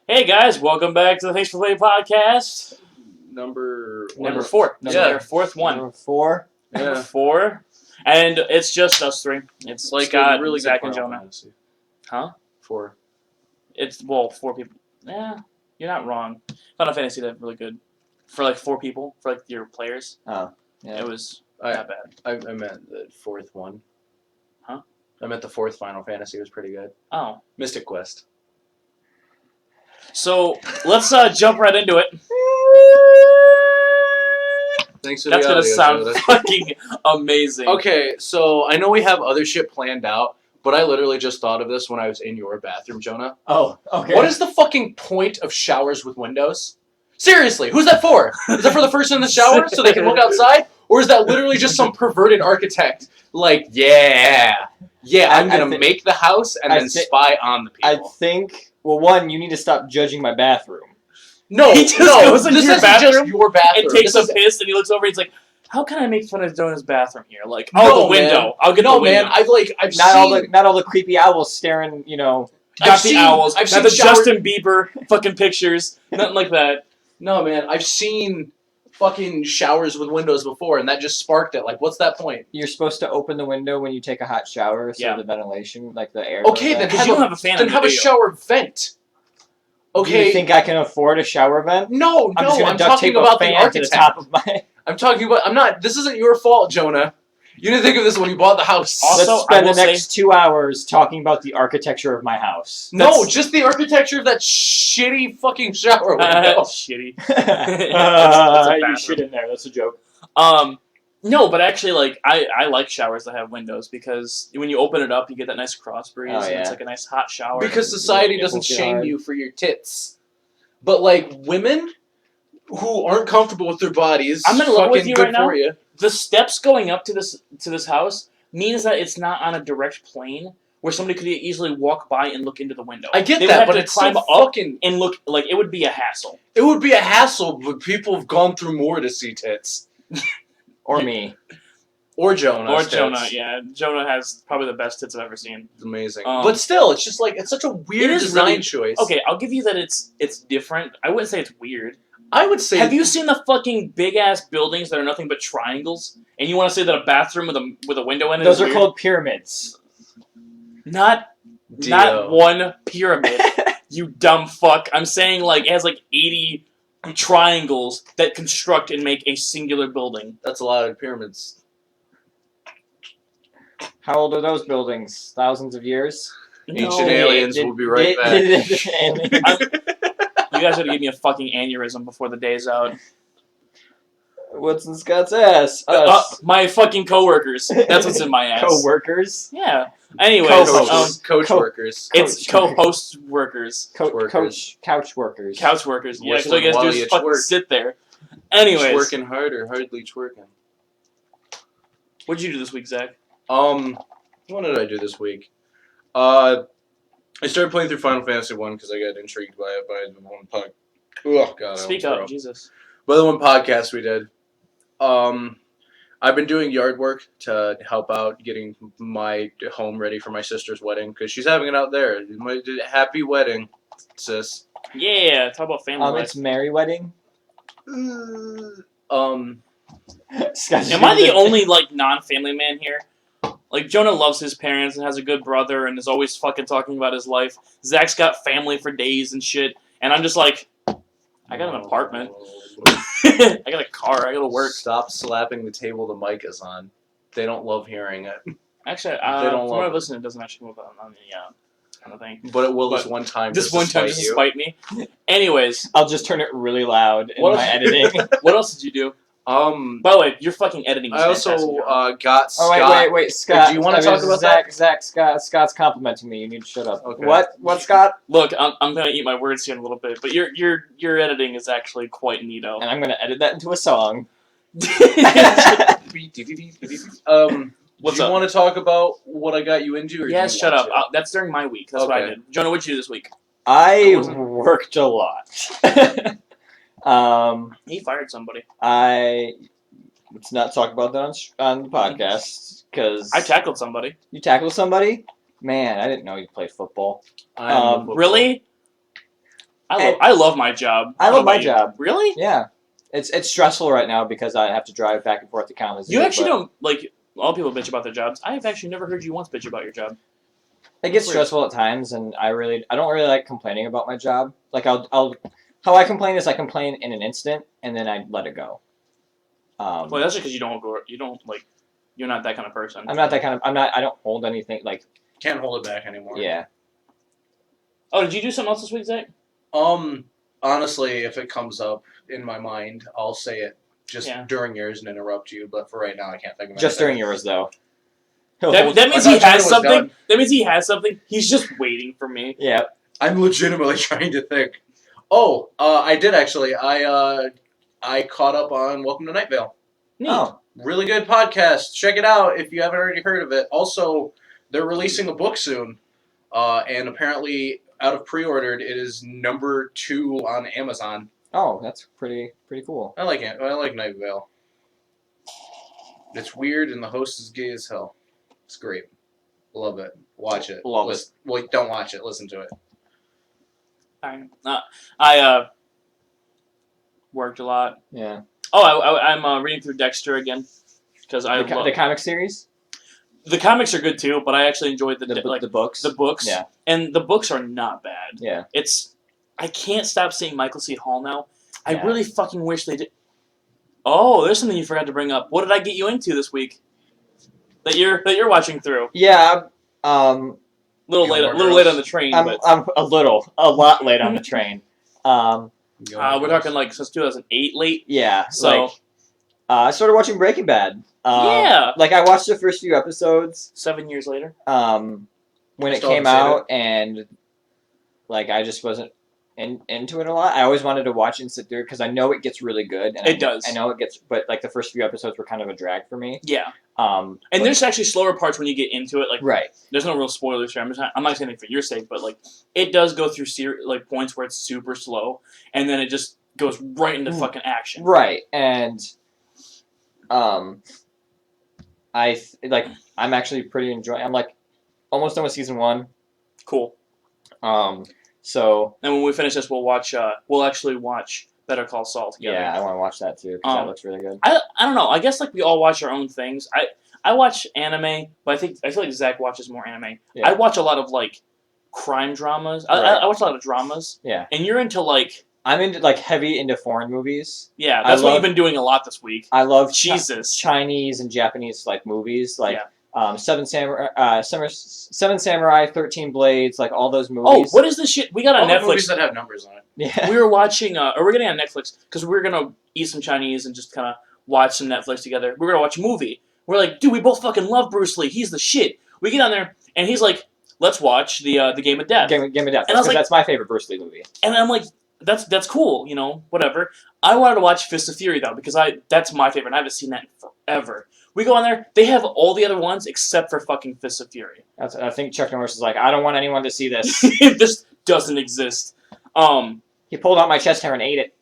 Hey guys, welcome back to the Thanks for Playing podcast. Number 4. Yeah. Fourth one. Number 4. Number 4. And it's just us three. It's like Scott, a really Zach, good and Final Jonah. Fantasy. Huh? 4. It's, 4 people. Yeah, you're not wrong. Final Fantasy did really good. For like 4 people, for like your players. Oh, yeah. It was not bad. I meant the 4th one. Huh? I meant the 4th Final Fantasy was pretty good. Oh. Mystic Quest. So, let's jump right into it. Thanks for That's the going to sound Jonah. fucking amazing. Okay, so I know we have other shit planned out, but I literally just thought of this when I was in your bathroom, Jonah. Oh, okay. What is the fucking point of showers with windows? Seriously, who's that for? Is that for the person in the shower so they can look outside? Or is that literally just some perverted architect? Like, I'm going to make the house and then spy on the people. I think, well, one, you need to stop judging my bathroom. No, He just goes into this your isn't bathroom just your bathroom. and takes This a is- piss and he looks over and he's like, how can I make fun of Jonah's bathroom here? Like, No, the window. man. I'll get No, the window. man, I've Not all the creepy owls staring, Got I've the seen- owls. I've Got the seen shower- Justin Bieber fucking pictures. Nothing like that. No, man, I've seen fucking showers with windows before, and that just sparked it. Like, what's that point? You're supposed to open the window when you take a hot shower, so Yeah. the ventilation, like the air. Okay, goes then back. Because you don't have a fan Then in have the a video. shower vent. Do Okay. you think I can afford a shower vent? No, I'm just gonna I'm duct talking tape a about the fan to the architect. top of my. I'm talking about. I'm not. This isn't your fault, Jonah. You didn't think of this when you bought the house. Also, Let's spend I will the next 2 hours talking about the architecture of my house. No, just the architecture of that shitty fucking shower window. Shitty. You bathroom. shit in there. That's a joke. No, but actually, like, I like showers that have windows because when you open it up, you get that nice cross breeze. Oh, And it's yeah. like a nice hot shower. Because society Your doesn't nipples get shame hard. you for your tits. But, like, women who aren't comfortable with their bodies, I'm in love with fucking you good right now. for you. The steps going up to this house means that it's not on a direct plane where somebody could easily walk by and look into the window. I get They would that, have but to it's climb still up fucking... and look. Like, it would be a hassle. It would be a hassle, but people have gone through more to see tits. Or me. Or Jonah. Or Jonah, yeah. Jonah has probably the best tits I've ever seen. It's amazing. Um, but still, it's just like, it's such a weird It is design really- choice. Okay, I'll give you that it's different. I wouldn't say it's weird. I would say... Have you seen the fucking big ass buildings that are nothing but triangles? And you want to say that a bathroom with a window in it Those is are weird? called pyramids. Not one pyramid. You dumb fuck. I'm saying like it has like 80 triangles that construct and make a singular building. That's a lot of pyramids. How old are those buildings? Thousands of years? Ancient aliens will be right back. You guys gotta give me a fucking aneurysm before the day's out. What's in Scott's ass? Us. My fucking coworkers. That's what's in my ass. Co-workers? Yeah. Anyways, Coach workers. it's co-host workers. Couch workers. Couch workers. Yeah, because all Whistling you guys do while is you fucking twerk. sit there. Anyways, Working hard or hardly twerking. what'd you do this week, Zach? What did I do this week? I started playing through Final Fantasy 1 because I got intrigued by it by the one podcast. Oh God! Speak I almost up, threw Jesus. By the one podcast we did. I've been doing yard work to help out getting my home ready for my sister's wedding because she's having it out there. Happy wedding, sis. Yeah, talk about family life. It's Merry Wedding. Scott's Am I the only like non-family man here? Like Jonah loves his parents and has a good brother and is always fucking talking about his life. Zach's got family for days and shit, and I'm just like, I got an apartment. I got a car. I go to work. Stop slapping the table the mic is on. They don't love hearing it. Actually, They don't from love what I've it. listened, it doesn't actually move on the kind of thing. But it will this But one time. This one time, just to spite me. Anyways, I'll just turn it really loud in What my else- editing. what else did you do? By the way, your fucking editing is I also fantastic, Jonah. got Oh Scott. wait, Scott. Do you wanna talk about Zach? Scott's complimenting me. You need to shut up. Okay. What, Scott? Look, I'm gonna eat my words here in a little bit, but your editing is actually quite neato. And I'm gonna edit that into a song. What's Do you up? want to talk about what I got you into? Or do Yes, you shut want up. to? That's during my week. That's what I Okay. did. Jonah, what'd you do this week? I wasn't- worked a lot. He fired somebody. Let's not talk about that on the podcast because I tackled somebody. you tackled somebody. Man, I didn't know you played football. I am a football. Really? I love my job. I don't love know my about you. job. Really? Yeah. It's stressful right now because I have to drive back and forth to Kalamazoo. You actually but don't like. All people bitch about their jobs. I have actually never heard you once bitch about your job. It gets Weird. stressful at times, and I don't really like complaining about my job. Like how I complain is I complain in an instant, and then I let it go. Well, that's just because you don't like. You're not that kind of person. I'm not that kind of. I don't hold anything like. Can't hold it back anymore. Yeah. Oh, did you do something else this week, Zach? Honestly, if it comes up in my mind, I'll say it just during yours and interrupt you. But for right now, I can't think of Just anything. during yours though. That means I he thought Jonah has was something. done. That means he has something. He's just waiting for me. Yeah. I'm legitimately trying to think. Oh, I did actually. I caught up on Welcome to Night Vale. Neat. Oh. Really good podcast. Check it out if you haven't already heard of it. Also, they're releasing a book soon, and apparently, out of pre-ordered, it is number 2 on Amazon. Oh, that's pretty cool. I like it. I like Night Vale. It's weird, and the host is gay as hell. It's great. Love it. Watch it. Love it. Wait, don't watch it. Listen to it. I worked a lot. Yeah. Oh, I'm reading through Dexter again because The comic series. The comics are good too, but I actually enjoyed the books. The books. Yeah. And the books are not bad. Yeah. I can't stop seeing Michael C. Hall now. I Yeah. really fucking wish they did. Oh, there's something you forgot to bring up. What did I get you into this week? That you're watching through. Yeah. A little late on the train. I'm a lot late on the train. We're talking like since 2008 late. Yeah. So I started watching Breaking Bad. Yeah. Like I watched the first few episodes. 7 years later. When it came out, and like I just wasn't into it a lot. I always wanted to watch and sit through because I know it gets really good. And it does. I know it gets, but like the first few episodes were kind of a drag for me. Yeah. And there's actually slower parts when you get into it. Like right. There's no real spoilers here. I'm not saying anything for your sake, but like it does go through like points where it's super slow, and then it just goes right into fucking action. Right. And I'm actually pretty enjoying. I'm like almost done with season 1. Cool. So. And when we finish this, we'll watch. We'll actually watch Better Call Saul together. Yeah, I want to watch that too because that looks really good. I don't know. I guess like we all watch our own things. I watch anime, but I feel like Zach watches more anime. Yeah. I watch a lot of like crime dramas. Right. I watch a lot of dramas. Yeah. And you're into like. I'm into like heavy into foreign movies. Yeah, that's what you've been doing a lot this week. I love Chinese and Japanese like movies like Seven Samurai, 13 Blades, like all those movies. Oh, what is this shit? We got on all Netflix. The movies that have numbers on it. Yeah. We were watching, or we're getting on Netflix because we're gonna eat some Chinese and just kind of watch some Netflix together. We're gonna watch a movie. We're like, dude, we both fucking love Bruce Lee. He's the shit. We get on there and he's like, let's watch the Game of Death. Game of Death. And I was like, that's my favorite Bruce Lee movie. And I'm like, that's cool, whatever. I wanted to watch Fist of Fury though because that's my favorite. And I haven't seen that in forever. We go on there. They have all the other ones except for fucking Fist of Fury. I think Chuck Norris is like, I don't want anyone to see this. This doesn't exist. He pulled out my chest hair and ate it.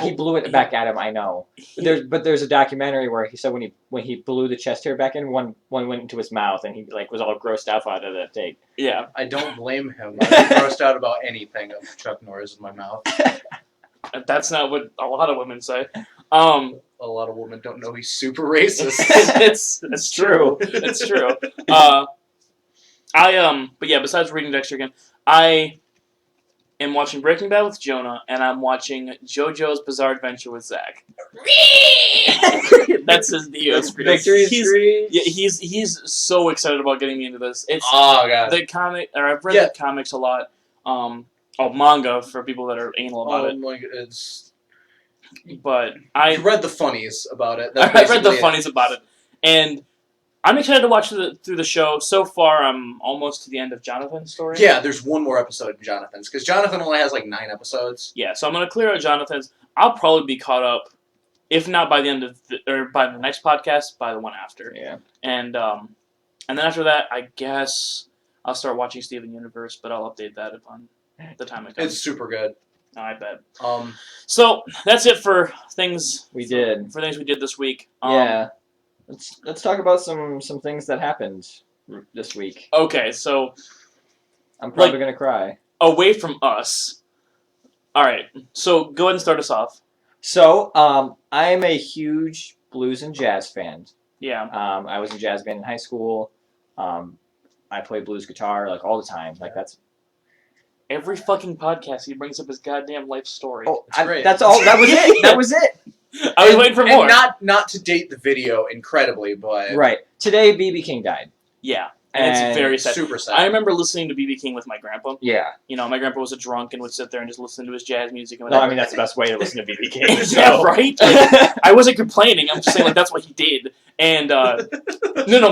He blew it back at him. I know. There's a documentary where he said when he blew the chest hair back in, one went into his mouth and he like was all grossed out of that take. Yeah. I don't blame him. I'm grossed out about anything of Chuck Norris in my mouth. That's not what a lot of women say. A lot of women don't know he's super racist. it's true. It's true. But yeah, besides reading Dexter again, I am watching Breaking Bad with Jonah, and I'm watching JoJo's Bizarre Adventure with Zach. That's his deal. Victory Screech. Yeah, he's so excited about getting me into this. It's God. The comic, or I've read the comics a lot. Manga for people that are anal about it. But I read the funnies about it. I read the funnies about it, and I'm excited to watch through the show. So far, I'm almost to the end of Jonathan's story. Yeah, there's one more episode in Jonathan's because Jonathan only has like 9 episodes. Yeah, so I'm gonna clear out Jonathan's. I'll probably be caught up, if not by the end of by the next podcast, by the one after. Yeah. And then after that, I guess I'll start watching Steven Universe, but I'll update that upon the time it comes. It's super good. I bet. So that's it for things we did. For things we did this week. Yeah. Let's talk about some things that happened this week. Okay, so I'm probably gonna cry. away from us. All right, so go ahead and start us off. So, I am a huge blues and jazz fan. Yeah. I was in jazz band in high school. I play blues guitar like all the time. Like that's Every fucking podcast, he brings up his goddamn life story. oh, great. that's all. That was it. That was it. I was waiting for more. And not to date the video incredibly, but Right. Today, BB King died. Yeah, and it's very sad. super sad. I remember listening to BB King with my grandpa. Yeah. You know, my grandpa was a drunk and would sit there and just listen to his jazz music. And No, whatever. I mean that's the best way to listen to BB King. Yeah, so. right. Like, I wasn't complaining. I'm just saying like that's what he did. And no,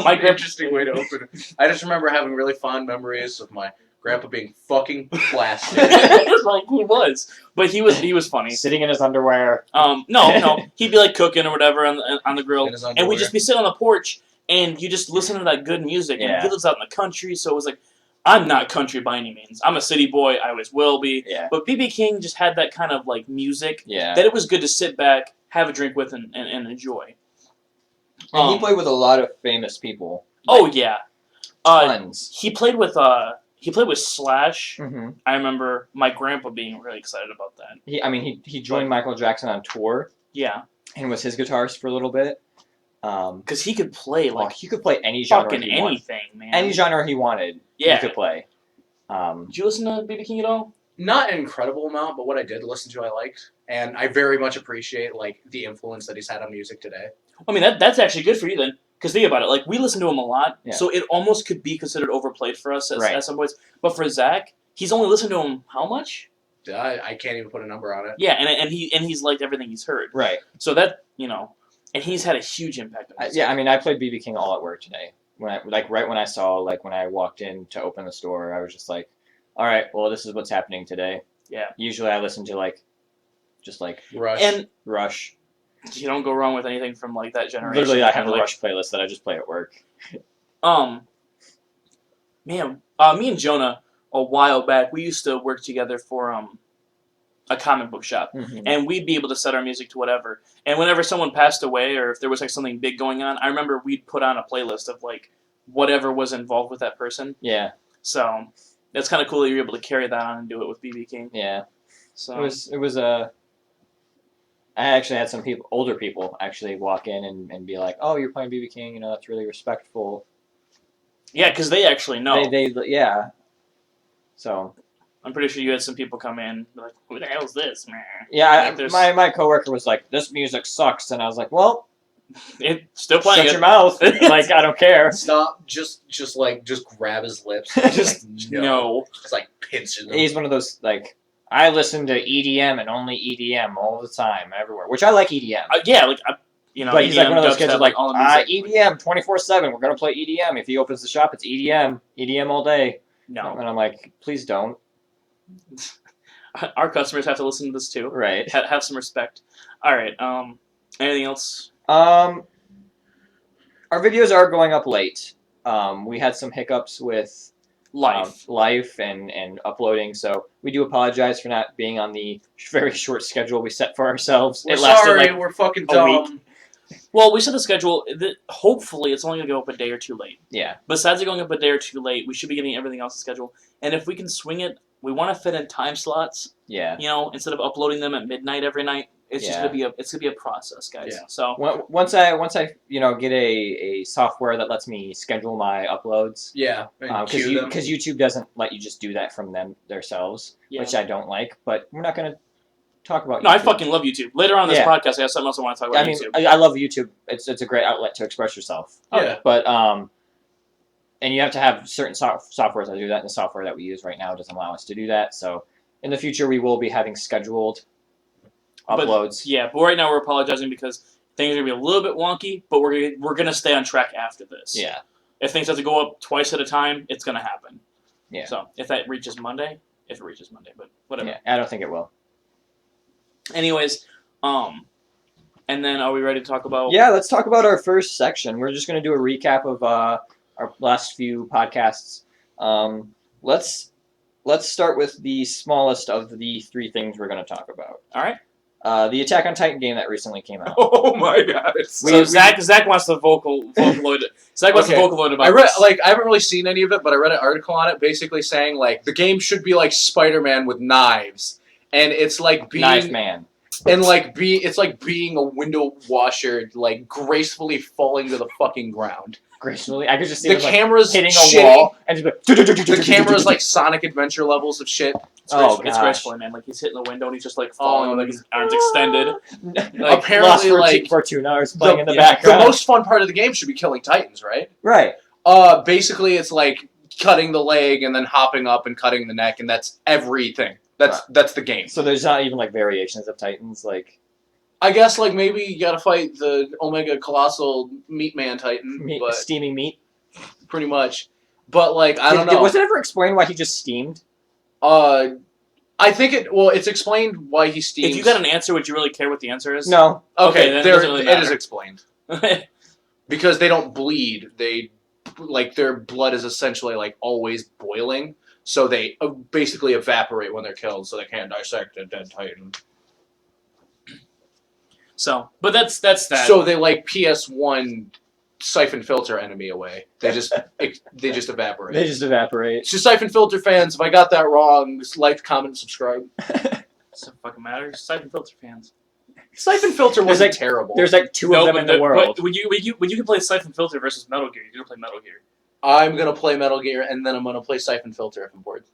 my grandpa. Interesting way to open it. I just remember having really fond memories of my grandpa being fucking plastic. Like he was, but he was funny. Sitting in his underwear. No, he'd be like cooking or whatever on the grill, In his and underwear. we'd just be sitting on the porch, and you just listen to that good music. And Yeah. he lives out in the country, so it was like, I'm not country by any means. I'm a city boy. I always will be. Yeah. But BB King just had that kind of like music Yeah. that it was good to sit back, have a drink with, and enjoy. And he played with a lot of famous people. Oh yeah, Tons. he played with Slash. Mm-hmm. I remember my grandpa being really excited about that. He joined Michael Jackson on tour Yeah, and was his guitarist for a little bit. because he could play like He could play any genre fucking he wanted. anything, man. Any genre he wanted, Yeah. he could play. Did you listen to BB King at all? Not an incredible amount, but what I did listen to, I liked, and I very much appreciate like the influence that he's had on music today. I mean, that's actually good for you then. Because think about it, like we listen to him a lot, Yeah. so it almost could be considered overplayed for us Right. at some points. But for Zach, he's only listened to him how much? I can't even put a number on it. Yeah, and he's liked everything he's heard. Right. So that and he's had a huge impact on us. I played BB King all at work today. Right when I walked in to open the store, I was just like, all right, well, this is what's happening today. Yeah. Usually I listen to just Rush. And Rush. you don't go wrong with anything from like that generation. Literally, I have a Like, Rush playlist that I just play at work. Man, me and Jonah a while back, we used to work together for a comic book shop. Mm-hmm. And we'd be able to set our music to whatever. And whenever someone passed away or if there was like something big going on, I remember we'd put on a playlist of like whatever was involved with that person. Yeah. So that's kind of cool that you're able to carry that on and do it with BB King. Yeah. So It was I actually had some older people actually walk in and be like, "Oh, you're playing BB King, that's really respectful." yeah, because they actually know. They yeah. So I'm pretty sure you had some people come in and be like, "Who the hell's this, man?" yeah, Like, there's- my coworker was like, "This music sucks," and I was like, "Well, It's still playing. shut your mouth. Like I don't care." Stop. Just grab his lips. Just like, no. Just like pinch him. He's one of those like I listen to EDM and only EDM all the time, everywhere, which I like EDM. Yeah, like But he's like EDM, one of those kids dubstep, that like, all the music. EDM 24/7. We're gonna play EDM. If he opens the shop, it's EDM all day. No, And I'm like, please don't. our customers have to listen to this too. Right. Have some respect. All right. Anything else? Our videos are going up late. We had some hiccups with life and uploading, so we do apologize for not being on the very short schedule we set for ourselves. We're It lasted sorry. like We're fucking a dumb. Well, we set the schedule. Hopefully, it's only going to go up a day or two late. yeah. Besides it going up a day or two late, we should be getting everything else scheduled. And if we can swing it, we want to fit in time slots. Yeah. Instead of uploading them at midnight every night, it's just Yeah. gonna be a process, guys. Yeah. So Once I get a software that lets me schedule my uploads. Yeah. and cue them. Because YouTube doesn't let you just do that from themselves, yeah. which I don't like. But we're not going to talk about No, YouTube. I fucking love YouTube. Later on in this Yeah. podcast, I have something else I want to talk about I mean, YouTube. I love YouTube. It's a great outlet to express yourself. Yeah. But and you have to have certain softwares that do that, and the software that we use right now doesn't allow us to do that. So in the future, we will be having scheduled uploads. But right now we're apologizing because things are gonna be a little bit wonky, but we're gonna stay on track after this. Yeah. If things have to go up twice at a time, it's gonna happen. Yeah. So if it reaches Monday, but whatever. Yeah, I don't think it will. Anyways, and then are we ready to talk about? Yeah, let's talk about our first section. We're just going to do a recap of our last few podcasts. Let's start with the smallest of the three things we're going to talk about. All right. The Attack on Titan game that recently came out. Oh my god! So Zach wants to vocaloid it. Zach wants to vocaloid about this. I haven't really seen any of it, but I read an article on it basically saying like the game should be like Spider-Man with knives, and it's like being Knife Man. and like it's like being a window washer, like gracefully falling to the fucking ground. Gracefully, I could just see The him, like, camera's hitting a shitty. wall and just be The camera's like Sonic Adventure levels of shit. It's gracefully, man. Like he's hitting the window and he's just like falling with like his arms extended. Like, apparently, like Fortuna is playing in the background. The most fun part of the game should be killing Titans, right? Right. Basically, it's like cutting the leg and then hopping up and cutting the neck, and that's everything. That's the game. So there's not even like variations of Titans, like I guess like maybe you gotta fight the Omega Colossal Meat Man Titan, but steaming meat. pretty much. But like I don't know. Was it ever explained why he just steamed? I think it's explained why he steams. If you got an answer, would you really care what the answer is? No. Okay, then it doesn't really it matter. is explained. Because they don't bleed. They like their blood is essentially like always boiling, so they basically evaporate when they're killed, so they can't dissect a dead Titan. So, but that's that. So they like PS1 siphon filter enemy away. They just evaporate. They just evaporate. So siphon filter fans, if I got that wrong, just like, comment, and subscribe. Doesn't fucking matter. Siphon filter fans. Siphon filter There's wasn't like- terrible. There's like two of them in the world. But when you can play Siphon Filter versus Metal Gear, you're gonna play Metal Gear. I'm gonna play Metal Gear and then I'm gonna play Siphon Filter if I'm bored.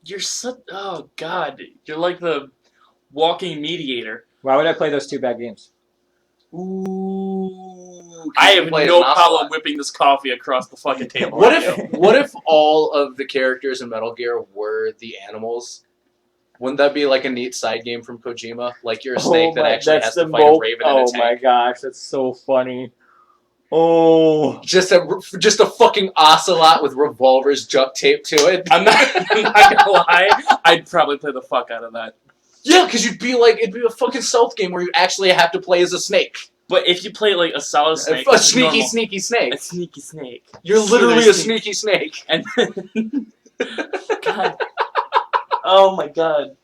You're such you're like the walking mediator. Why would I play those two bad games? Ooh. I have no problem whipping this coffee across the fucking table. What if all of the characters in Metal Gear were the animals? Wouldn't that be like a neat side game from Kojima? Like you're a snake that actually has to fight a raven in a tank. Oh my gosh, that's so funny. Oh. Just a fucking ocelot with revolvers duct taped to it. I'm not gonna lie. I'd probably play the fuck out of that. Yeah, because it'd be a fucking stealth game where you actually have to play as a snake. But if you play like a solid snake, A sneaky snake. a sneaky snake. You're literally a sneaky snake. And God. Oh my god.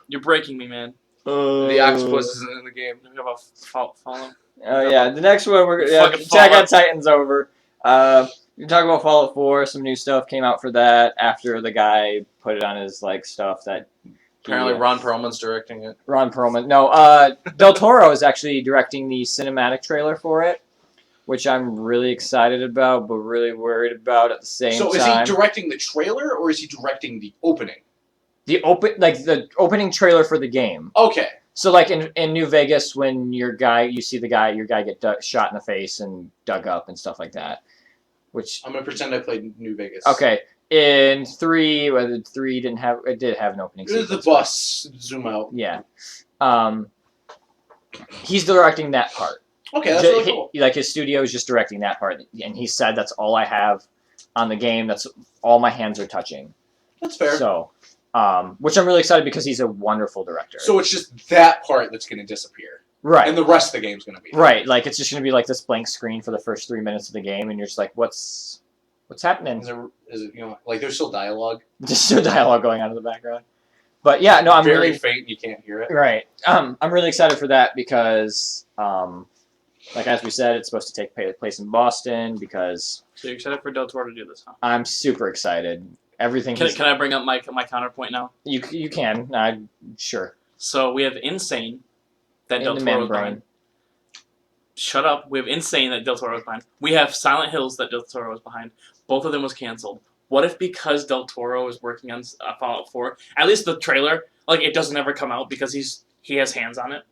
You're breaking me, man. The octopus isn't in the game. Do we have a follow? Oh yeah, the next one we're Fucking Attack on Fallout. Titan's over. We talk about Fallout 4. Some new stuff came out for that after the guy put it on his like stuff that. Apparently, Ron Perlman's directing it. Ron Perlman. No, Del Toro is actually directing the cinematic trailer for it, which I'm really excited about, but really worried about at the same time. So is he directing the trailer or is he directing the opening? The opening trailer for the game. Okay. So like in New Vegas, when you see your guy get shot in the face and dug up and stuff like that. Which I'm gonna pretend I played New Vegas. okay. In 3, whether 3 did have an opening This is sequence. the bus zoom out. Yeah. He's directing that part. Okay, that's really cool. Like his studio is just directing that part, and he said that's all I have on the game. That's all my hands are touching. That's fair. So, which I'm really excited because he's a wonderful director. So it's just that part that's gonna disappear, right, and the rest of the game's gonna be right. Like it's just gonna be like this blank screen for the first 3 minutes of the game, and you're just like, what's happening? Is it like there's still dialogue? Just still dialogue going on in the background. But yeah, no, I'm very really faint. You can't hear it. right. I'm really excited for that because, like as we said, it's supposed to take place in Boston because. So you're excited for Del Toro to do this, huh? I'm super excited. Everything. Can I bring up my counterpoint now? You can. Sure. So we have Insane that In Del the Toro was membrane. behind. Shut up. We have Insane that Del Toro was behind. We have Silent Hills that Del Toro was behind. Both of them was canceled. What if because Del Toro is working on Fallout 4, at least the trailer, like it doesn't ever come out because he has hands on it?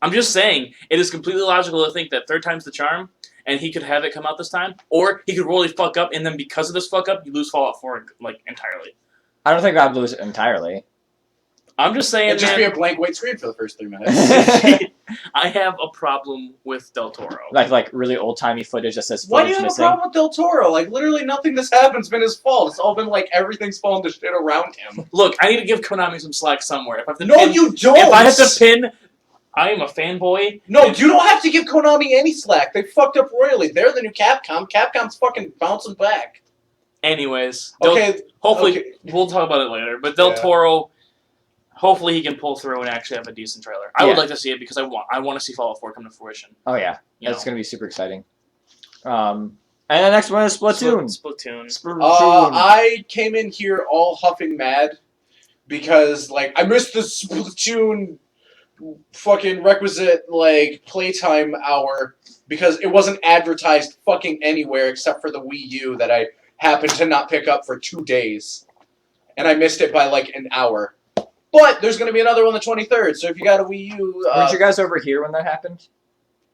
I'm just saying, it is completely logical to think that third time's the charm, and he could have it come out this time, or he could really fuck up, and then because of this fuck up, you lose Fallout 4 like entirely. I don't think I'd lose it entirely. I'm just saying, It'd just man, be a blank white screen for the first 3 minutes. I have a problem with Del Toro. like really old timey footage that says Why do footage you have missing. a problem with Del Toro? Like literally nothing that's happened's been his fault. It's all been like everything's fallen to shit around him. Look, I need to give Konami some slack somewhere. If I have to No, pin, you don't. If I have to pin, I am a fanboy. No, you don't have to give Konami any slack. They fucked up royally. They're the new Capcom. Capcom's fucking bouncing back. Anyways, Okay. hopefully okay. we'll talk about it later. But Del Yeah. Toro, hopefully he can pull through and actually have a decent trailer. I Yeah. would like to see it because I want to see Fallout 4 come to fruition. Oh yeah, You that's know. gonna be super exciting. And the next one is Splatoon. Splatoon. I came in here all huffing mad because like I missed the Splatoon fucking requisite like playtime hour because it wasn't advertised fucking anywhere except for the Wii U that I happened to not pick up for 2 days, and I missed it by like an hour. But there's gonna be another one the 23rd, so if you got a Wii U, Weren't you guys over here when that happened?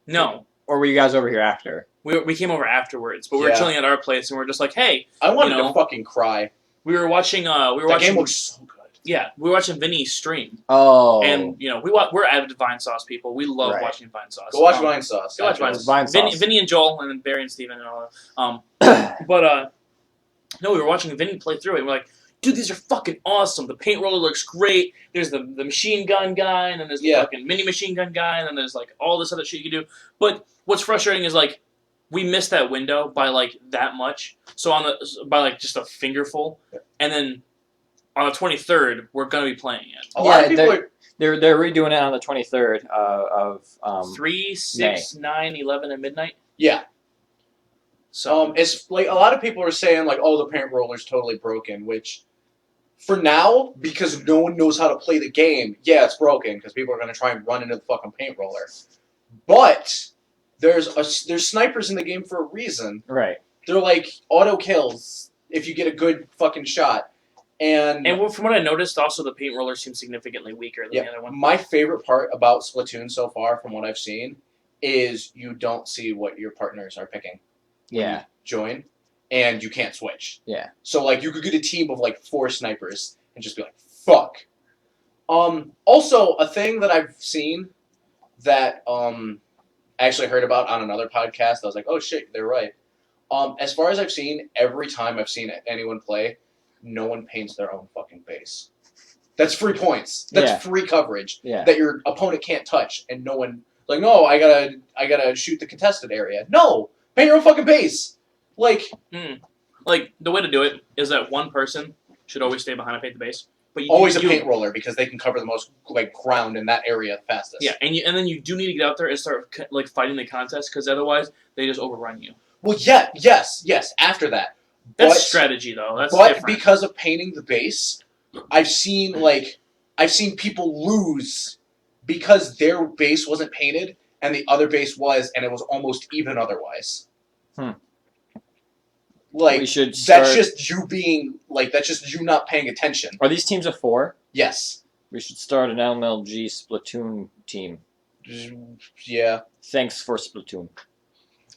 No. Or were you guys over here after? We came over afterwards, but we were Yeah. chilling at our place and we are just like, hey, I wanted you know, to fucking cry. we were watching That game looks so good. Yeah, we were watching Vinny's stream. Oh. And you know, we're avid Vine Sauce people. We love Right. watching Vine Sauce. Go watch Vine Sauce. Go watch Vine Vine Sauce. Sauce. Vinny and Joel and then Barry and Steven and all that. But no, we were watching Vinny play through it and we're like, dude, these are fucking awesome. The paint roller looks great. There's the machine gun guy, and then there's the fucking mini machine gun guy, and then there's like all this other shit you can do. But what's frustrating is like we missed that window by like that much. So by like just a fingerful, and then on the 23rd we're gonna be playing it. A lot of people are. They're redoing it on the 23rd of 3, 6, 9, 11, and midnight. Yeah. So It's like a lot of people are saying like, oh, the paint roller's totally broken, which for now, because no one knows how to play the game, yeah, it's broken because people are gonna try and run into the fucking paint roller. But there's snipers in the game for a reason. Right. They're like auto kills if you get a good fucking shot. And from what I noticed, also the paint roller seems significantly weaker than the other one. my favorite part about Splatoon so far, from what I've seen, is you don't see what your partners are picking. Yeah. Join, and you can't switch. Yeah. So like you could get a team of like 4 snipers and just be like, fuck. Also a thing that I've seen that I actually heard about on another podcast, I was like, oh shit, they're right. As far as I've seen, every time I've seen anyone play, no one paints their own fucking base. That's free points. That's free coverage that your opponent can't touch, and no one like, no, I gotta shoot the contested area. No, paint your own fucking base. Like the way to do it is that one person should always stay behind and paint the base. But always a paint roller because they can cover the most like ground in that area fastest. Yeah, and then you do need to get out there and start like fighting the contest because otherwise they just overrun you. Well, yeah, yes. After that, that's strategy though. That's but different. Because of painting the base, I've seen people lose because their base wasn't painted and the other base was, and it was almost even otherwise. Like We should that's just you being like that's just you not paying attention. Are these teams of 4? Yes. We should start an MLG Splatoon team. Yeah. Thanks for Splatoon.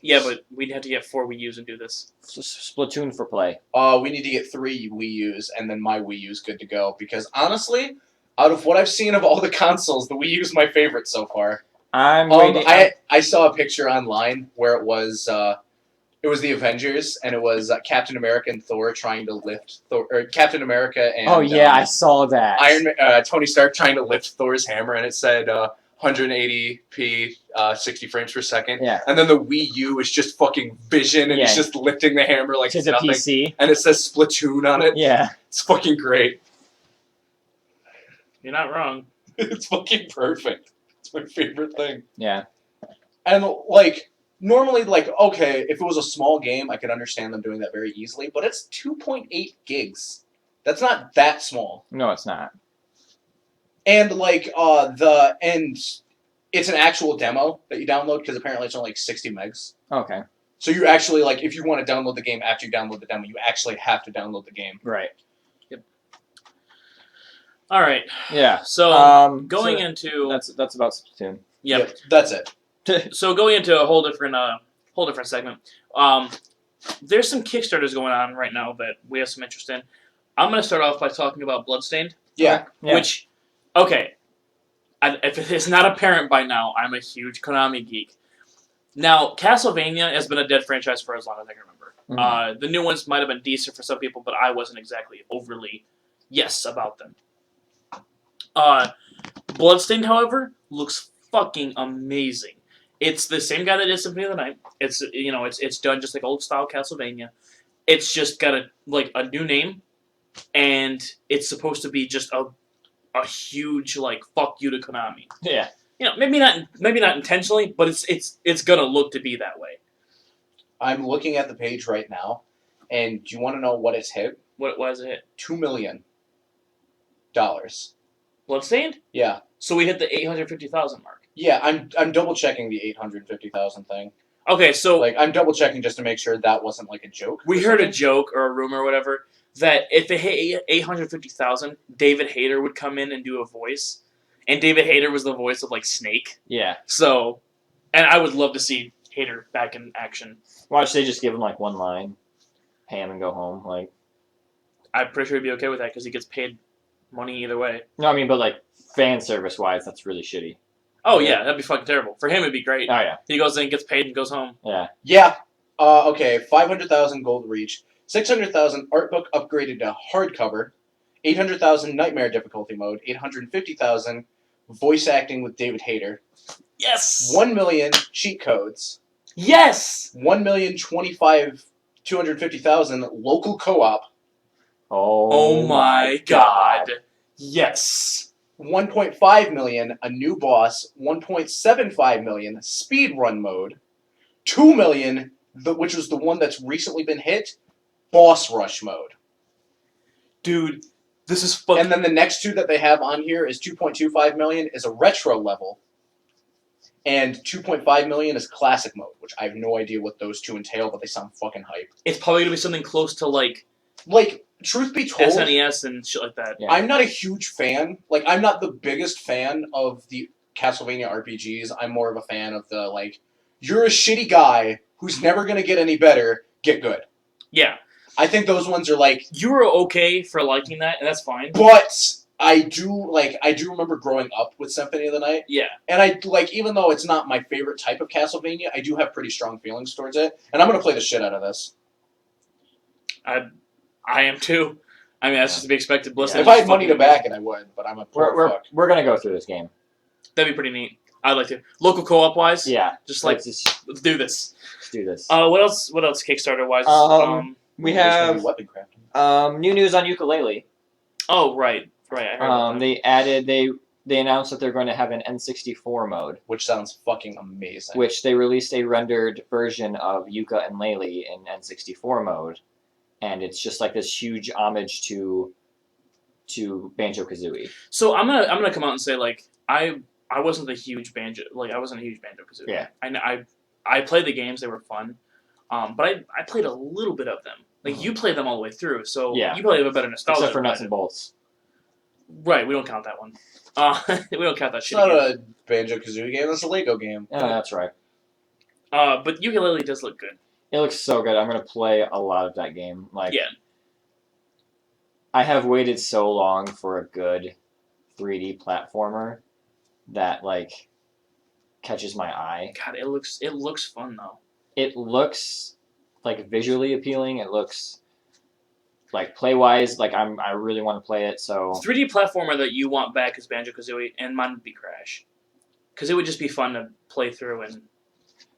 Yeah, but we'd have to get 4 Wii U's and do this. Splatoon for play. We need to get 3 Wii U's, and then my Wii U's good to go. Because honestly, out of what I've seen of all the consoles, the Wii U's my favorite so far. I'm waiting. I saw a picture online where it was the Avengers, and it was Captain America and Thor trying to lift Thor, or Captain America and I saw that. Tony Stark trying to lift Thor's hammer, and it said 180p 60 frames per second. Yeah. And then the Wii U is just fucking Vision, and he's just lifting the hammer like it's nothing. a PC. And it says Splatoon on it. Yeah. It's fucking great. You're not wrong. It's fucking perfect. It's my favorite thing. Yeah. And like normally, like okay, if it was a small game, I could understand them doing that very easily. But it's 2.8 gigs. That's not that small. No, it's not. And like it's an actual demo that you download because apparently it's only like 60 megs. Okay. So you actually like if you want to download the game after you download the demo, you actually have to download the game. Right. All right. Yeah. So going into that's about Splatoon. Yep. That's it. So going into a whole different segment. There's some Kickstarters going on right now that we have some interest in. I'm going to start off by talking about Bloodstained. Yeah. Which, okay, if it's not apparent by now, I'm a huge Konami geek. Now, Castlevania has been a dead franchise for as long as I can remember. Mm-hmm. The new ones might have been decent for some people, but I wasn't exactly overly yes about them. Bloodstained, however, looks fucking amazing. It's the same guy that did Symphony of the Night. It's done just like old style Castlevania. It's just got a new name, and it's supposed to be just a a huge like fuck you to Konami. Yeah. You know, maybe not intentionally, but it's gonna look to be that way. I'm looking at the page right now, and do you want to know what it's hit? What is it? $2 million. Bloodstained? Yeah. So we hit the 850,000 mark. Yeah, I'm double checking the 850,000 thing. Okay, so Like I'm double checking just to make sure that wasn't like a joke. we or heard a something. joke or a rumor or whatever that if it hit 850,000, David Hayter would come in and do a voice, and David Hayter was the voice of like Snake. Yeah. So, and I would love to see Hayter back in action. Why don't they just give him like one line, pay him and go home? Like, I'm pretty sure he'd be okay with that because he gets paid money either way. no, I mean, but like fan service wise, that's really shitty. Oh yeah, that'd be fucking terrible. For him, it'd be great. Oh yeah. He goes in, gets paid, and goes home. Yeah. Yeah. Okay. 500,000 gold reach. 600,000 art book upgraded to hardcover. 800,000 nightmare difficulty mode. 850,000 voice acting with David Hayter. Yes. 1 million cheat codes. Yes. 250,000 local co-op. Oh my god. Yes. 1.5 million a new boss. 1.75 million speed run mode. 2 million, which was the one that's recently been hit, boss rush mode. Dude, this is fucking. And then the next two that they have on here is 2.25 million is a retro level. And 2.5 million is classic mode, which I have no idea what those two entail, but they sound fucking hype. It's probably gonna be something close to like Truth be told, SNES and shit like that. Yeah. I'm not a huge fan. Like, I'm not the biggest fan of the Castlevania RPGs. I'm more of a fan of the, like, you're a shitty guy who's never gonna get any better, get good. Yeah. I think those ones are, like... You were okay for liking that, and that's fine. But I do remember growing up with Symphony of the Night. Yeah. And even though it's not my favorite type of Castlevania, I do have pretty strong feelings towards it. And I'm gonna play the shit out of this. I am too. I mean, that's just to be expected. Bliss. If I had money to back it, I would, but I'm a poor fuck. We're gonna go through this game. That'd be pretty neat. I'd like to. Local co-op wise. Yeah. Just like let's do this. do this. What else? What else? Kickstarter wise. We There's gonna have be weapon crafting. new news on ukulele. Oh right. I heard about that. They announced that they're going to have an N64 mode, Which sounds fucking amazing. which they released a rendered version of Yuka and Lele in N64 mode, and it's just like this huge homage to Banjo-Kazooie. So I'm gonna come out and say like I wasn't a huge Banjo Kazooie. Yeah. I played the games, they were fun, but I played a little bit of them. Like you played them all the way through, so Yeah. you probably have a better nostalgia. Except for about Nuts it. and Bolts. Right, we don't count that one. We don't count that It's shit. not Again. a Banjo-Kazooie game, it's a Lego game. Yeah, that's right. But ukulele does look good. It looks so good. I'm going to play a lot of that game. Like, Yeah. I have waited so long for a good 3D platformer that, like, catches my eye. God, it looks fun though. It looks, like, visually appealing. It looks, like, play-wise, like, I really want to play it, so... 3D platformer that you want back is Banjo-Kazooie, and mine would be Crash. Because it would just be fun to play through and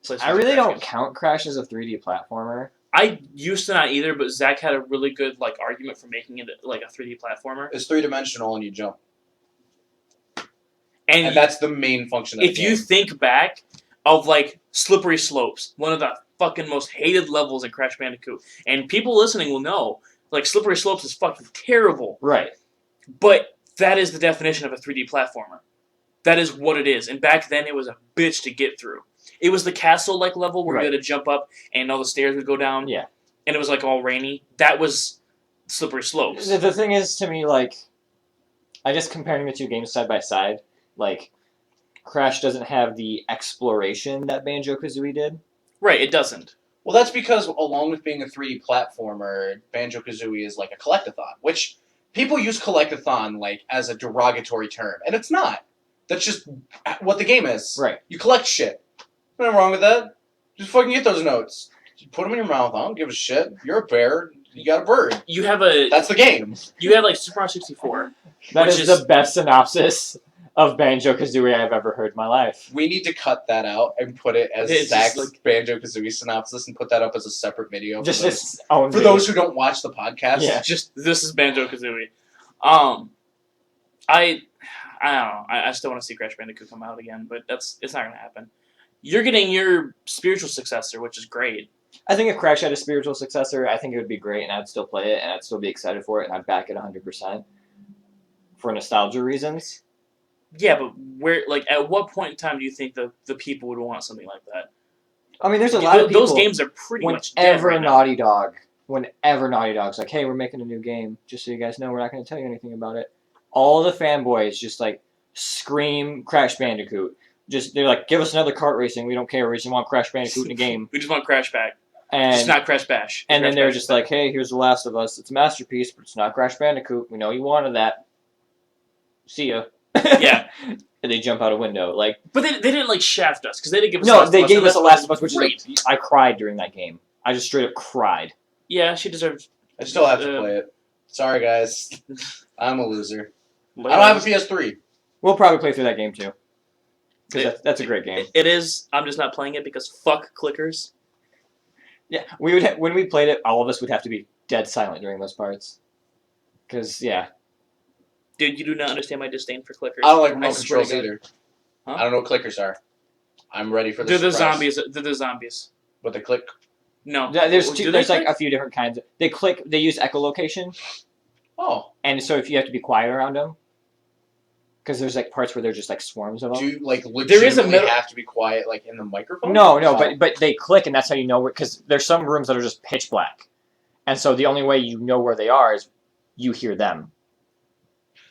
play I really Crash don't games. count Crash as a 3D platformer. I used to not either, but Zach had a really good like argument for making it like a 3D platformer. It's three-dimensional and you jump. And And that's the main function of the if game. you think back of like Slippery Slopes, one of the fucking most hated levels in Crash Bandicoot, and people listening will know, like Slippery Slopes is fucking terrible. Right. But that is the definition of a 3D platformer. That is what it is. And back then it was a bitch to get through. It was the castle-like level where Right. you had to jump up and all the stairs would go down. Yeah. And it was like all rainy. That was Slippery Slopes. The thing is, to me, like, I just comparing the two games side by side, like, Crash doesn't have the exploration that Banjo-Kazooie did. Right, it doesn't. Well, that's because along with being a 3D platformer, Banjo-Kazooie is like a collectathon, which people use collectathon like as a derogatory term, and it's not. That's just what the game is. Right. You collect shit. Nothing wrong with that. Just fucking get those notes. Just put them in your mouth. I don't give a shit. You're a bear. You got a bird. You have a That's the game. you had like Super Mario 64. That Which is is- the best synopsis of Banjo-Kazooie I've ever heard in my life. We need to cut that out and put it as It's just Zach's like- Banjo-Kazooie synopsis and put that up as a separate video. Just for those, its own for video. those who don't watch the podcast. Yeah. Just this is Banjo-Kazooie. I don't know. I still want to see Crash Bandicoot come out again, but it's not gonna happen. You're getting your spiritual successor, which is great. I think if Crash had a spiritual successor, I think it would be great, and I'd still play it, and I'd still be excited for it, and I'd back it 100% for nostalgia reasons. Yeah, but at what point in time do you think the people would want something like that? I mean, there's a lot of people. Those games are pretty much dead right now. Whenever Naughty Dog's like, hey, we're making a new game, just so you guys know, we're not going to tell you anything about it. All the fanboys just like scream Crash Bandicoot. They're like, give us another kart racing. We don't care. We just want Crash Bandicoot in a game. We just want Crash Back. And it's not Crash Bash. And Crash then they're Bash just like, hey, here's The Last of Us. It's a masterpiece, but it's not Crash Bandicoot. We know you wanted that. See ya. Yeah. And they jump out a window. But they didn't like shaft us because they didn't give us. No, they gave us The Last of Us, which great. is like, I cried during that game. I just straight up cried. Yeah, she deserves. I still have to play it. Sorry, guys. I'm a loser. I don't have a PS3. We'll probably play through that game too. Because that's a great game. It is. I'm just not playing it because fuck clickers. Yeah, we would when we played it, all of us would have to be dead silent during those parts. Because yeah. Dude, you do not understand my disdain for clickers. I don't like remote controls either. Huh? I don't know what clickers are. I'm ready for They're this. They're the zombies. But they click. No. There's Do there's they like a few different kinds. They click. They use echolocation. Oh. And so if you have to be quiet around them. Because there's like parts where they're just like swarms of them. Do you like legitimately have to be quiet like in the microphone? No, but they click and that's how you know where. Because there's some rooms that are just pitch black, and so the only way you know where they are is you hear them.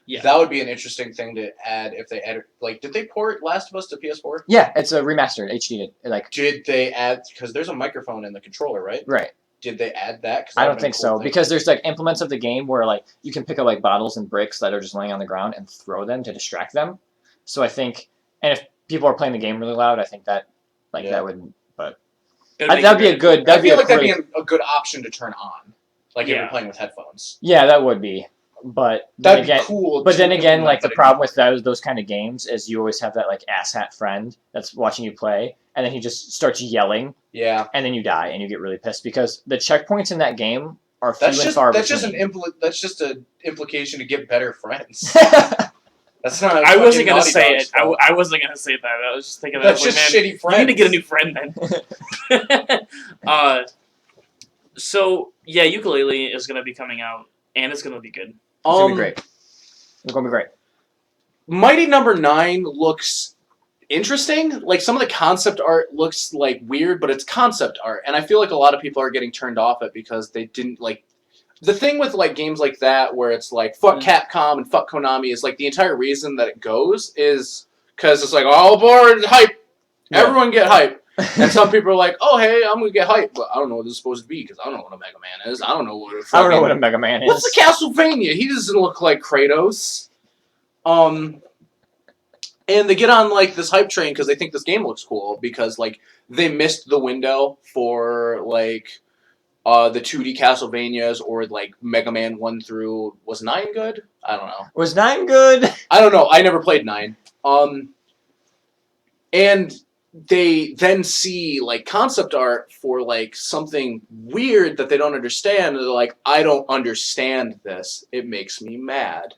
Yeah, that would be an interesting thing to add if they added. Like, did they port Last of Us to PS4? Yeah, it's a remastered HD. Like, did they add? Because there's a microphone in the controller, right? Right. Did they add that? I don't think so because there's like implements of the game where like you can pick up like bottles and bricks that are just laying on the ground and throw them to distract them. So I think, and if people are playing the game really loud, I think that that would. But that'd be a good. I feel like that'd be a good option to turn on, like if you're playing with headphones. Yeah, that would be. But that'd be cool. But then again, like the problem with those kind of games is you always have that like asshat friend that's watching you play, and then he just starts yelling. Yeah. And then you die, and you get really pissed because the checkpoints in that game are few and far between. That's just an implication to get better friends. That's not. I wasn't gonna say it. I wasn't gonna say that. I was just thinking that's just shitty friends. You need to get a new friend then. So yeah, Ukulele is gonna be coming out, and it's gonna be good. It's gonna be great. It's gonna be great. Mighty Number 9 looks interesting. Like some of the concept art looks like weird, but it's concept art, and I feel like a lot of people are getting turned off it because they didn't like. The thing with like games like that where it's like fuck Capcom and fuck Konami is like the entire reason that it goes is because it's like all aboard hype, everyone get hype. And some people are like, oh, hey, I'm going to get hyped. But I don't know what this is supposed to be because I don't know what a Mega Man is. I don't know what a Mega Man is. What's a Castlevania? He doesn't look like Kratos. And they get on, like, this hype train because they think this game looks cool because, like, they missed the window for, like, the 2D Castlevanias or, like, Mega Man 1 through... Was 9 good? I don't know. Was 9 good? I don't know. I never played 9. And... they then see like concept art for like something weird that they don't understand, and they're like, I don't understand this. It makes me mad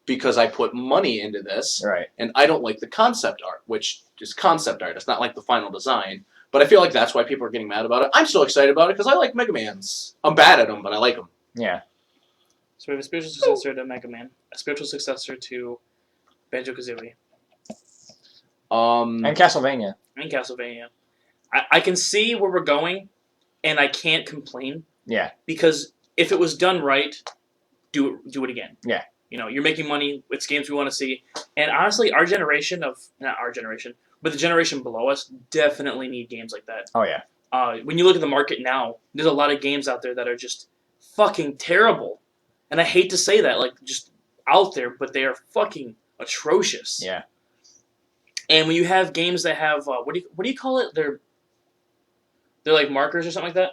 because I put money into this, right? And I don't like the concept art, which is concept art. It's not like the final design. But I feel like that's why people are getting mad about it. I'm still excited about it because I like Mega Mans. I'm bad at them, but I like them. Yeah. So we have a spiritual successor to Mega Man, a spiritual successor to Banjo-Kazooie. And Castlevania. And Castlevania. I can see where we're going, and I can't complain. Yeah. Because if it was done right, do it again. Yeah. You know, you're making money. It's games we want to see. And honestly, not our generation, but the generation below us definitely need games like that. Oh, yeah. When you look at the market now, there's a lot of games out there that are just fucking terrible. And I hate to say that, like, just out there, but they are fucking atrocious. Yeah. And when you have games that have what do you call it? They're like markers or something like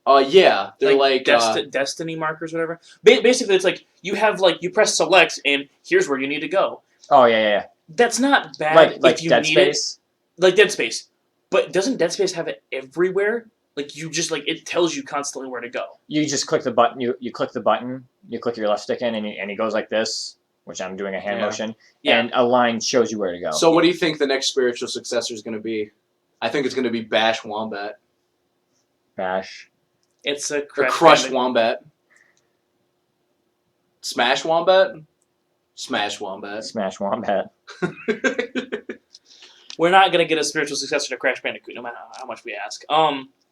that. Yeah, they're like Destiny markers, whatever. Basically, it's like you have you press select and here's where you need to go. Oh yeah. That's not bad. Like if you Dead need Space. Like Dead Space, but doesn't Dead Space have it everywhere? Like you just it tells you constantly where to go. You just click the button. You click the button. You click your left stick in, and he goes like this. which I'm doing a hand Yeah. motion, Yeah. and a line shows you where to go. So what do you think the next spiritual successor is going to be? I think it's going to be Bash Wombat. Bash. It's a Or Crash Crush Bandicoot. Wombat. Smash Wombat? Smash Wombat. Smash Wombat. We're not gonna get a spiritual successor to Crash Bandicoot, no matter how much we ask.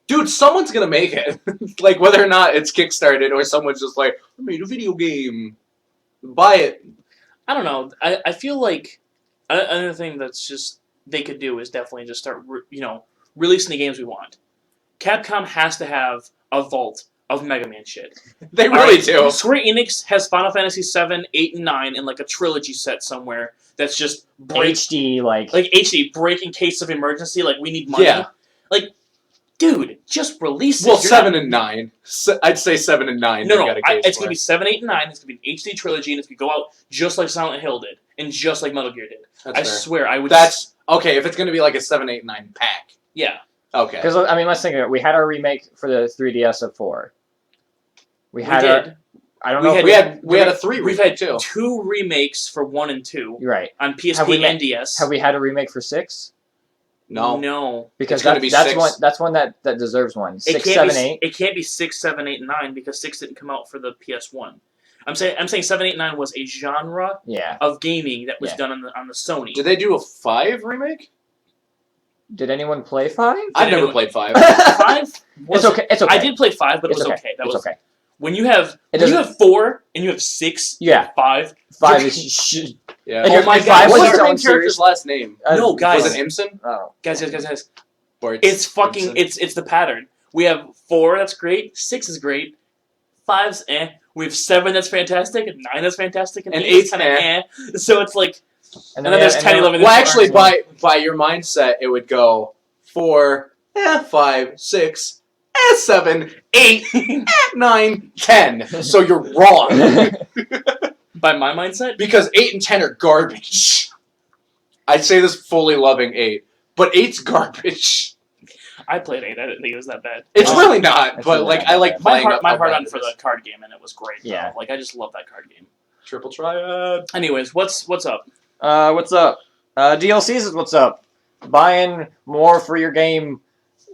Dude, someone's going to make it. Like, whether or not it's Kickstarted or someone's just like, I made a video game. Buy it. I don't know. I feel like another thing that's just they could do is definitely just start releasing the games we want. Capcom has to have a vault of Mega Man shit. They really Alright, do. Square Enix has Final Fantasy 7, 8, and 9 in like a trilogy set somewhere that's just HD, like HD, break in case of emergency, like we need money. Yeah. Like, dude, just release it. Well, You're 7 and 9. I'd say 7 and 9. No, they no, got a case it's for. going to be 7, 8, and 9. It's going to be an HD trilogy, and it's going to go out just like Silent Hill did, and just like Metal Gear did. That's I fair. swear, I would... That's... Okay, if it's going to be like a 7, 8, 9 pack. Yeah. Okay. because I mean, let's think of it. We had our remake for the 3DS of 4. We had did. I don't We know. had- if We had a 3 We've remake, had too. 2 remakes for 1 and 2 You're right. on Have PSP we and ma- DS. Have we had a remake for 6? No. No. Because It's gonna be that's 6. one. That's one that deserves one. It 6, can't 7, be, 8. It can't be 6, 7, 8, and 9 because 6 didn't come out for the PS1. I'm saying 7, 8, 9 was a genre Yeah. of gaming that was Yeah. done on the Sony. Did they do a 5 remake? Did anyone play 5? I've never anyone- played 5. 5 was... It's okay. It's okay. I did play 5, but it It's was okay. okay. That It's was okay. When you have It when you doesn't- have 4 and you have 6, Yeah. 5. 5 you're- is. Yeah. And Oh you're- my and God, five what's was What's its the own main character's series. last name? No, guys. Was it Imson? Oh. Guys. Or It's fucking Imson? it's the pattern. We have 4 that's great, 6 is great, 5's eh. We have 7 that's fantastic, and 9 that's fantastic, and And 8's 8's kind of eh. So it's like, and then we there's have- 10, then- 11. Well, that's actually, aren't. by your mindset, it would go 4, 5, 6, 7, 8, 9, 10. So you're wrong. By my mindset, Because 8 and 10 are garbage. I say this fully loving 8, but 8's garbage. I played 8. I didn't think it was that bad. It's Um, really not, it's but really like not I that like bad. playing my up heart how bad on it for is. the card game, and it was great. Yeah. Though. Like I just love that card game. Triple triad. Anyways, what's up? What's up? DLCs is what's up. Buying more for your game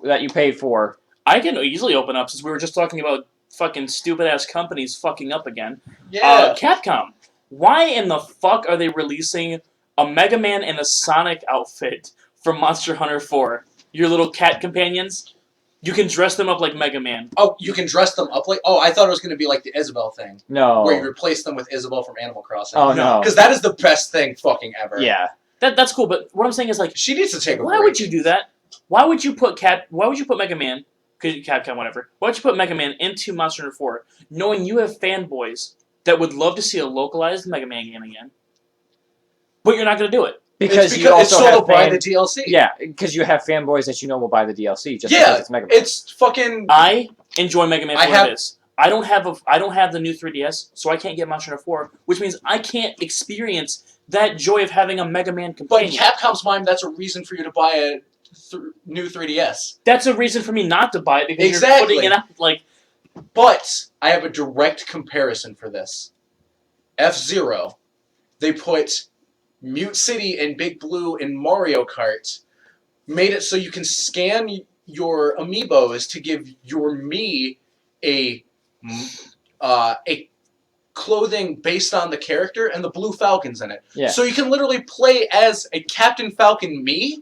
that you paid for. I can easily open up since we were just talking about fucking stupid ass companies fucking up again. Yeah. Capcom. Why in the fuck are they releasing a Mega Man and a Sonic outfit from Monster Hunter 4? Your little cat companions? You can dress them up like Mega Man. Oh, you can dress them up like... Oh, I thought it was going to be like the Isabelle thing. No. Where you replace them with Isabelle from Animal Crossing. Oh, No. no. Because that is the best thing fucking ever. Yeah. That's cool, but what I'm saying is like, She needs to take a why break. would you do that? Why would you put Mega Man, Capcom, whatever, why would you put Mega Man into Monster Hunter 4, knowing you have fanboys that would love to see a localized Mega Man game again, but you're not going to do it? Because it's you also so have they'll buy fan- the DLC. Yeah, because you have fanboys that you know will buy the DLC just Yeah, because it's Mega Man. it's fucking... I enjoy Mega Man for I what have- it is. I don't have the new 3DS, so I can't get Monster Hunter 4, which means I can't experience that joy of having a Mega Man But in companion. Capcom's mind, that's a reason for you to buy a new 3DS. That's a reason for me not to buy it because Exactly. you're putting it out like But I have a direct comparison for this. F-Zero. They put Mute City and Big Blue in Mario Kart. Made it so you can scan your amiibos to give your Mii a clothing based on the character, and the Blue Falcon's in it. Yeah. So you can literally play as a Captain Falcon Mii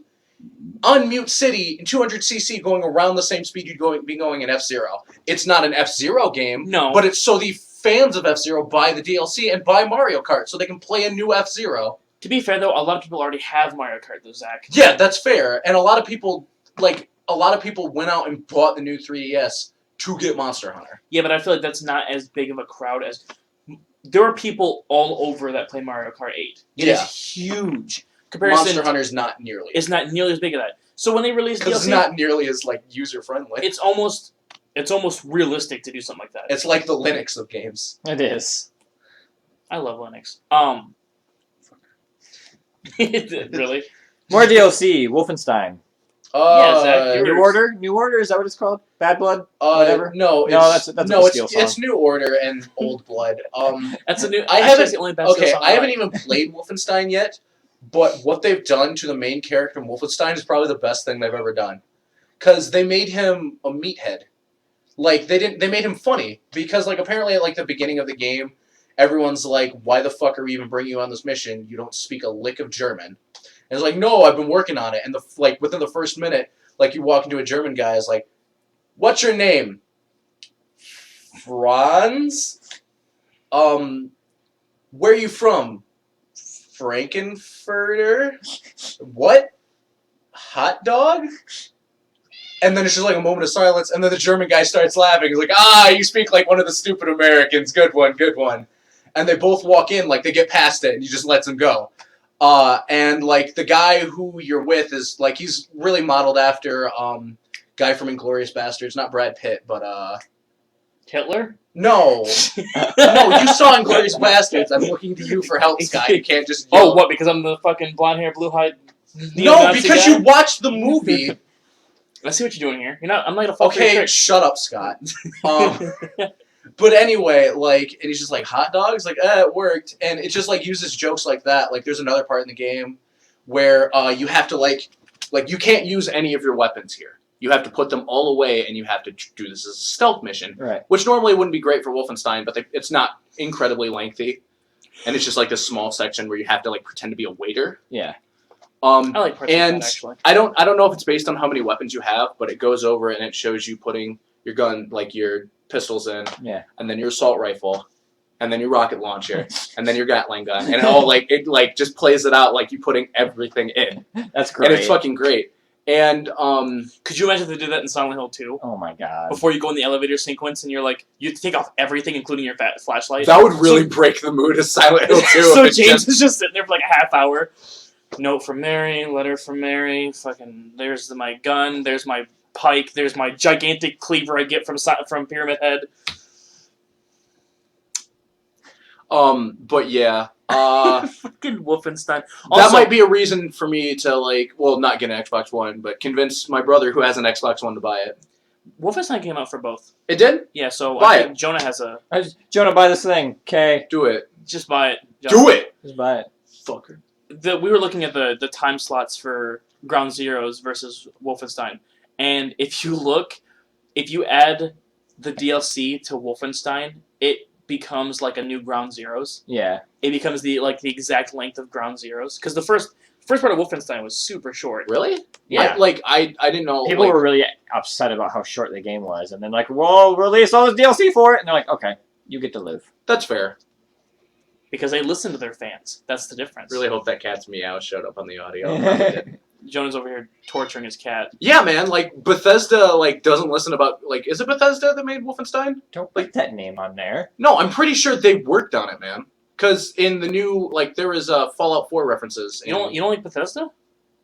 on Mute City in 200cc going around the same speed you'd be going in F-Zero. It's not an F-Zero game, no. but it's so the fans of F-Zero buy the DLC and buy Mario Kart so they can play a new F-Zero. To be fair though, a lot of people already have Mario Kart though, Zach. Yeah, that's fair. And a lot of people went out and bought the new 3DS to get Monster Hunter. Yeah, but I feel like that's not as big of a crowd as there are people all over that play Mario Kart 8. It is Yeah. huge. Comparison Monster Hunter's not nearly. is not nearly as big as that. So when they release Because it's DLC, not nearly as like user friendly. it's almost realistic to do something like that. It's like the Linux of games. It is. I love Linux. Really? More DLC. Wolfenstein. Yeah, Zach, you're- New Order? New Order? Is that what it's called? Bad Blood? Whatever? No, No, it's, that's a no, Bastille song. it's New Order and Old Blood. That's a new. I actually, haven't. it's the only Bastille Okay, song I haven't like. even played Wolfenstein yet, but what they've done to the main character in Wolfenstein is probably the best thing they've ever done, because they made him a meathead. Like they made him funny because like apparently at like the beginning of the game, everyone's like, "Why the fuck are we even bringing you on this mission? You don't speak a lick of German." And it's like, "No, I've been working on it." And within the first minute, like you walk into a German guy, is like, "What's your name?" Franz? Where are you from? Frankenfurter? What? Hot dog? And then it's just like a moment of silence, and then the German guy starts laughing. He's like, you speak like one of the stupid Americans. Good one, good one. And they both walk in, like they get past it, and he just lets them go. And like the guy who you're with is like, he's really modeled after guy from Inglourious Bastards, not Brad Pitt, but Hitler? no. No, you saw Inglourious Bastards. I'm looking to you for help, Scott. You can't just yell. Oh, what? Because I'm the fucking blonde hair, blue eyed. No, because you watched the movie. I see what you're doing here. You're not. I'm not gonna fuck your Okay, trick. shut up, Scott. But anyway, like, and he's just like, hot dogs? Like, it worked. And it just, like, uses jokes like that. Like, there's another part in the game where you have to, like, you can't use any of your weapons here. You have to put them all away, and you have to do this as a stealth mission. Right. Which normally wouldn't be great for Wolfenstein, but it's not incredibly lengthy. And it's just, like, this small section where you have to, like, pretend to be a waiter. Yeah. I like parts and of that, actually. I don't know if it's based on how many weapons you have, but it goes over and it shows you putting your gun, like your pistols in, and then your assault rifle, and then your rocket launcher, and then your Gatling gun, and it all it just plays it out like you putting everything in. That's great. And it's fucking great. And could you imagine if they did that in Silent Hill 2? Oh my god. Before you go in the elevator sequence and you're like, you have to take off everything, including your flashlight. That would really break the mood of Silent Hill 2. So James is just sitting there for like a half hour. Note from Mary, letter from Mary, fucking, there's my gun, there's my pike, there's my gigantic cleaver I get from Pyramid Head. But yeah. Fucking Wolfenstein. Also, that might be a reason for me to, like, well, not get an Xbox One, but convince my brother who has an Xbox One to buy it. Wolfenstein came out for both. It did? Yeah, so Buy I think Jonah has a... Jonah, buy this thing. Okay. Do it. Just buy it. Jonah. Do it! Just buy it. Fucker. We were looking at the time slots for Ground Zeroes versus Wolfenstein, and if you add the DLC to Wolfenstein, it becomes like a new Ground Zeroes. Yeah. It becomes the exact length of Ground Zeroes, because the first part of Wolfenstein was super short. Really? Yeah. I didn't know. People were really upset about how short the game was, and then like, we'll release all this DLC for it, and they're like, okay, you get to live. That's fair. Because they listen to their fans. That's the difference. Really hope that cat's meow showed up on the audio. Jonah's over here torturing his cat. Yeah, man. Like Bethesda, doesn't listen about is it Bethesda that made Wolfenstein? Don't put that name on there. No, I'm pretty sure they worked on it, man. Because in the new there was Fallout 4 references. You don't like Bethesda?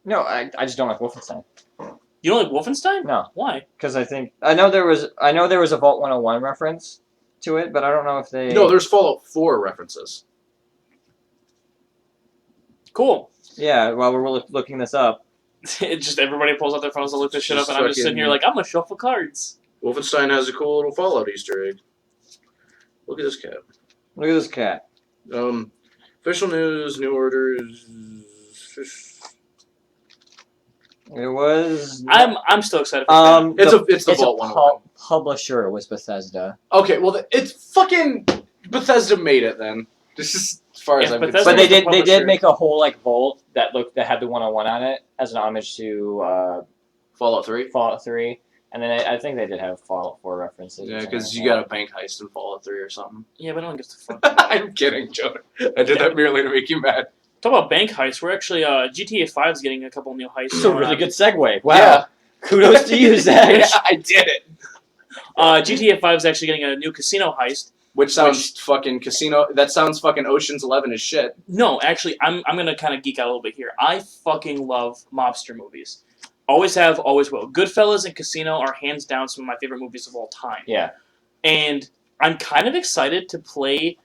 No, I just don't like Wolfenstein. You don't like Wolfenstein? No. Why? Because I know there was a Vault 101 reference to it, but I don't know if they. No, there's Fallout 4 references. Cool. Yeah, while we're looking this up. It just everybody pulls out their phones to look this shit up, and I'm just sitting here like, I'm gonna shuffle cards. Wolfenstein has a cool little Fallout Easter egg. Look at this cat. Look at this cat. Official news, new orders. It was. I'm still excited for that. It's the Vault 101. Publisher was Bethesda. Okay, well it's fucking Bethesda made it then. This is as far as I'm concerned. But was the they did publisher. make a whole vault that had the 101 on it as an homage to Fallout 3. Fallout 3, and then I think they did have Fallout 4 references. Yeah, because you got a bank heist in Fallout 3 or something. Yeah, but no one gives a fuck. I'm kidding, Joe. I did that merely to make you mad. Talk about bank heists. We're actually GTA 5 is getting a couple new heists. It's a really good segue. Wow. Yeah. Kudos to you, Zach. Yeah, I did it. GTA 5 is actually getting a new casino heist. Which sounds fucking casino. That sounds fucking Ocean's 11 as shit. No, actually, I'm gonna kind of geek out a little bit here. I fucking love mobster movies. Always have, always will. Goodfellas and Casino are hands down some of my favorite movies of all time. Yeah. And I'm kind of excited to play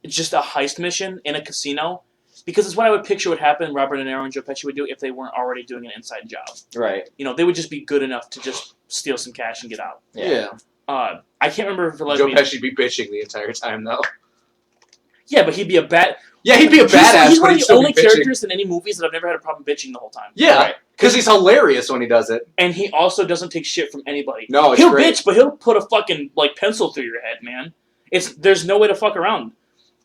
just a heist mission in a casino Because it's what I would picture would happen. Robert De Niro and Joe Pesci would do if they weren't already doing an inside job. Right. You know, they would just be good enough to just steal some cash and get out. Yeah. I can't remember if Joe Pesci be bitching the entire time though. Yeah, but he'd be a bad. Yeah, he'd be a badass. He's one but of he'd the still only be bitching. characters in any movies that I've never had a problem bitching the whole time. Yeah, because he's hilarious when he does it. And he also doesn't take shit from anybody. No, it's he'll great. bitch, but he'll put a fucking pencil through your head, man. There's no way to fuck around.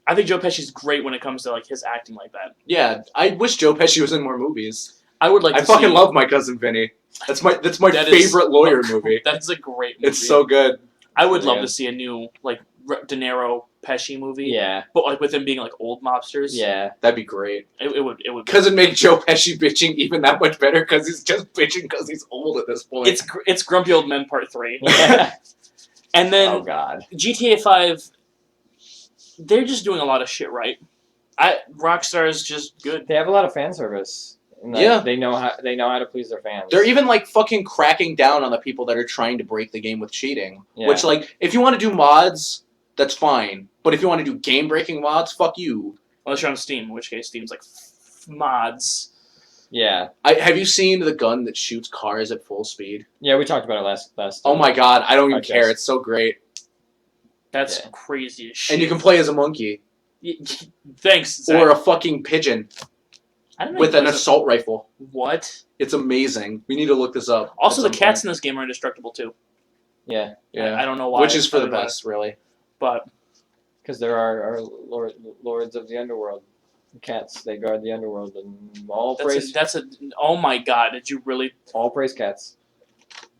I think Joe Pesci's great when it comes to his acting like that. Yeah, I wish Joe Pesci was in more movies. I would like. I fucking love My Cousin Vinny. That's my favorite lawyer movie. That's a great movie. It's so good. I would love to see a new De Niro Pesci movie. Yeah. But with them being old mobsters. Yeah. That'd be great. It would. Because it'd make Joe Pesci bitching even that much better because he's just bitching because he's old at this point. It's Grumpy Old Men Part 3. Yeah. And then oh God. GTA 5, they're just doing a lot of shit right. Rockstar is just good. They have a lot of fan service. And, Yeah. They know how to please their fans. They're even fucking cracking down on the people that are trying to break the game with cheating. Yeah. Which if you want to do mods, that's fine. But if you want to do game breaking mods, fuck you. Unless you're on Steam, in which case Steam's mods. Yeah. Have you seen the gun that shoots cars at full speed? Yeah, we talked about it last Oh my god, I don't even Podcast. care. It's so great. That's crazy as shit. And you can play as a monkey. Thanks, Zach. Or a fucking pigeon I don't know with an assault rifle. What? It's amazing. We need to look this up. Also, the at some cats point. in this game are indestructible too. Yeah. Yeah. I don't know why. Which is for the other than- best, really. But Because there are lords of the underworld. Cats, they guard the underworld, and all praise oh my god, did you really? all praise cats.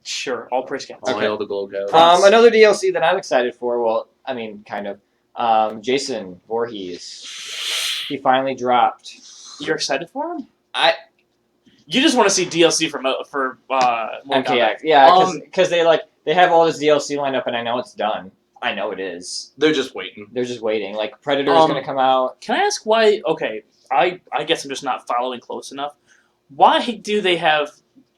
Sure, all praise cats. All hail the gold goat. Another DLC that I'm excited for. Well, I mean, kind of. Jason Voorhees. He finally dropped. You're excited for him? I- You just want to see DLC for Mortal Kombat. MKX. Yeah, because they have all this DLC lined up, and I know it's done. I know it is. They're just waiting. They're just waiting. Predator is going to come out. Can I ask why? Okay, I guess I'm just not following close enough. Why do they have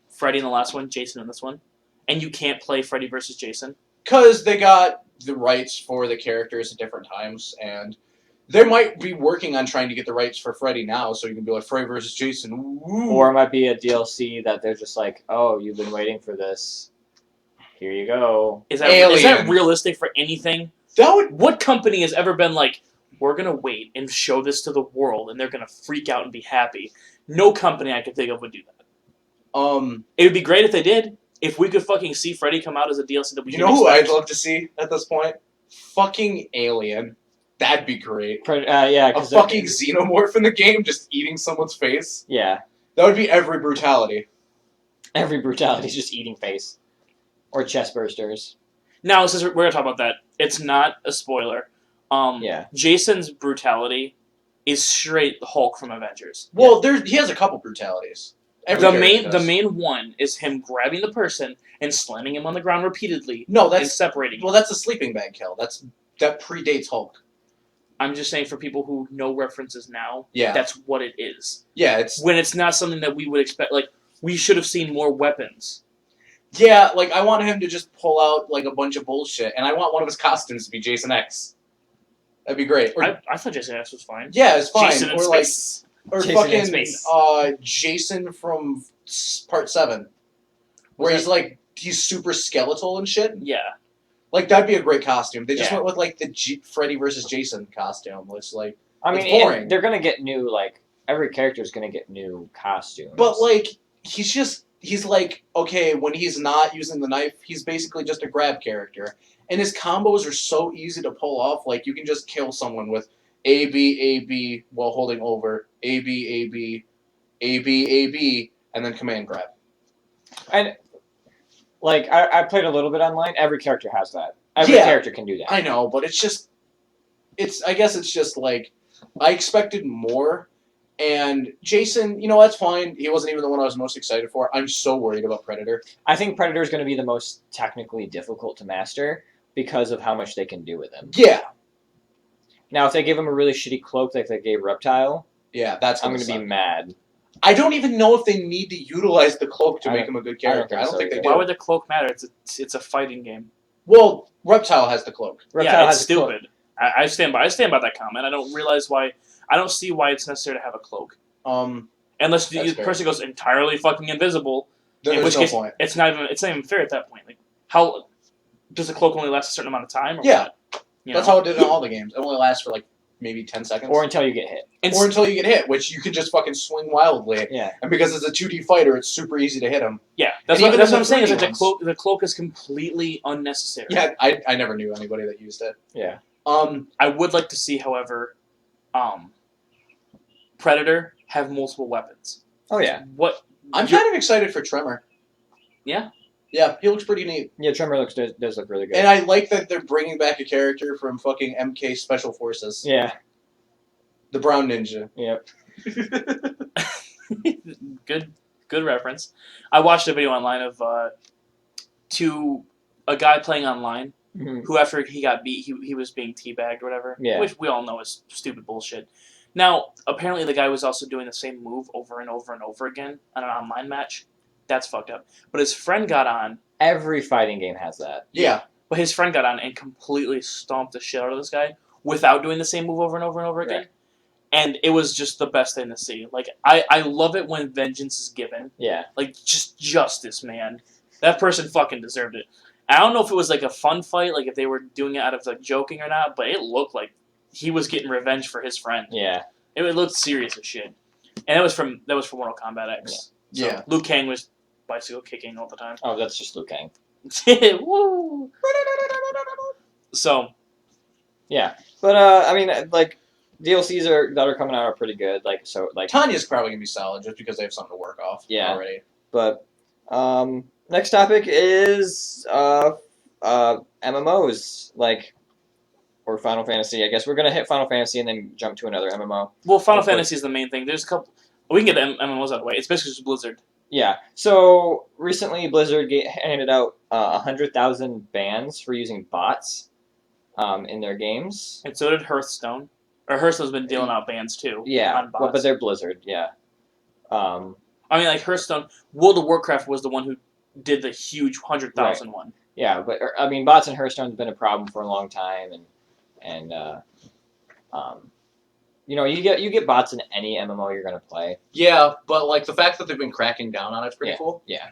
Freddy in the last one, Jason in this one, and you can't play Freddy versus Jason? Because they got the rights for the characters at different times, and they might be working on trying to get the rights for Freddy now, so you can be like, Freddy versus Jason. Woo. Or it might be a DLC that they're just like, oh, you've been waiting for this. Here you go. Is that Alien. realistic for anything? That would... What company has ever been like, we're going to wait and show this to the world, and they're going to freak out and be happy? No company I could think of would do that. It would be great if they did. If we could fucking see Freddy come out as a DLC that we You can know who expect. I'd love to see at this point? Fucking Alien. That'd be great. Yeah, A fucking xenomorph in the game just eating someone's face. Yeah. That would be every brutality. Every brutality is just eating face. Or chest bursters. Now, since we're going to talk about that, it's not a spoiler. Yeah. Jason's brutality is straight Hulk from Avengers. Well, he has a couple brutalities. Every character The does. main one is him grabbing the person and slamming him on the ground repeatedly No, and that's... separating him. Well, that's a sleeping bag kill. That predates Hulk. I'm just saying for people who know references now, Yeah. that's what it is. Yeah, it's... When it's not something that we would expect, we should have seen more weapons. Yeah, I want him to just pull out, a bunch of bullshit, and I want one of his costumes to be Jason X. That'd be great. Or, I thought Jason X was fine. yeah, it's fine. Jason in or, space. Or Jason in fucking, space. Jason from Part 7. Where he's super skeletal and shit. Yeah. That'd be a great costume. They just Yeah. went with, the Freddy versus Jason costume. It's I mean, it's boring. and they're going to get new, every character is going to get new costumes. But, he's okay, when he's not using the knife, he's basically just a grab character. And his combos are so easy to pull off, you can just kill someone with A, B, A, B, while holding over, A, B, A, B, A, B, A, B, and then command grab. And, I played a little bit online. Every character has that. Every Yeah. character can do that. I know, but I guess it's just, I expected more. And Jason, that's fine. He wasn't even the one I was most excited for. I'm so worried about Predator. I think Predator is going to be the most technically difficult to master because of how much they can do with him. Yeah. Now, if they give him a really shitty cloak like they gave Reptile, Yeah, that's I'm going going to be mad. I don't even know if they need to utilize the cloak to I make don't- him a good I don't character. I think don't so think they either. do. Why would the cloak matter? It's a fighting game. Well, Reptile has the cloak. Reptile yeah, it's has a cloak. stupid. I stand by that comment. I don't realize why. I don't see why it's necessary to have a cloak. Unless the That's fair. person goes entirely fucking invisible, in There's which no case point. it's not even fair at that point. Like, how does the cloak only last a certain amount of time? Or Yeah. what? You That's know? how it did in all the games. It only lasts for like maybe 10 seconds. Or until you get hit. Or until you get hit, which you can just fucking swing wildly. Yeah. And because it's a 2D fighter, it's super easy to hit him. Yeah, that's And what, even that's in what I'm saying. Is the that 3D the cloak is completely unnecessary. Yeah, I never knew anybody that used it. Yeah. I would like to see, however, Predator have multiple weapons. Oh yeah. What? I'm kind of excited for Tremor. Yeah? Yeah, he looks pretty neat. Yeah, Tremor does look really good. And I like that they're bringing back a character from fucking MK Special Forces. Yeah. The Brown Ninja. Yep. Good reference. I watched a video online of a guy playing online who, after he got beat, he was being teabagged or whatever. Yeah. Which we all know is stupid bullshit. Now, apparently the guy was also doing the same move over and over and over again on an online match. That's fucked up. But his friend got on. Every fighting game has that. Yeah. But his friend got on and completely stomped the shit out of this guy without doing the same move over and over and over again. Right. And it was just the best thing to see. Like, I love it when vengeance is given. Yeah. Like, just justice, man. That person fucking deserved it. I don't know if it was like a fun fight, like if they were doing it out of like joking or not, but it looked like he was getting revenge for his friend. Yeah. It looked serious as shit. And that was from Mortal Kombat X. So Yeah. Liu Kang was bicycle kicking all the time. Oh, that's just Liu Kang. Woo! So Yeah, but I mean, like DLCs that are coming out are pretty good. Like Tanya's probably gonna be solid just because they have something to work off already. But next topic is MMOs, or Final Fantasy. I guess we're gonna hit Final Fantasy and then jump to another MMO. well, Final Fantasy is the main thing. There's a couple. We can get the MMOs out of the way. It's basically just Blizzard. Yeah. So recently, Blizzard handed out 100,000 bans for using bots in their games. And so did Hearthstone. Or Hearthstone's been dealing out bans too. Yeah, On bots. but they're Blizzard. Yeah. I mean, like Hearthstone, World of Warcraft was the one who did the huge 100,000 one. Yeah, but I mean, bots in Hearthstone's been a problem for a long time, and you know, you get bots in any MMO you're gonna play. Yeah, but like the fact that they've been cracking down on it's pretty cool. Yeah.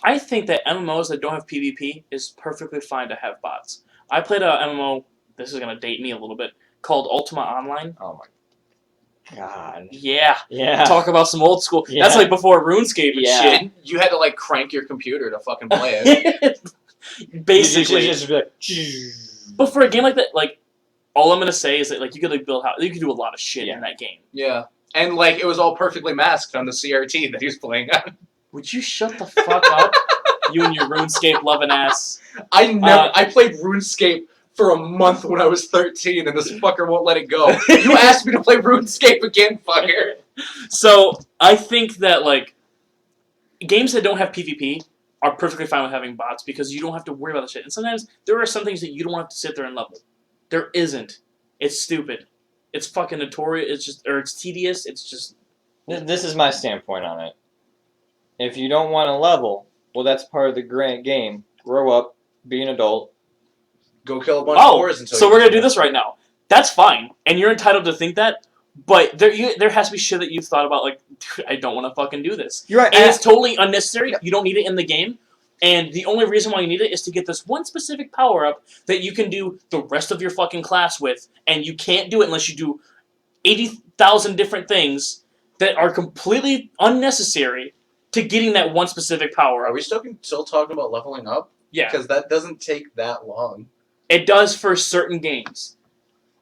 I think that MMOs that don't have PvP is perfectly fine to have bots. I played a MMO, this is going to date me a little bit, called Ultima Online. Oh my god. Yeah. Yeah. Talk about some old school. Yeah. That's like before RuneScape and Yeah. shit. And you had to like crank your computer to fucking play it. Basically. You just be like, but for a game like that, like, all I'm going to say is that like you could like build how you could do a lot of shit in that game. Yeah. And like it was all perfectly masked on the CRT that he was playing on. Would you shut the fuck up? You and your RuneScape loving ass. I played RuneScape for a month when I was 13 and this fucker won't let it go. You asked me to play RuneScape again, fucker. So I think that like games that don't have PvP are perfectly fine with having bots because you don't have to worry about the shit. And sometimes there are some things that you don't have to sit there and level. There isn't. It's stupid. It's fucking notorious. It's tedious. It's just. This is my standpoint on it. If you don't want to level, well, that's part of the game. Grow up, be an adult. Go kill a bunch of boars until. So we're gonna do this right now. That's fine, and you're entitled to think that. But there has to be shit that you've thought about. Like, dude, I don't want to fucking do this. You're right, and it's totally unnecessary. You don't need it in the game. And the only reason why you need it is to get this one specific power-up that you can do the rest of your fucking class with, and you can't do it unless you do 80,000 different things that are completely unnecessary to getting that one specific power-up. Are we still talking about leveling up? Yeah. Because that doesn't take that long. It does for certain games.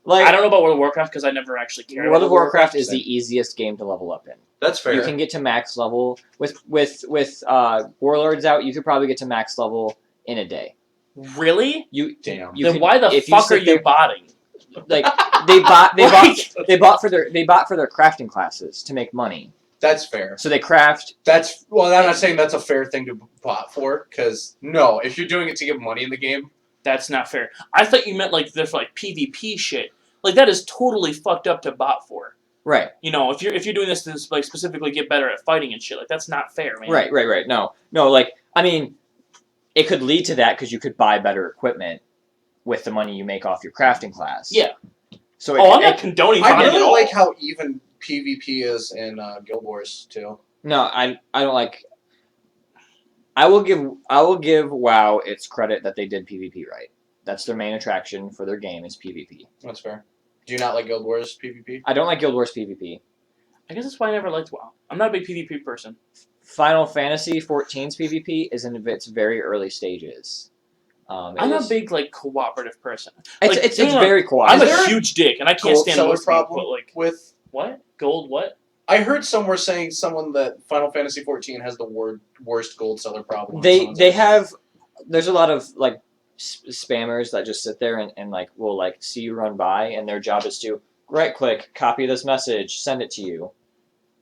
Like, I don't know about World of Warcraft because I never actually cared. World of Warcraft is the easiest game to level up in. That's fair. You can get to max level with Warlords out. You could probably get to max level in a day. Really? Damn. Then why the fuck are you botting? Like they bought for their crafting classes to make money. That's fair. So they craft. I'm not saying that's a fair thing to bot for, because no, if you're doing it to get money in the game, that's not fair. I thought you meant like this like PvP shit. Like that is totally fucked up to bot for. Right. You know, if you're doing this to like specifically get better at fighting and shit, like that's not fair, man. Right. No. Like I mean, it could lead to that because you could buy better equipment with the money you make off your crafting class. Yeah. So I'm not condoning I bonding at really all. like how even PvP is in Guild Wars too. No, I don't like. I will give WoW its credit that they did PvP right. That's their main attraction for their game is PvP. That's fair. Do you not like Guild Wars PvP? I don't like Guild Wars PvP. I guess that's why I never liked WoW. I'm not a big PvP person. Final Fantasy XIV's PvP is in its very early stages. I'm a big like cooperative person. It's no, very I'm cooperative. there a huge dick, and I can't Gold stand seller most people, problem but like with. what gold? What? I heard somewhere saying someone that Final Fantasy 14 has the worst gold seller problem. They have. There's a lot of like spammers that just sit there and like will like see you run by, and their job is to right click, copy this message, send it to you.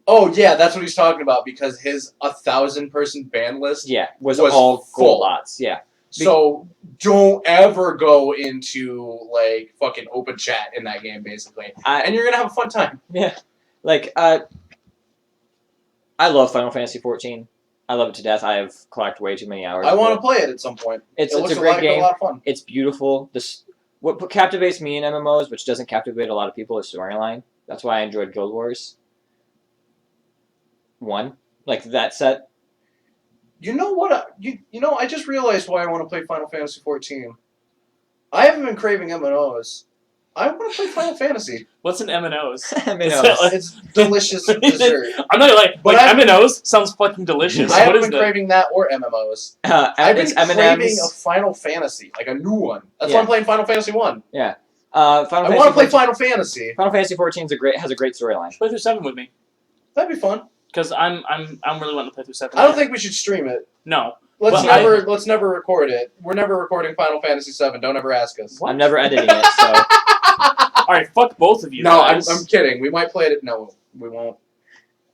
Oh yeah, that's what he's talking about because his 1,000-person ban list. Yeah, was Was all full. gold lots. Yeah. So don't ever go into like fucking open chat in that game, basically, and you're gonna have a fun time. Yeah, like I love Final Fantasy 14. I love it to death. I have collected way too many hours. I want to to play it at some point. It's It a looks great like game. a lot of fun. It's beautiful. What captivates me in MMOs, which doesn't captivate a lot of people, is storyline. That's why I enjoyed Guild Wars 1. Like that set. You know what? You know, I just realized why I want to play Final Fantasy 14. I haven't been craving MMOs. I want to play Final Fantasy. What's an M&O's? MMOs. It's delicious dessert. I'm not like But like I've- M&O's sounds fucking delicious. I What haven't is been that? craving that or MMOs. I've been It's craving M&M's. a Final Fantasy, like a new one. That's Yeah. why I'm playing Final Fantasy 1. Final I Fantasy want to play 14 Final Fantasy. Final Fantasy 14 has a great storyline. Play through 7 with me, That'd be fun. because I'm really wanting to play through 7. I don't think we should stream it. No. Let's Well, let's never record it. We're never recording Final Fantasy 7. Don't ever ask us. What? I'm never editing it, so All right, fuck both of you. No, I'm guys. kidding. We might play it. No, we won't.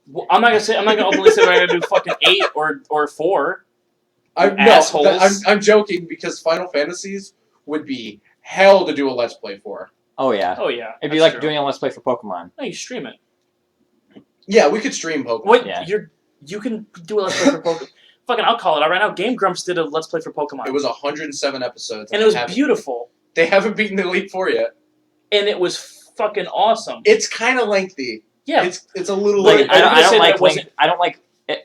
Well, I'm not gonna openly say we're gonna do fucking 8 or 4. I'm assholes. I'm joking because Final Fantasies would be hell to do a Let's Play for. oh yeah. Oh yeah. It'd be that's like true. doing a Let's Play for Pokemon. No, you stream it. Yeah, we could stream Pokemon. What? Yeah. You can do a Let's Play for Pokemon. Fucking, I'll call it out right now. Game Grumps did a Let's Play for Pokemon. It was 107 episodes. and it was beautiful. They haven't beaten the Elite Four yet. And it was fucking awesome. It's kind of lengthy. Yeah. It's a little. Like, lengthy. I would say that wasn't- I don't like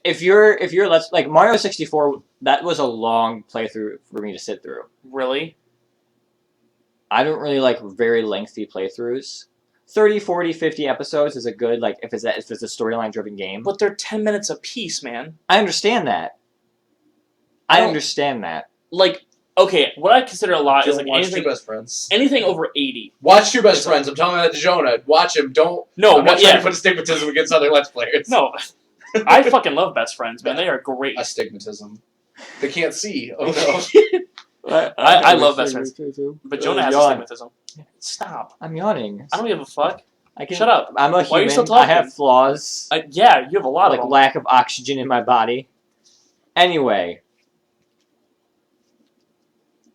if you're let's like Mario 64. That was a long playthrough for me to sit through. Really? I don't really like very lengthy playthroughs. 30, 40, 50 episodes is a good like if it's a storyline driven game. But they're 10 minutes a piece, man. I understand that. I I don't- understand that. Like, okay, what I consider a lot is Don't like watch anything Two Best Friends. over 80. Watch Two Best Friends. I'm telling that to Jonah. Watch him. Don't. No, I'm not but trying yeah, to put astigmatism against other Let's Players. no. I fucking love Best Friends, man. They are great. Astigmatism. They can't see. Oh no. I love Best Friends. Too. But Jonah has Yawn. astigmatism. Stop. I'm yawning. I don't give a fuck. I can, Shut up. I'm a Why are you human. still I talking? have flaws. Yeah, you have a lot Like of them. lack of oxygen in my body. Anyway,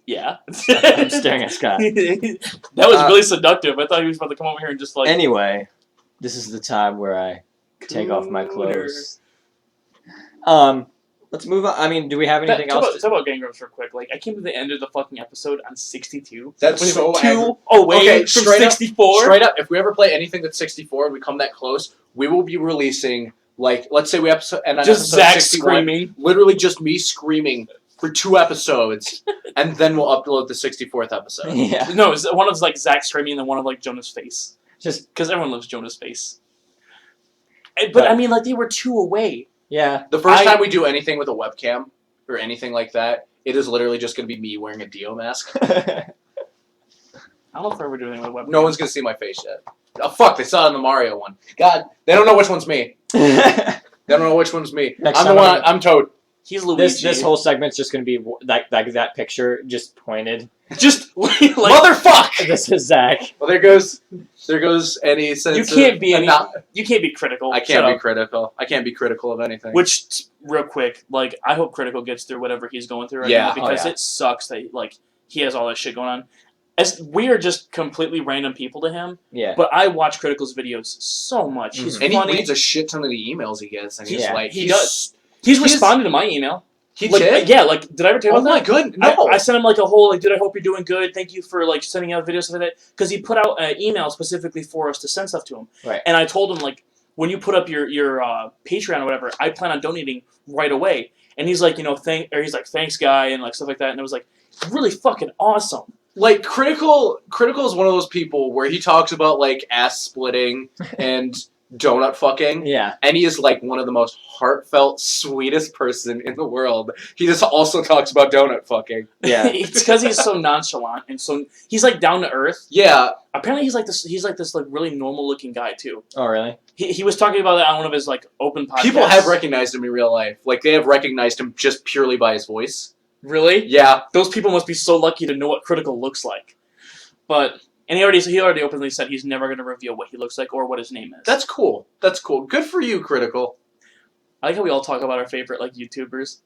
Yeah. I'm staring at Scott. That was really seductive. I thought he was about to come over here and just like. Anyway, this is the time where I take off my clothes. Let's move on. I mean, do we have anything else? Talk about Game Grumps real quick. Like, I came to the end of the fucking episode on 62. That's We so were 2 aggra- away Okay, from straight up- 64. Straight up, if we ever play anything that's 64 and we come that close, we will be releasing, like, let's say we end on Just episode Zach 61, screaming. literally just me screaming for 2 episodes, and then we'll upload the 64th episode. Yeah. No, it's one of like Zach screaming and then one of like Jonah's face. Just Because everyone loves Jonah's face. But I mean, like, they were 2 away. yeah. The first I- time we do anything with a webcam or anything like that, it is literally just going to be me wearing a Dio mask. I don't know if we're ever doing it with webcam. No one's going to see my face yet. Oh, fuck, they saw it in the Mario one. God, they don't know which one's me. They don't know which one's me. Next I'm the time one, I'm Toad. He's Luigi. this whole segment's just gonna be that picture just pointed. Just like Motherfuck! This is Zach. Well, there goes any sense you can't be of any. not- You can't be critical. I Shut can't be up. critical. I can't be critical of anything. Which, real quick, like, I hope Critical gets through whatever he's going through right Yeah. now because Oh, yeah. it sucks that like he has all this shit going on. As we are just completely random people to him, Yeah. but I watch Critical's videos so much. He's and funny. he reads a shit ton of the emails he gets, and he's Yeah. like, He does. He's responded to my email. He Like, did? yeah, like, did I ever tell you Oh about my that? goodness, no. I sent him like a whole like, dude, I hope you're doing good. Thank you for like sending out videos of it, because he put out an email specifically for us to send stuff to him. Right. And I told him like, when you put up your Patreon or whatever, I plan on donating right away. And he's like, thanks, guy, and like stuff like that. And it was like really fucking awesome. Like, Critical is one of those people where he talks about, like, ass splitting and donut fucking. Yeah. And he is, like, one of the most heartfelt, sweetest person in the world. He just also talks about donut fucking. Yeah. It's because he's so nonchalant and so he's like down to earth. Yeah. Apparently he's like this like really normal looking guy too. Oh, really? He was talking about that on one of his like open podcasts. People have recognized him in real life. Like, they have recognized him just purely by his voice. Really? Yeah. Those people must be so lucky to know what Critical looks like. But and he already openly said he's never going to reveal what he looks like or what his name is. That's cool. That's cool. Good for you, Critical. I like how we all talk about our favorite like YouTubers.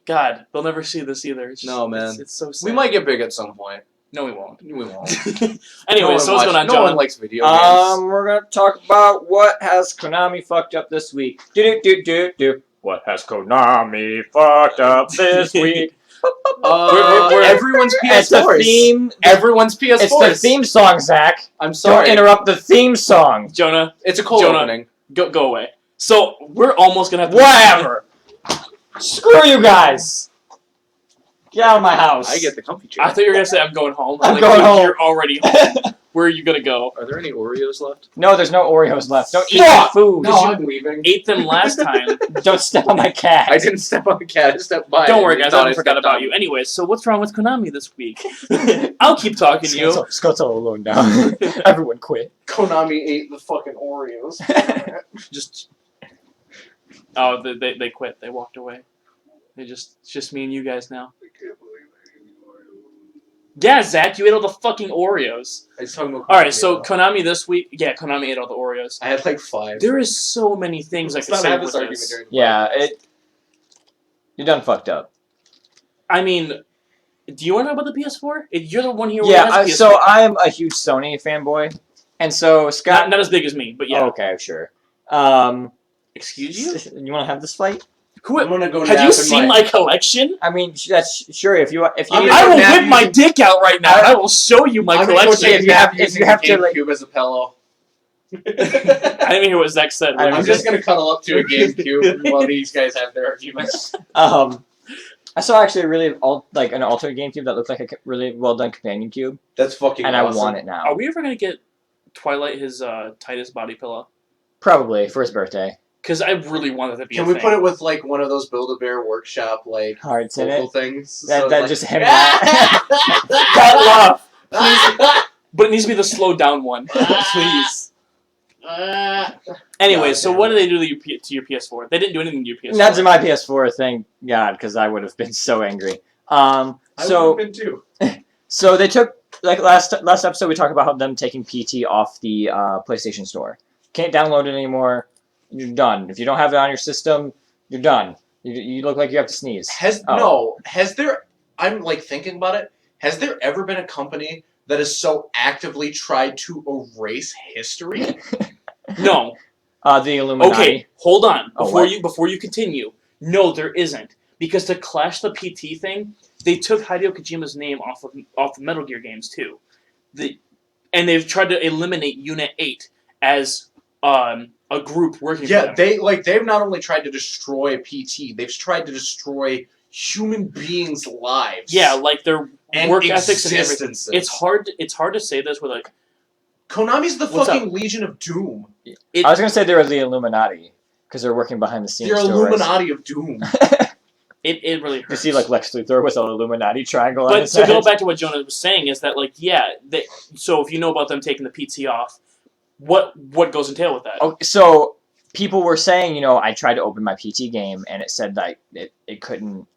God, they'll never see this either. It's just, No, man. It's so sad. We might get big at some point. No, we won't. We won't. Anyway, so what's going on, No John? one likes video games. We're gonna talk about what has Konami fucked up this week. Do. What has Konami fucked up this week? We're- Everyone's It's the PS4s. theme. Everyone's PS4s. It's the theme song, Zach. I'm sorry. Don't interrupt the theme song. Jonah, It's a cold Jonah. opening. go away. So we're almost gonna have to Whatever. Screw you guys. Get out of my house. I get the comfy chair. I thought you were gonna say I'm going home. I'm Like, going dude, home. You're already home. Where are you gonna go? Are there any Oreos left? No, there's no Oreos left. Don't eat Fuck! my food. I'm leaving. Ate them last time. Don't step on my cat. I didn't step on the cat. I stepped by. Don't it worry, and guys. thought I forgot stepped about on you. it. Anyway, so what's wrong with Konami this week? I'll keep talking to you. Scuttle alone now. Everyone quit. Konami ate the fucking Oreos. Just. Oh, they quit. They walked away. It's just me and you guys now. Yeah, Zach, you ate all the fucking Oreos. I was talking about. All right, so Konami this week. Yeah, Konami ate all the Oreos. I had like 5. There is so many things I Let's could not say have with this argument this. during the Yeah, podcast. you done fucked up. I mean, do you want to know about the PS4? You're the one here who Yeah, has a PS4. so I am a huge Sony fanboy, and so Scott. not as big as me, but yeah. Oh, okay, sure. Excuse you? You want to have this fight? I'm gonna go. Have nap you in seen my my collection? I mean, that's sure. If you I'm need, gonna I will nap whip my using- dick out right now. And I will show you my I'm gonna go collection. take If a you have- nap if using you have to, like- GameCube as a pillow. I didn't even hear what Zach said. I don't I'm just gonna cuddle up to a GameCube while these guys have their arguments. I saw actually an alternate GameCube that looked like a really well done companion cube, That's fucking and awesome. I want it now. Are we ever gonna get Twilight his tightest body pillow? Probably for his birthday. Because I really want that to be Can a we thing. put it with like one of those Build-A-Bear workshop like Hearts in vocal it. things? That it's that like- just him. That laugh, but it needs to be the slow down one, please. Anyway, God so damn what it. did they do to your PS4? They didn't do anything to your PS4. Not to my PS4, thank God, because I would have been so angry. I So would've been too. so they took like last episode we talked about how them taking PT off the PlayStation Store. Can't download it anymore. You're done. If you don't have it on your system, you're done. You look like you have to sneeze. Has there? I'm like thinking about it. Has there ever been a company that has so actively tried to erase history? No. The Illuminati. Okay, hold on. Oh, Before you continue. No, there isn't. Because to clash the PT thing, they took Hideo Kojima's name off the Metal Gear games too. And they've tried to eliminate Unit 8 as a group working for Yeah, them. they've not only tried to destroy PT, they've tried to destroy human beings' lives. Yeah, like their and work ethics and everything. existences. It's hard to say this with like Konami's the What's fucking Legion of Doom. I was gonna say they were the Illuminati because they're working behind the scenes. They're to erase- Illuminati of Doom. it really You hurts. see, like Lex Luthor with an Illuminati triangle on But his to go head. back to what Jonah was saying is that like so if you know about them taking the PT off, what goes entail with that? Oh, so people were saying, I tried to open my PT game and it said that it couldn't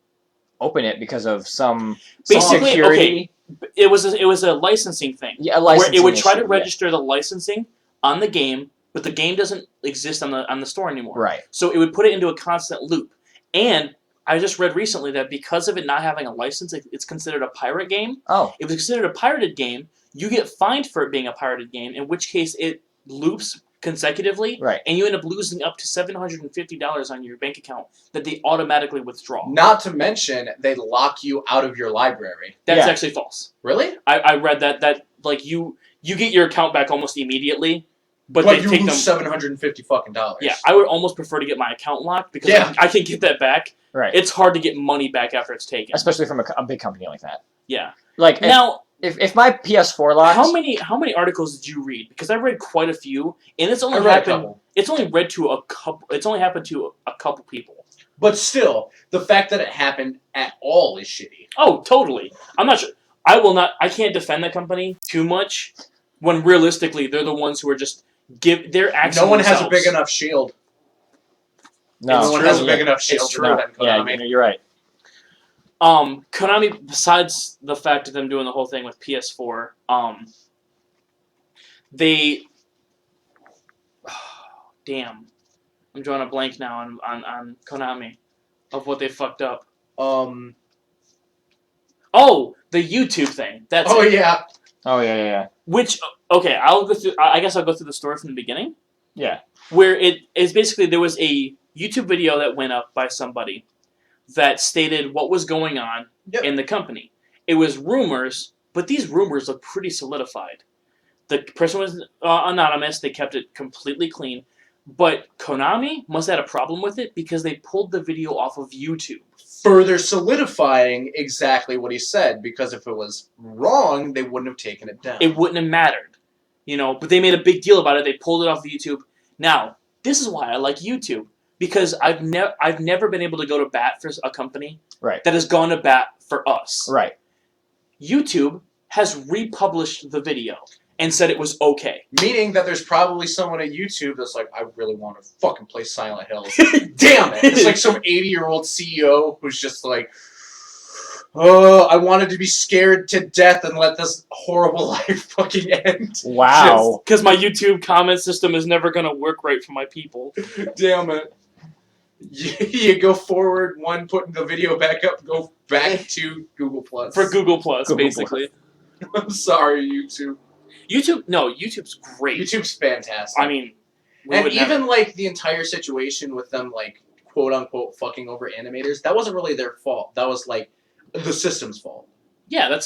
open it because of some Basically, security. It was a licensing thing. Yeah, a Where licensing it would try to issue, yeah. register the licensing on the game, but the game doesn't exist on the store anymore. Right. So it would put it into a constant loop. And I just read recently that because of it not having a license, it's considered a pirate game. Oh. If it's considered a pirated game, you get fined for it being a pirated game, in which case it loops consecutively, Right. and you end up losing up to $750 on your bank account that they automatically withdraw. Not to mention, they lock you out of your library. That's Yeah. actually false. Really? I read that like you get your account back almost immediately, but they you take them. lose $750 fucking dollars. Yeah, I would almost prefer to get my account locked because Yeah. I can get that back. Right. It's hard to get money back after it's taken. Especially from a big company like that. Yeah. Like Now, if my PS4 locked, how many articles did you read? Because I read quite a few, and it's only I read a happened. couple. It's only read to a couple. It's only happened to a couple people. But still, the fact that it happened at all is shitty. Oh, totally. I'm not sure. I can't defend the company too much when realistically they're the ones who are just they're acting No one has a themselves. big enough shield. no, No one true. has a big enough shield It's to true. defend Yeah, Konami. you're right. Konami, besides the fact of them doing the whole thing with PS4, they damn, I'm drawing a blank now on Konami of what they fucked up. Oh, the YouTube thing. That's Oh it. yeah. Oh yeah. Which okay, I'll go through. I guess I'll go through the story from the beginning. Yeah. Where it is basically there was a YouTube video that went up by somebody that stated what was going on Yep. in the company. It was rumors, but these rumors look pretty solidified. The person was anonymous. They kept it completely clean. But Konami must have had a problem with it because they pulled the video off of YouTube. Further solidifying exactly what he said, because if it was wrong, they wouldn't have taken it down. It wouldn't have mattered. But they made a big deal about it. They pulled it off of YouTube. Now, this is why I like YouTube. Because I've never been able to go to bat for a company Right. that has gone to bat for us. Right. YouTube has republished the video and said it was okay. Meaning that there's probably someone at YouTube that's like, I really want to fucking play Silent Hills. Damn it! It's like some 80-year-old CEO who's just like, oh, I wanted to be scared to death and let this horrible life fucking end. Wow. Because my YouTube comment system is never going to work right for my people. Damn it. You go forward one, putting the video back up, go back to Google Plus. For Google Plus, Google basically. I'm sorry, YouTube. YouTube's great. YouTube's fantastic. I mean, we and would even never. like the entire situation with them, like quote unquote fucking over animators, that wasn't really their fault. That was like the system's fault. Yeah,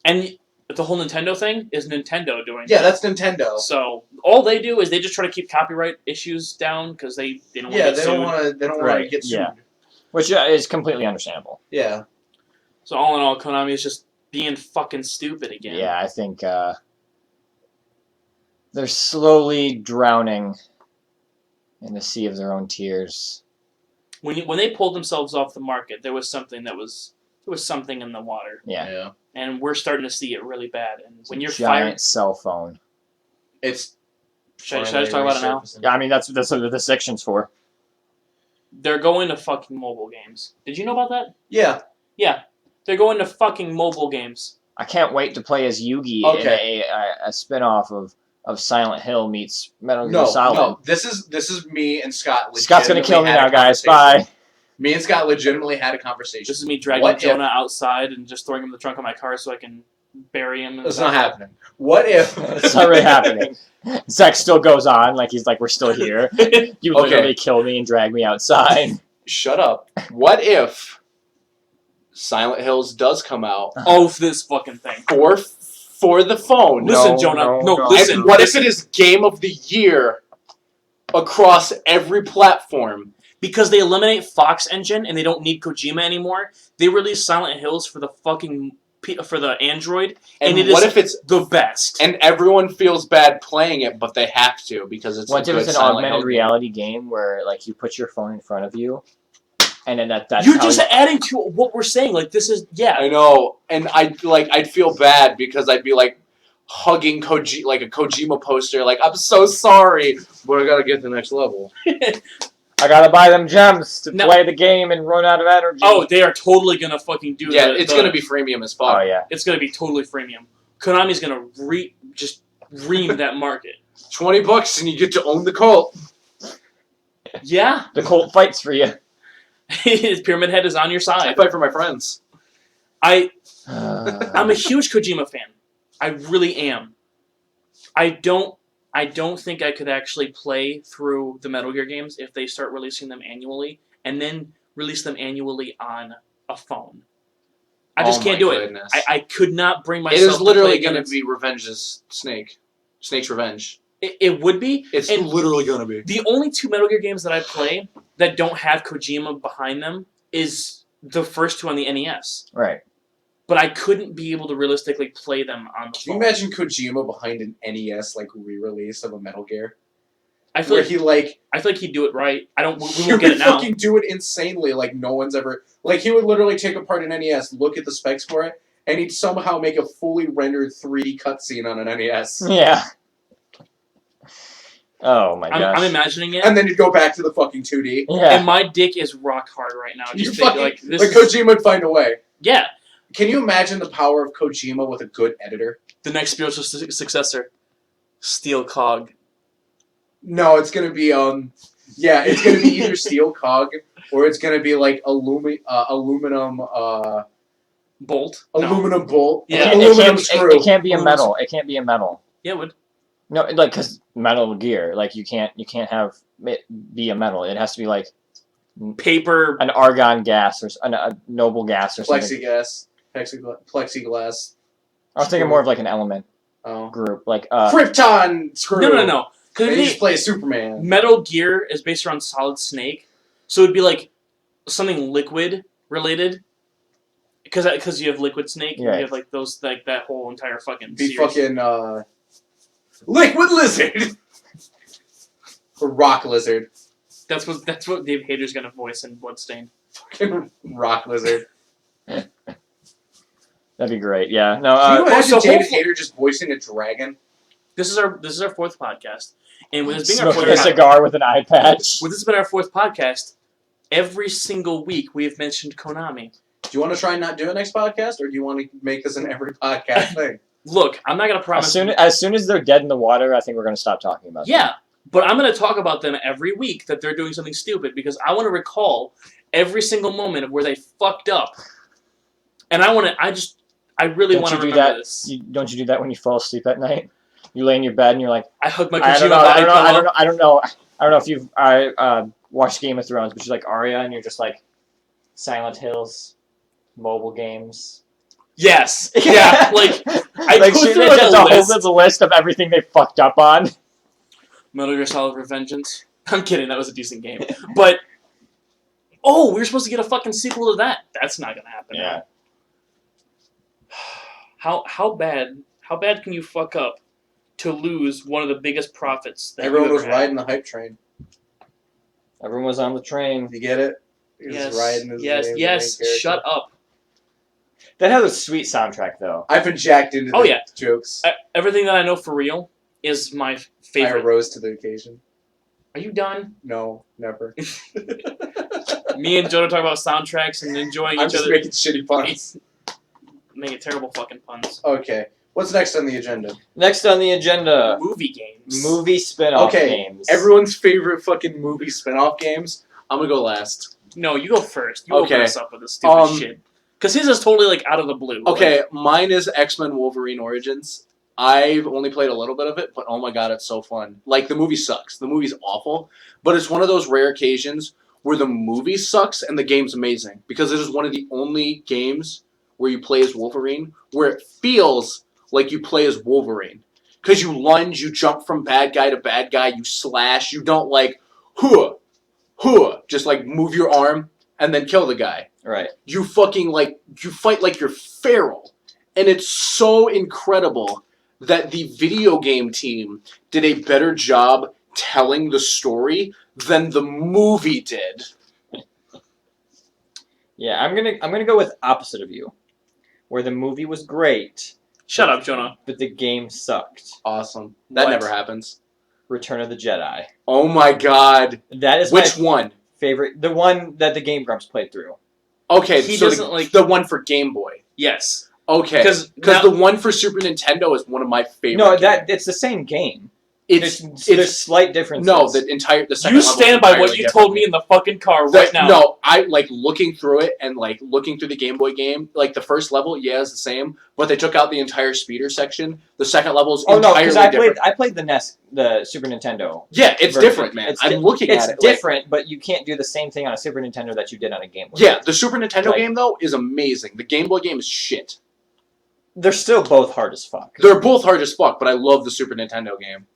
and the whole Nintendo thing is Nintendo doing. Yeah, it. that's Nintendo. So all they do is they just try to keep copyright issues down because they don't want to Yeah, get they sued. don't want to. They don't want to Right, get sued. yeah. Which is completely understandable. Yeah. So all in all, Konami is just being fucking stupid again. Yeah, I think they're slowly drowning in the sea of their own tears. When they pulled themselves off the market, there was something in the water, Yeah. and we're starting to see it really bad. And when you're Giant fired, cell phone. It's. should I just talk about it now? Yeah, I mean that's what the section's for. They're going to fucking mobile games. Did you know about that? Yeah. Yeah, they're going to fucking mobile games. I can't wait to play as Yugi in a spin-off of Silent Hill meets Metal Gear No, Solid. no. This is me and Scott. Scott's gonna kill me legitimately had now, a guys. conversation. Bye. Me and Scott legitimately had a conversation. This is me dragging What if- Jonah outside and just throwing him in the trunk of my car so I can bury him. It's not happening. What if? It's not really happening. Zach still goes on like he's like we're still here. You Okay. literally killed me and dragged me outside. Shut up. What if Silent Hills does come out Oh, for this fucking thing. for the phone? Listen, No, Jonah. no, No, no. listen. And what if it is Game of the Year across every platform? Because they eliminate Fox Engine and they don't need Kojima anymore, they release Silent Hills for the fucking for the Android, And it what is if it's the best. and everyone feels bad playing it, but they have to because it's What a if good it's an Silent augmented Hill reality game where like you put your phone in front of you, and then that's You're how just adding to what we're saying. Like this is game. I know, and I'd feel bad because I'd be like hugging like a Kojima poster, like I'm so sorry, but I gotta get to the next level. I gotta buy them gems to No. play the game and run out of energy. Oh, they are totally gonna fucking do Yeah, the, it's the- gonna be freemium as fuck. Oh yeah. It's gonna be totally freemium. Konami's gonna just ream that market. $20 and you get to own the cult. Yeah, The Colt fights for you. his Pyramid Head is on your I side. fight for my friends. I'm a huge Kojima fan. I really am. I I don't think I could actually play through the Metal Gear games if they start releasing them annually and then release them annually on a phone. I just can't do it. I could not bring myself. It is literally going to be Revenge's Snake. Snake's Revenge. It would be. It's literally going to be. The only 2 Metal Gear games that I play that don't have Kojima behind them is the first 2 on the NES. Right. But I couldn't be able to realistically play them on the phone. Can you imagine Kojima behind an NES re-release of a Metal Gear? I feel like he'd do it right. We won't get it now. He would fucking do it insanely, like no one's ever. Like he would literally take apart an NES, look at the specs for it, and he'd somehow make a fully rendered 3D cutscene on an NES. Yeah. Oh my gosh. I'm imagining it. And then you'd go back to the fucking 2D. Yeah. And my dick is rock hard right now. You Just fucking, like this. Kojima would find a way. Yeah. Can you imagine the power of Kojima with a good editor? The next spiritual successor, Steel Cog. No, it's gonna be it's gonna be either Steel Cog or it's gonna be like aluminum Bolt. aluminum bolt. Yeah. Aluminum screw. It can't be a metal. It can't be a metal. Yeah, it would. No, like because Metal Gear, like you can't have it be a metal. It has to be like Paper. an argon gas or a noble gas or something. Plexiglass. I was thinking more of like an element Oh. group, like Krypton screw. No. They Because just play Superman. Metal Gear is based around Solid Snake, so it'd be like something liquid related. Because you have Liquid Snake, Yeah. you have like those that whole entire fucking Be series. fucking Liquid Lizard or Rock Lizard. That's what Dave Hayter's gonna voice in Bloodstained. Fucking Rock Lizard. that'd be great. Yeah. No. Can you imagine also David hopefully- Hayter just voicing a dragon? This is our 4th podcast, and with this being our smoking 4th a cigar with an eye patch. with this been our 4th podcast, every single week we have mentioned Konami. Do you want to try and not do it next podcast, or do you want to make this an every podcast thing? Look, I'm not gonna promise. As soon as they're dead in the water, I think we're gonna stop talking about them. Yeah, but I'm gonna talk about them every week that they're doing something stupid because I want to recall every single moment of where they fucked up, and I really want to remember this. Don't you do that when you fall asleep at night? You lay in your bed and you're like, I hug my I Kojima don't know if you've watched Game of Thrones, but you're like Arya and you're just like Silent Hills, mobile games. Yes. Yeah. Like I like go she through just like a a whole list. little list of everything they fucked up on. Metal Gear Solid Revengeance. I'm kidding. That was a decent game. But we were supposed to get a fucking sequel to that. That's not gonna happen. Yeah. How bad can you fuck up to lose one of the biggest profits that Everyone you was ever had? riding the hype train. Everyone was on the train. You get it? He was Yes. riding his Yes. name, Yes. the main Shut character. up. That had a sweet soundtrack though. I've been jacked into Oh, the yeah. jokes. Everything that I know for real is my I favorite. rose to the occasion. Are you done? No, never. Me and Joe talk about soundtracks and enjoying I'm each just other. making shitty puns. Making terrible fucking puns. Okay. What's next on the agenda? Next on the agenda, Movie games. movie spin-off Okay, games. everyone's favorite fucking movie spin-off games. I'm gonna go last. No, you go first. You Okay. open us up with this stupid Um, shit. Because his is totally like out of the blue. Okay, mine is X-Men Wolverine Origins. I've only played a little bit of it, but oh my god, it's so fun. Like, the movie sucks. The movie's awful, but it's one of those rare occasions where the movie sucks and the game's amazing. Because it is one of the only games where you play as Wolverine where it feels like you play as Wolverine. Because you lunge, you jump from bad guy to bad guy, you slash, you don't like, just like move your arm and then kill the guy. Right. You fucking you fight like you're feral. And it's so incredible that the video game team did a better job telling the story than the movie did. Yeah, I'm gonna go with opposite of you, where the movie was great, Shut up, Jonah. but the game sucked. Awesome. That What? never happens. Return of the Jedi. Oh my god. That is Which my one? favorite. The one that the Game Grumps played through. Okay, He so doesn't like- the one for Game Boy. Yes. Okay. 'Cause Because now- the one for Super Nintendo is one of my favorite No, games. it's the same game. There's slight differences. No, the second You level stand is by what entirely you different. told me in the fucking car right now. No, I like looking through it and like looking through the Game Boy game. Like the first level, yeah, is the same, but they took out the entire speeder section. The second level is entirely different. I played the Super Nintendo. Yeah, it's version. different, man. It's I'm looking at it. It's different, but you can't do the same thing on a Super Nintendo that you did on a Game Boy. Yeah, the Super Nintendo Like- game though is amazing. The Game Boy game is shit. They're still both hard as fuck. They're both hard as fuck, but I love the Super Nintendo game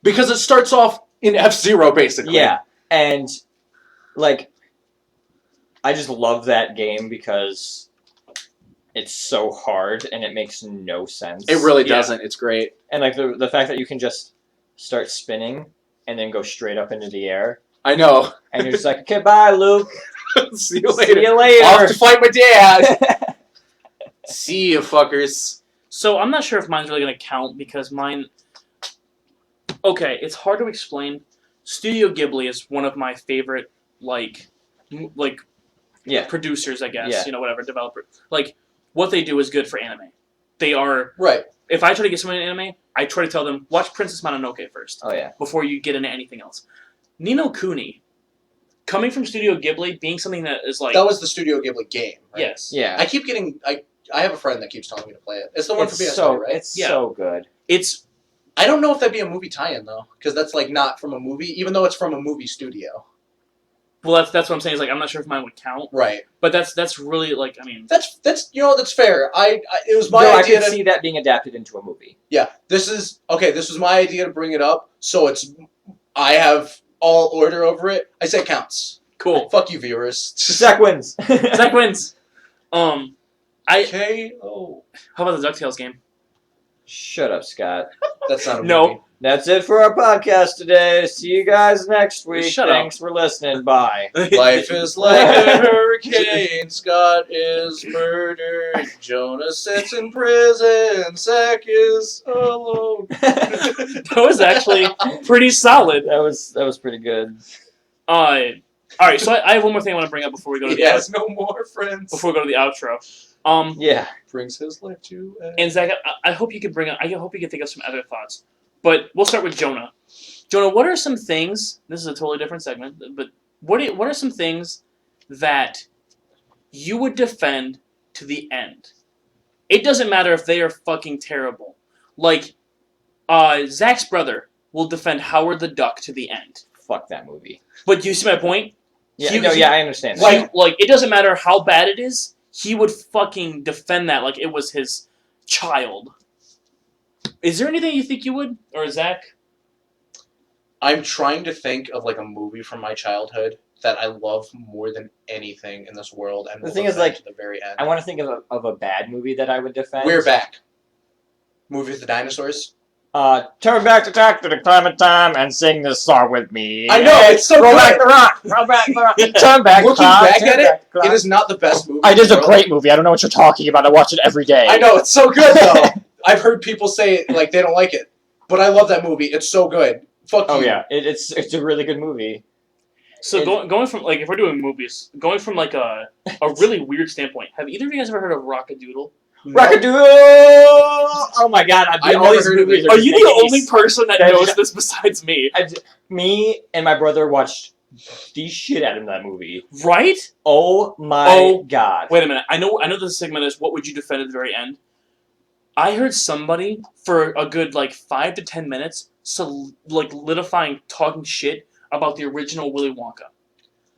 because it starts off in F-Zero basically. Yeah, and like, I just love that game because it's so hard and it makes no sense. It really Yeah. doesn't. It's great. And like the fact that you can just start spinning and then go straight up into the air, I know. and you're just like, okay, bye, Luke. See you later. See you later. Off to fight my dad. See you, fuckers. So I'm not sure if mine's really gonna count because mine. Okay, it's hard to explain. Studio Ghibli is one of my favorite like Yeah. producers, I guess. Yeah. You know, whatever developer. Like what they do is good for anime. They are. Right. If I try to get someone into anime, I try to tell them watch Princess Mononoke first Oh yeah. before you get into anything else. Ni no Kuni, coming from Studio Ghibli, being something that is like That was the Studio Ghibli game, right? yes, Yeah. I keep getting... I have a friend that keeps telling me to play it. It's the one for PS3, so right? it's Yeah. so good. it's I don't know if that'd be a movie tie-in, though. Because that's, like, not from a movie, even though it's from a movie studio. well that's what I'm saying is like I'm not sure if mine would count, Right. but that's really like I mean That's that's fair. It was my No, I idea could to... see that being adapted into a movie. Yeah, this was my idea to bring it up, so I have all order over it. I say counts. cool. Fuck you, viewers. Zach wins. Zach wins. KO. How about the DuckTales game? Shut up, Scott. That's not a No. movie. That's it for our podcast today. See you guys next week. Shut up. Thanks for listening. Bye. Life is like a hurricane. Scott is murdered. Jonah sits in prison. Zach is alone. That was actually pretty solid. That was pretty good. All right, so I have one more thing I want to bring up before we go to He has no more friends. before we go to the outro. Yeah. Brings his life to end. And Zach, I hope you could bring up. I hope you can think of some other thoughts. But we'll start with Jonah. Jonah, what are some things? This is a totally different segment. But what are some things that you would defend to the end? It doesn't matter if they are fucking terrible. Like, Zach's brother will defend Howard the Duck to the end. Fuck that movie. But do you see my point? Yeah. I understand. That. Like it doesn't matter how bad it is. He would fucking defend that like it was his child. Is there anything you think you would, or Zach? I'm trying to think of like a movie from my childhood that I love more than anything in this world, and The will thing is, defend like, to the very end. I want to think of a bad movie that I would defend. We're back. Movie with the dinosaurs. Turn back to the climate time and sing this song with me. I know, it's so Roll good. back the rock. Roll back the rock. Turn back. Looking clock, back turn at back it, clock. it is not the best movie. It in is the a world. great movie. I don't know what you're talking about. I watch it every day. I know, it's so good though. I've heard people say like they don't like it, but I love that movie. It's so good. Fuck Oh you. yeah, it's a really good movie. So going from like if we're doing movies, going from like a really weird standpoint. Have either of you guys ever heard of Rockadoodle? No. Rockadoodle! Oh my god, I all never these heard of movies it. Are just you making the me only person that that- knows this besides me? Me and my brother watched the shit out of that movie. Right? Oh my Oh, god. Wait a minute. I know this segment is what would you defend at the very end. I heard somebody for a good like 5 to 10 minutes solidifying talking shit about the original Willy Wonka.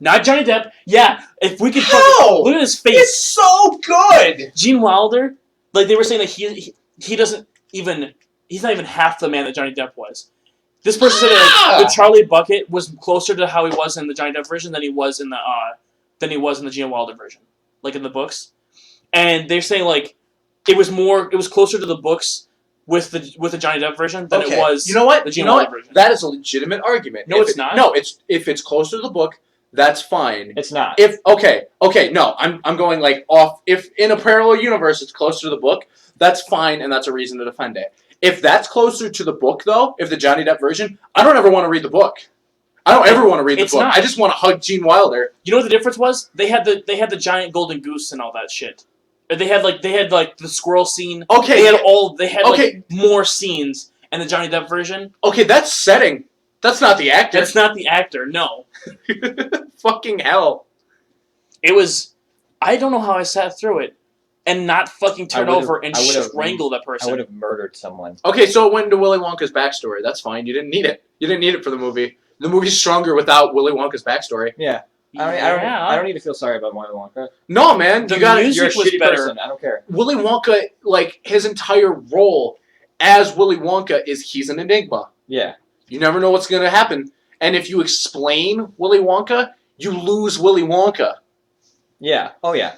Not Johnny Depp. Yeah, if we could How? fucking look at his face. It's so good. Gene Wilder, like they were saying that he doesn't even he's not even half the man that Johnny Depp was. This person said that the Charlie Bucket was closer to how he was in the Johnny Depp version than he was in the Gene Wilder version, like in the books. And they're saying like it was closer to the books with the Johnny Depp version than it was. You know what? The You Gene know Wilder what? version. That is a legitimate argument. No, If it's not. No, it's if it's closer to the book, that's fine. It's not. If okay, no, I'm going like off. If in a parallel universe it's closer to the book, that's fine, and that's a reason to defend it. If that's closer to the book, though, if the Johnny Depp version, I don't ever want to read the book. I don't ever want to read the It's book. not. I just want to hug Gene Wilder. You know what the difference was? They had the giant golden goose and all that shit. They had the squirrel scene. Okay, They had more scenes, and the Johnny Depp version. Okay, that's setting. That's not the actor. That's not the actor. No, Fucking hell. it was. I don't know how I sat through it and not fucking turn would've- over and I would've- strangle that I person. would have murdered someone. Okay, so it went into Willy Wonka's backstory. That's fine. You didn't need it. You didn't need it for the movie. The movie's stronger without Willy Wonka's backstory. Yeah. I don't need to feel sorry about Willy Wonka. No, man. The You got music You're a was shitty better. person. I don't care. Willy Wonka, like, his entire role as Willy Wonka is he's an enigma. Yeah. You never know what's going to happen. And if you explain Willy Wonka, you lose Willy Wonka. Yeah. Oh yeah.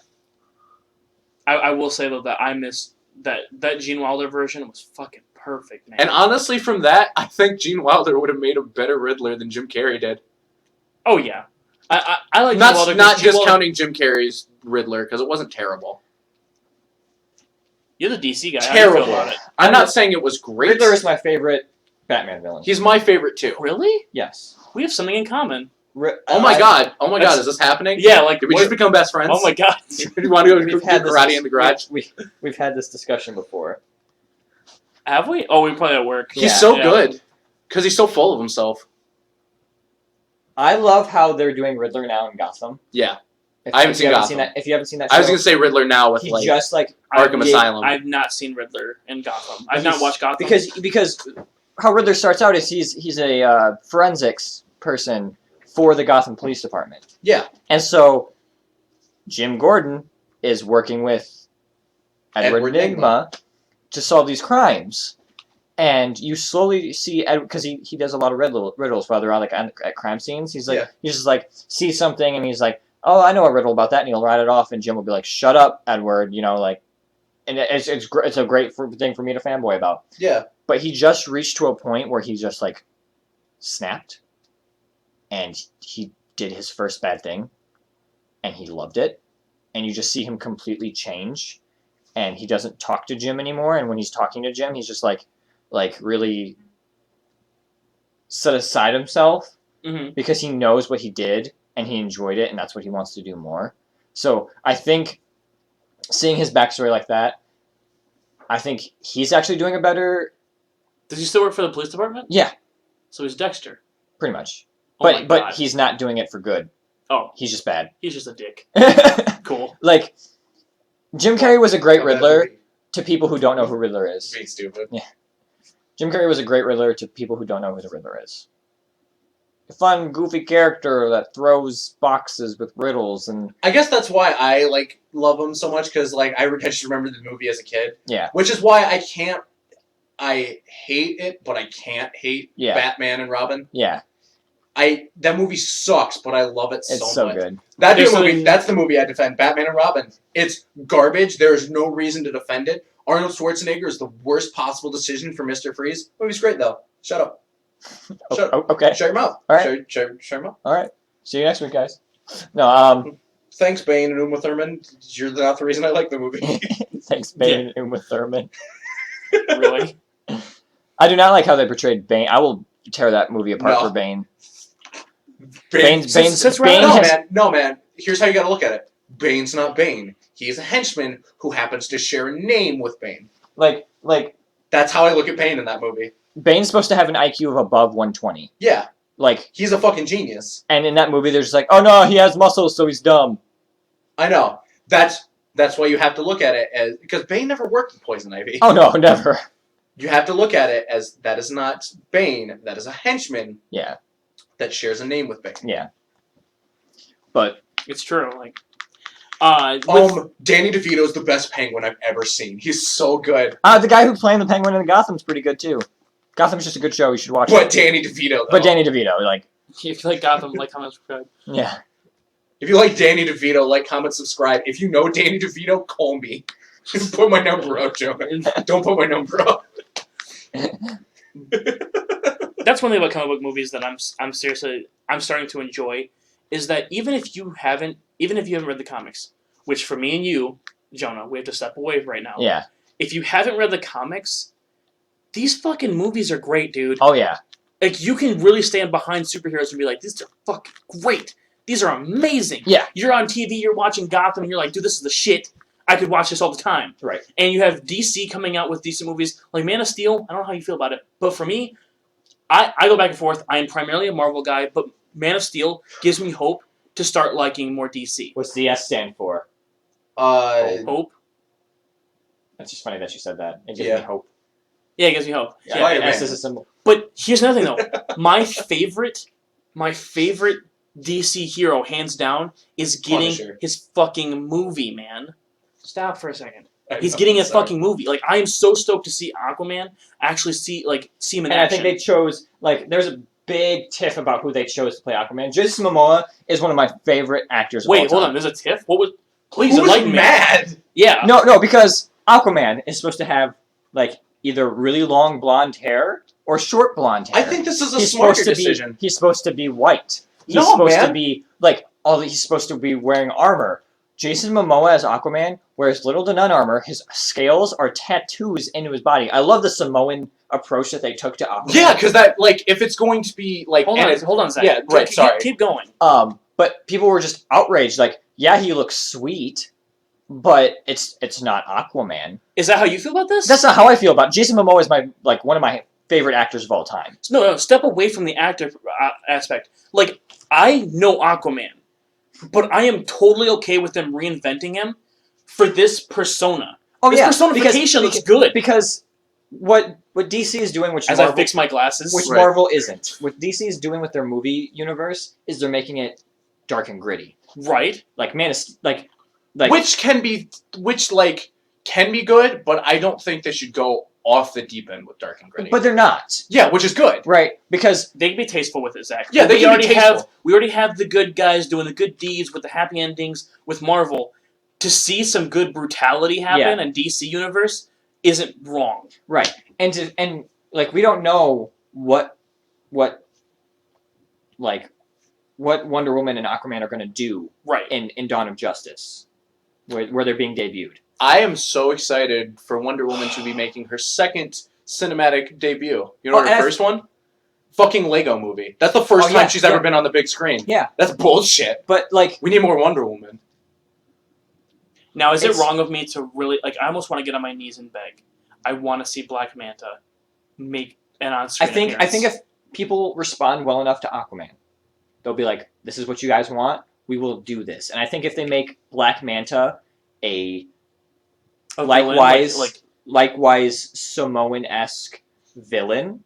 I will say though that I missed that Gene Wilder version was fucking perfect, man. And honestly, from that, I think Gene Wilder would have made a better Riddler than Jim Carrey did. Oh yeah, I like Gene Wilder. Not Gene Wilder, discounting Jim Carrey's Riddler, because it wasn't terrible. You're the DC guy. How do you Terrible. feel about it? I'm not saying it was great. Riddler is my favorite Batman villain. He's my favorite, too. Really? Yes. We have something in common. Oh my god. Oh my god, That's- is this happening? Yeah, like Did we what- just become best friends? Oh my god. You want to go do We've had karate in the garage? We've had this discussion before. Have we? Oh, we probably at work. Yeah. He's so Yeah. good. Because he's so full of himself. I love how they're doing Riddler now in Gotham. Yeah. If, I haven't if seen you Gotham. that, if you haven't seen that, I was show, going to say Riddler now with, he like, just like Arkham I've- Asylum. I've not seen Riddler in Gotham. I've He's- not watched Gotham. because how Riddler starts out is he's a forensics person for the Gotham Police Department. Yeah. And so Jim Gordon is working with Edward Nygma to solve these crimes. And you slowly see, because he does a lot of riddles while they're out, like at crime scenes. He's like, Yeah. he's just like, sees something and he's like, oh, I know a riddle about that, and he'll write it off, and Jim will be like, shut up, Edward, you know, like, and it's a great thing for me to fanboy about. Yeah. But he just reached to a point where he just like snapped, and he did his first bad thing, and he loved it, and you just see him completely change, and he doesn't talk to Jim anymore, and when he's talking to Jim, he's just like really set aside himself Mhm. because he knows what he did and he enjoyed it, and that's what he wants to do more. So I think seeing his backstory like that, I think he's actually doing a better. Does he still work for the police department? Yeah, So he's Dexter. pretty much. Oh my But God. he's not doing it for good. Oh, He's just bad. he's just a dick. Cool. Like, Jim Carrey was a great Not bad Riddler movie. to people who don't know who Riddler is. Being stupid. Jim Carrey was a great Riddler to people who don't know who the Riddler is. A fun, goofy character that throws boxes with riddles and I guess that's why I like love him so much because like I just remember the movie as a kid. Yeah. Which is why I hate it, but I can't hate Yeah. Batman and Robin. yeah, That movie sucks, but I love it it's so so much. good. That'd be a There's movie. something- That's the movie I defend. Batman and Robin. It's garbage. There is no reason to defend it. Arnold Schwarzenegger is the worst possible decision for Mr. Freeze. Movie's great though. Shut up. Shut up. Okay, Shut your mouth. All right. Shut your mouth. all right. See you next week, guys. No, Thanks, Bane and Uma Thurman. You're not the reason I like the movie. thanks, Bane and Uma Thurman. Really? I do not like how they portrayed Bane. I will tear that movie apart No. for Bane. Bane- Bane's No, has- no, man. Here's how you gotta look at it. Bane's not Bane. He's a henchman who happens to share a name with Bane. like That's how I look at Bane in that movie. Bane's supposed to have an IQ of above 120. Yeah, Like, he's a fucking genius. and in that movie, there's just like, oh no, he has muscles, so he's dumb. I know. That's why you have to look at it as because Bane never worked with Poison Ivy. Oh no, never. You have to look at it as that is not Bane. That is a henchman Yeah, that shares a name with Bane. yeah. But It's true. Like, Danny DeVito's the best Penguin I've ever seen. He's so good. the guy who played the Penguin in Gotham's pretty good too. Gotham's just a good show. You should watch But it. Danny DeVito, though. But Danny DeVito, like, if you like Gotham, like, comment, subscribe. yeah. If you like Danny DeVito, like, comment, subscribe. If you know Danny DeVito, call me. Put my number up, Joe. Don't put my number up. That's one thing about comic book movies that I'm starting to enjoy, is that even if you haven't read the comics, which for me and you, Jonah, we have to step away right now. Yeah. If you haven't read the comics, these fucking movies are great, dude. Oh yeah. Like, you can really stand behind superheroes and be like, these are fucking great. These are amazing. Yeah. You're on TV, you're watching Gotham, and you're like, dude, this is the shit. I could watch this all the time. Right. And you have DC coming out with decent movies like Man of Steel. I don't know how you feel about it, but for me, I go back and forth. I am primarily a Marvel guy, but Man of Steel gives me hope to start liking more DC. What's the S stand for? Hope. That's just funny that you said that. It gives Yeah. me hope. Yeah, it gives me hope. Yeah, Spider-Man. S is a symbol. But here's another thing though. My favorite DC hero, hands down, is getting Punisher. his fucking movie, man. Stop for a second. I He's know, getting a sorry. fucking movie. Like, I am so stoked to see Aquaman actually see him in And I action. think they chose, like, there's a big tiff about who they chose to play Aquaman. Jason Momoa is one of my favorite actors of all Wait, hold time. on. There's a tiff? What was... Please Who's enlighten me. mad? Yeah. No, because Aquaman is supposed to have, like, either really long blonde hair or short blonde hair. I think this is a he's smarter supposed to decision. be. He's supposed to be white. He's No, supposed man. to be like he's supposed to be wearing armor. Jason Momoa as Aquaman wears little to none armor. His scales are tattoos into his body. I love the Samoan approach that they took to Aquaman. Yeah, because that like if it's going to be like Hold on a second. Yeah, right, sorry. Keep going. But people were just outraged. Like, yeah, he looks sweet, but it's not Aquaman. Is that how you feel about this? That's not how I feel about it. Jason Momoa is one of my favorite actors of all time. No, step away from the actor aspect. Like, I know Aquaman, but I am totally okay with them reinventing him for this persona. Oh This yeah, personification looks good. because what DC is doing, which As Marvel, I fix my glasses. which Right. Marvel isn't. What DC is doing with their movie universe is they're making it dark and gritty. Right. Like like which can be good, but I don't think they should go off the deep end with dark and gritty. but they're not, yeah, which is good. right? Because They can be tasteful with it, Zach. Yeah, they we can be already have tasteful. we already have the good guys doing the good deeds with the happy endings with Marvel. To see some good brutality happen in DC universe isn't wrong. right, and like we don't know what Wonder Woman and Aquaman are going to do Right. in Dawn of Justice, where they're being debuted. I am so excited for Wonder Woman to be making her second cinematic debut. You know Oh, what and her first one? Fucking Lego Movie. That's the first Oh, yeah, time she's ever yeah. been on the big screen. Yeah. That's bullshit. But like, We need more Wonder Woman. Now, is it It's- wrong of me to really like? I almost want to get on my knees and beg. I want to see Black Manta make an on-screen I think appearance. if people respond well enough to Aquaman, they'll be like, "This is what you guys want. We will do this." And I think if they make Black Manta a A villain, likewise Samoan-esque villain,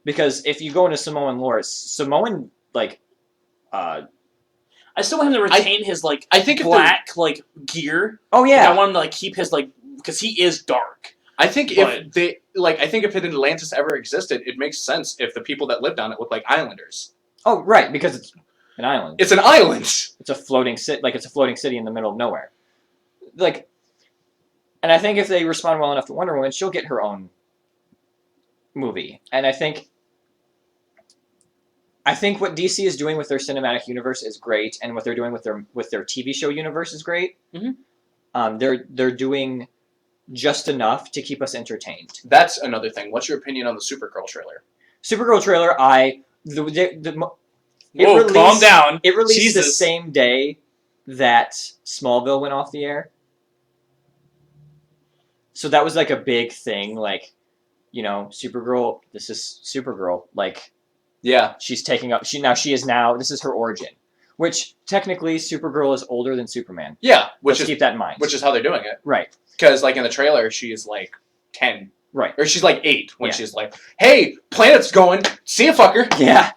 because if you go into Samoan lore, Samoan I still want him to retain his I think if black gear. oh Like, yeah, I want him to keep his because he is dark. I think But- if they I think if Atlantis ever existed, it makes sense if the people that lived on it look like islanders. oh right, because it's an island. It's an island. It's a floating city in the middle of nowhere. Like, and I think if they respond well enough to Wonder Woman, she'll get her own movie. And I think what DC is doing with their cinematic universe is great, and what they're doing with their TV show universe is great. Mhm. They're doing just enough to keep us entertained. That's another thing. What's your opinion on the Supergirl trailer? Supergirl trailer, it Whoa, calm released- down. It released the Jesus. same day that Smallville went off the air. So that was like a big thing, like, Supergirl, this is Supergirl. Like, Yeah. she's taking up, this is her origin. Which, technically, Supergirl is older than Superman. Yeah, Let's keep that in mind. which is how they're doing it. Right, Because in the trailer, she is 10. right. Or she's 8 when Yeah. she's like, "Hey, planet's going. See ya, fucker." Yeah.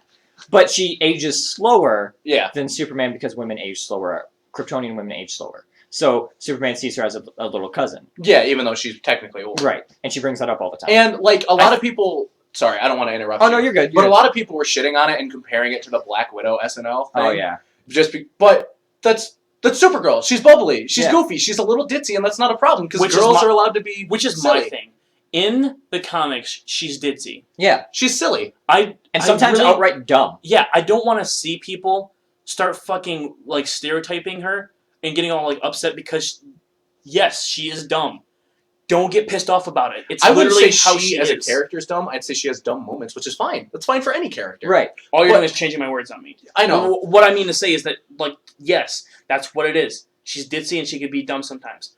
But she ages slower Yeah. than Superman because women age slower. Kryptonian women age slower. So Superman sees her as a little cousin. Yeah, even though she's technically old. Right. And she brings that up all the time. And a lot of people. Sorry, I don't want to interrupt. Oh, you, no, you're good. But a lot of people were shitting on it and comparing it to the Black Widow SNL thing. Oh, yeah. But that's Supergirl. She's bubbly. She's Yeah. goofy. She's a little ditzy, and that's not a problem because Which is girls my- are allowed to be. Which is silly. my thing. In the comics, she's ditzy. Yeah. She's silly. And sometimes really- outright dumb. Yeah, I don't want to see people start fucking stereotyping her and getting all upset because yes, she is dumb. Don't get pissed off about it. It's I wouldn't literally say how she she as a is. character is dumb. I'd say she has dumb moments, which is fine. That's fine for any character. Right. All you're But- doing is changing my words on me. I know. What I mean to say is that yes, that's what it is. She's ditzy and she could be dumb sometimes.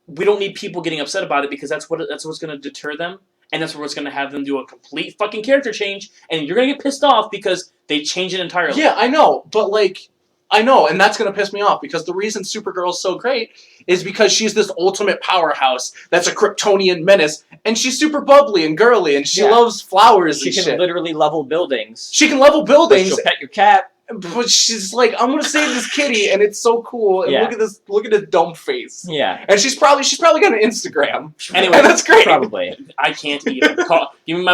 we don't need people getting upset about it because that's what's going to deter them, and that's what's going to have them do a complete fucking character change, and you're going to get pissed off because they change it entirely. Yeah, I know, but like, I know, and that's gonna piss me off because the reason Supergirl's so great is because she's this ultimate powerhouse that's a Kryptonian menace, and she's super bubbly and girly, and she Yeah. loves flowers She and can shit. literally level buildings. She can level But buildings, she'll pet your cat. but she's like, I'm gonna save this kitty, and it's so cool. And Yeah. look at his dumb face. Yeah. And she's probably got an Instagram. Anyway, And that's great. Probably. I can't even give me my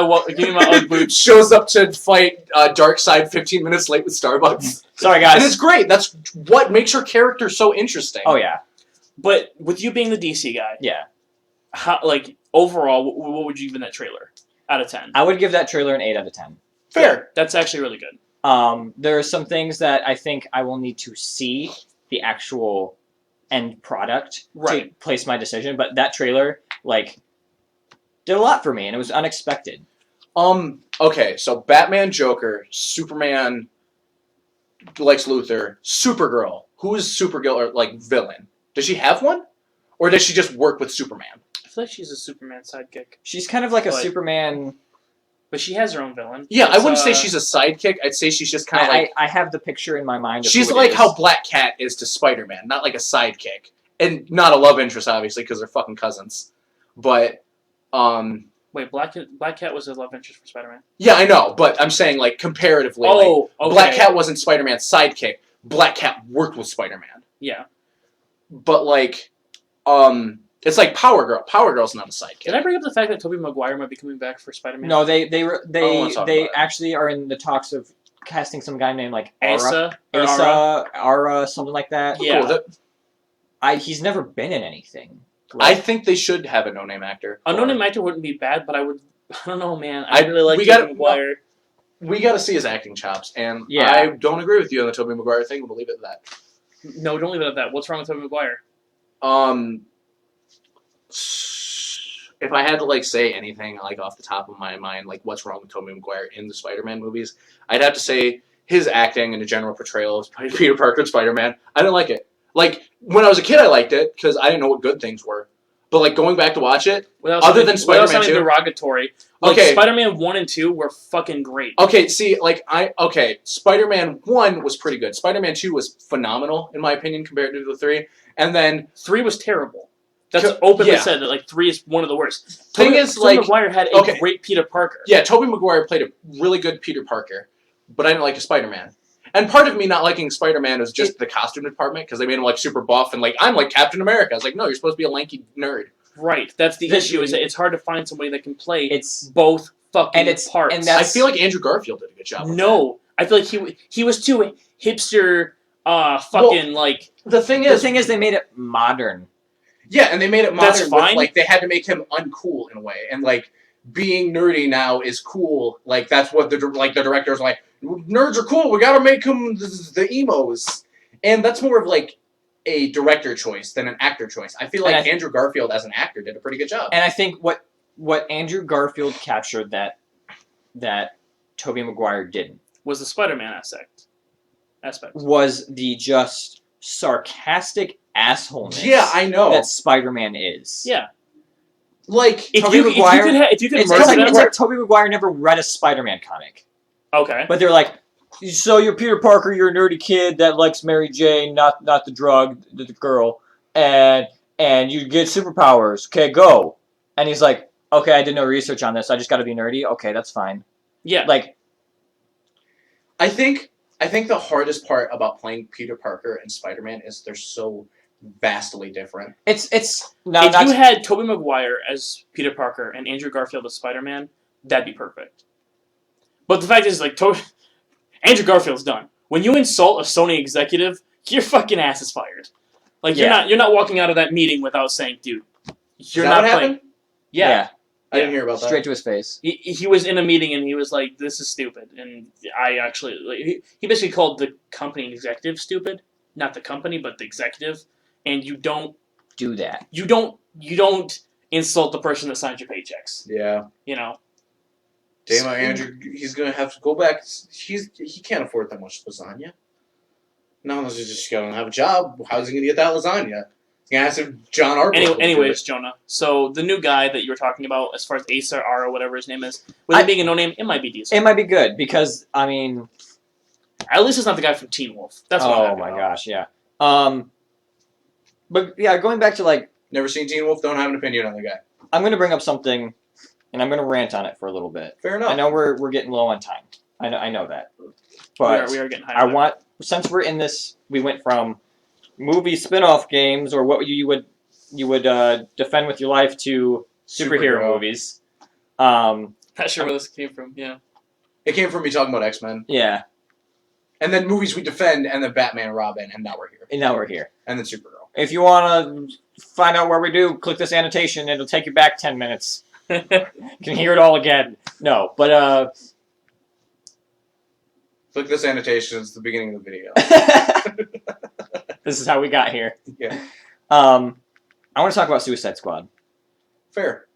Ugg boots. Shows up to fight Darkseid 15 minutes late with Starbucks. Sorry, And guys. it's great. That's what makes her character so interesting. Oh yeah. But with you being the DC guy, Yeah. how, like overall, what would you give that trailer out of 10? I would give that trailer an 8 out of 10. Fair. That's actually really good. There are some things that I think I will need to see the actual end product Right. to place my decision, but that trailer, like, did a lot for me, and it was unexpected. Okay, so Batman, Joker, Superman, Lex Luthor, Supergirl. Who is Supergirl, or, like, villain? Does she have one? Or does she just work with Superman? I feel like she's a Superman sidekick, She's kind of like a But- Superman. but she has her own villain. Yeah, I It's, wouldn't say she's a sidekick. I'd say she's just kind of like... I have the picture in my mind. Of She's who it like is. how Black Cat is to Spider-Man. Not like a sidekick. And not a love interest, obviously, because they're fucking cousins. But, Wait, Black Cat was a love interest for Spider-Man. yeah, I know. But I'm saying, like, comparatively, like, Oh, okay. Black Cat wasn't Spider-Man's sidekick. Black Cat worked with Spider-Man. Yeah. But, like, it's like Power Girl. Power Girl's not a sidekick. Did I bring up the fact that Tobey Maguire might be coming back for Spider-Man? No, they wanna talk about it. actually are in the talks of casting some guy named like Ara, Asa. Or Ara. Ara, something like that. Yeah. Cool. He's never been in anything. I think they should have a no-name actor. A for no-name it. actor wouldn't be bad, but I don't know, man. I- I really like we Tobey gotta- Maguire. We got to see his acting chops, and Yeah. I don't agree with you on the Tobey Maguire thing. We'll leave it at that. No, don't leave it at that. What's wrong with Tobey Maguire? If I had to like say anything like off the top of my mind, like what's wrong with Tobey Maguire in the Spider-Man movies, I'd have to say his acting and the general portrayal of Peter Parker and Spider-Man. I didn't like it. Like when I was a kid, I liked it because I didn't know what good things were. But like going back to watch it, Without Other sounding- than without Spider-Man sounding 2? derogatory. Like, Okay. Spider-Man 1 and 2 were fucking great. okay, see, like Spider-Man 1 was pretty good. Spider-Man 2 was phenomenal in my opinion compared to the 3, and then 3 was terrible. That's Co- openly yeah. said that like 3 is one of the worst. Thing is, like- Maguire had a okay. great Peter Parker. yeah, Tobey Maguire played a really good Peter Parker, but I didn't like a Spider-Man. And part of me not liking Spider-Man was just the costume department because they made him like super buff and like I'm like Captain America. I was like, no, you're supposed to be a lanky nerd. Right. That's the The- issue. Is that it's hard to find somebody that can play It's both fucking and it's- parts. and I that's- feel like Andrew Garfield did a good job. With no, I feel like he was too hipster. Fucking like that. The thing the is, thing is they made it modern. yeah, and they made it modern. That's with, fine. like they had to make him uncool in a way, and like being nerdy now is cool. Like that's what the director's like. Nerds are cool. We got to make them the emos, and that's more of like a director choice than an actor choice. I feel And like I- Andrew Garfield as an actor did a pretty good job. And I think what Andrew Garfield captured that Tobey Maguire didn't was the Spider-Man aspect. was the just sarcastic assholeness Yeah, I know. that Spider-Man is. Yeah. Like If Tobey you Maguire- if you could It's, merge it's like, them, it's like Tobey Maguire never read a Spider-Man comic. okay. But they're like, so you're Peter Parker, you're a nerdy kid that likes Mary Jane, not the drug, the girl, and you get superpowers. Okay, go. And he's like, okay, I did no research on this. I just got to be nerdy. Okay, that's fine. Yeah. Like, I think the hardest part about playing Peter Parker and Spider-Man is they're so vastly different. it's now if not you had Tobey Maguire as Peter Parker and Andrew Garfield as Spider-Man, that'd be perfect. But the fact is, like, Andrew Garfield's done. When you insult a Sony executive, your fucking ass is fired. Like you're not walking out of that meeting without saying, "Dude, you're Is that not what playing." happened? Yeah. I didn't hear about that. straight to his face. He was in a meeting and he was like, "This is stupid," and I actually he basically called the company executive stupid, not the company, but the executive. And you don't Do that. insult the person that signs your paychecks. Yeah. You know. Damn, Andrew, he's gonna have to go back. He can't afford that much lasagna. No, he's just gonna have a job. How's he gonna get that lasagna? Yeah, that's if John Arbor. Anyways, Jonah. So the new guy that you were talking about, as far as Asa R or whatever his name is, with it being a no name, it might be decent. It might be good because I mean, At least it's not the guy from Teen Wolf. That's what I'm oh happy my about. gosh, yeah. But yeah, going back to like, Never seen Teen Wolf. Don't have an opinion on the guy. I'm gonna bring up something, and I'm gonna rant on it for a little bit. Fair enough. I know we're getting low on time. I know that, but We are getting high. I want, since we're in this, we went from movie spin-off games or what you would defend with your life to superhero movies. Not sure where this came from. Yeah. It came from me talking about X-Men. Yeah, And then movies we defend, and then Batman and Robin, and now we're here. and now we're here. And then Supergirl. If you want to find out where we do, click this annotation. It'll take you back 10 minutes. You can hear it all again. No, but Click this annotation. It's the beginning of the video. this is how we got here. Yeah. I want to talk about Suicide Squad. Fair.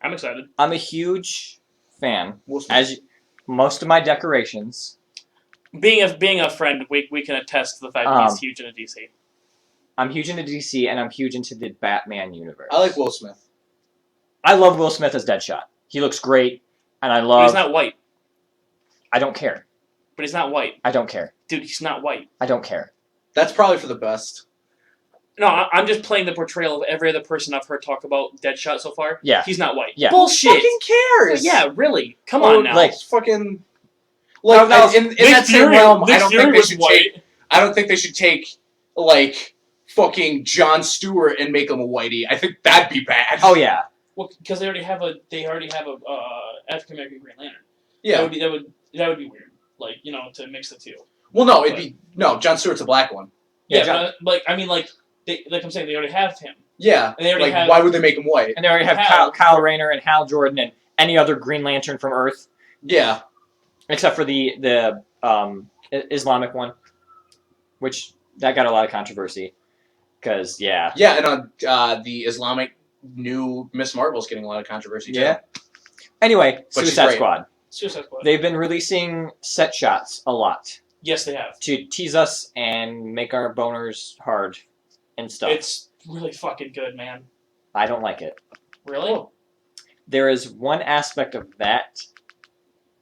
I'm excited. I'm a huge fan. We'll see. As most of my decorations, Being a friend, we can attest to the fact that he's huge into DC. I'm huge into DC and I'm huge into the Batman universe. I like Will Smith. I love Will Smith as Deadshot. He looks great, and I But love. he's not white. I don't care. But he's not white. I don't care. Dude, he's not white. I don't care. That's probably for the best. No, I'm just playing the portrayal of every other person I've heard talk about Deadshot so far. Yeah. He's not white. Yeah. Bullshit. Who fucking cares? Yeah, really. Come Oh, on now. like- It's fucking. Like No, in Nick that same Fury- realm, Nick I don't Fury think they was should white. take. I don't think they should take like fucking Jon Stewart and make him a whitey. I think that'd be bad. Oh yeah. Well, because they already have a African American Green Lantern. Yeah. That would be weird. Like, to mix the two. Well, no, it'd be no. Jon Stewart's a black one. Yeah, Yeah, but I'm saying, they already have him. Yeah. And they already Like, have. why would they make him white? And they already have Hal. Kyle Rayner and Hal Jordan and any other Green Lantern from Earth, Yeah. except for the Islamic one, which that got a lot of controversy. Because Yeah, and the Islamic new Miss Marvel's getting a lot of controversy too. Yeah. Anyway, But she's Suicide great. Squad. Suicide Squad. They've been releasing set shots a lot Yes, they have. to tease us and make our boners hard and stuff. It's really fucking good, man. I don't like it. Really? There is one aspect of that.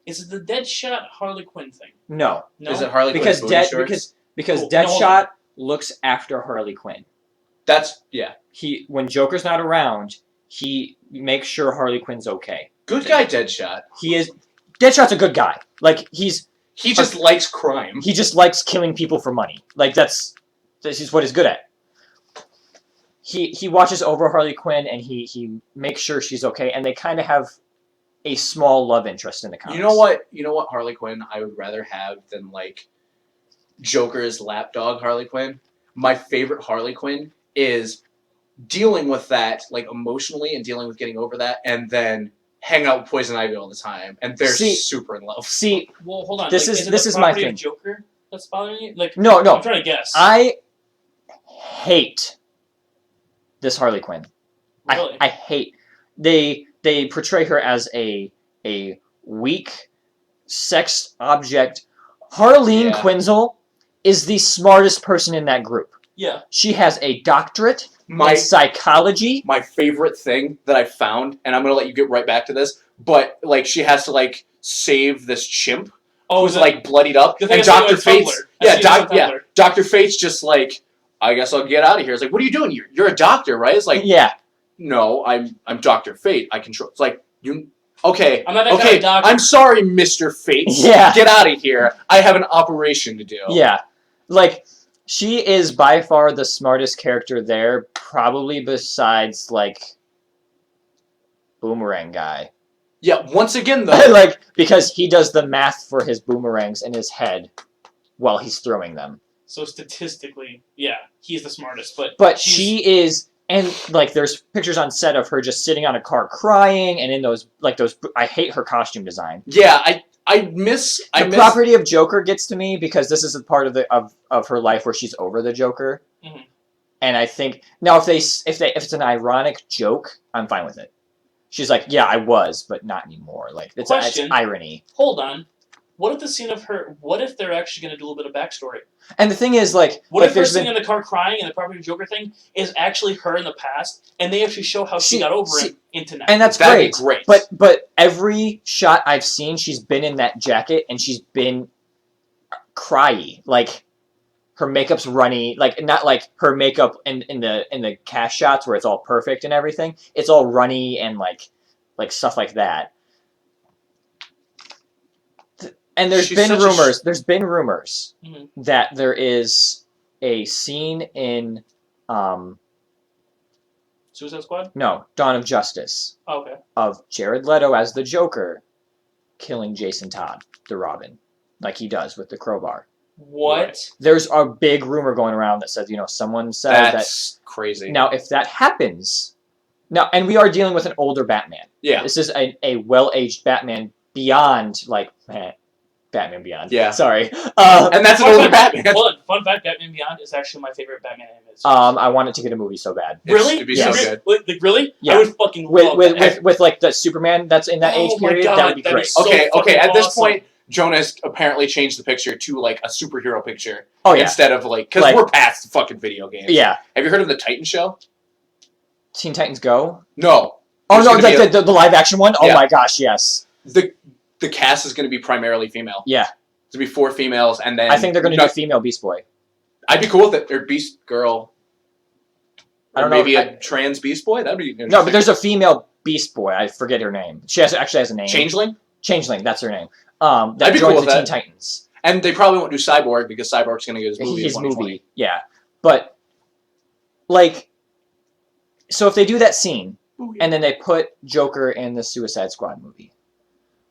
Is it the Deadshot Harley Quinn thing? No, No. Is it Harley because Quinn's booty shorts? because Cool. No, hold Deadshot looks after Harley Quinn. That's yeah. When Joker's not around, he makes sure Harley Quinn's okay. Good guy, Deadshot. Deadshot's a good guy. Like he just likes crime. just likes killing people for money. Like this is what he's good at. He watches over Harley Quinn and he makes sure she's okay, and they kind of have a small love interest in the comics. You know what? You know what Harley Quinn I would rather have than like Joker's lapdog Harley Quinn? My favorite Harley Quinn is dealing with that like emotionally and dealing with getting over that, and then hang out with Poison Ivy all the time, and they're super in love. See, Well, hold on. This like, is- it this the is my property of thing. Joker that's bothering you? Like, no, I'm trying to guess. I hate this Harley Quinn. Really? I hate they portray her as a weak sex object. Harleen Yeah. Quinzel is the smartest person in that group. Yeah. She has a doctorate My in psychology. my favorite thing that I found, and I'm gonna let you get right back to this, but like she has to like save this chimp Oh, who's like bloodied up, the thing and I saw Dr. on Fate's Tumblr. I see this on Tumblr. Dr. Fate's just like, I guess I'll get out of here. It's like, what are you doing? You're a doctor, right? It's like, Yeah, no, I'm Dr. Fate. I control. It's like you. Okay, I'm not that kind okay. of doctor. I'm sorry, Mr. Fate. Yeah. Get out of here. I have an operation to do. yeah. Like she is by far the smartest character there, probably besides like Boomerang guy. Yeah. Once again, though, Like because he does the math for his boomerangs in his head while he's throwing them. So statistically, yeah, he's the smartest. But she's- she is, and like there's pictures on set of her just sitting on a car crying, and in those I hate her costume design. yeah, I miss. The property of Joker gets to me because this is a part of her life where she's over the Joker, Mhm. and I think now if it's an ironic joke, I'm fine with it. She's like, yeah, I was, but not anymore. Like it's Question. irony. Hold on. What if the scene of her? What if they're actually going to do a little bit of backstory? And the thing is, like, What like if her there's sitting been in the car crying and the property Joker thing is actually her in the past, and they actually show how she got over it into now? and that's That'd great. be great. But every shot I've seen, she's been in that jacket and she's been cryy. Like her makeup's runny. Like not like her makeup in the cast shots where it's all perfect and everything. It's all runny and like stuff like that. And there's She's been such a rumors. There's been rumors Mhm. that there is a scene in Suicide Squad. Dawn of Justice Oh, okay. of Jared Leto as the Joker killing Jason Todd, the Robin, like he does with the crowbar. What? Right. There's a big rumor going around that says, someone said that. That's crazy. Now, if that happens, and we are dealing with an older Batman. Yeah. This is a well-aged Batman beyond, Batman Beyond. Yeah. Sorry. And that's an older Batman. Fun fact: Batman Beyond is actually my favorite Batman animated series. I wanted to get a movie so bad. Really? It'd be Yes. so good. Like, really? Yeah. I would fucking love that. With like the Superman that's in that Oh age my period, God, that would be that'd great. be so Okay, fucking at this awesome. point, Jonas apparently changed the picture to like a superhero picture Oh yeah. instead of because Like- we're past the fucking video games. Yeah. Have you heard of the Titan show? Teen Titans Go? No. Oh There's no, gonna be like the live action one? Oh Yeah. my gosh, yes. The cast is going to be primarily female. Yeah. It's going to be 4 females, and then I think they're gonna do female Beast Boy. I'd be cool with it. Or Beast Girl. I Or don't know, maybe I- a trans Beast Boy. That'd be No, but there's a female Beast Boy. I forget her name. She actually has a name. Changeling. Changeling, that's her name. I'd That be cool joins with the Teen that. Titans. And they probably won't do Cyborg because Cyborg's going to get his movie in His 2020. movie, yeah. But like, so if they do that scene and then they put Joker in the Suicide Squad movie,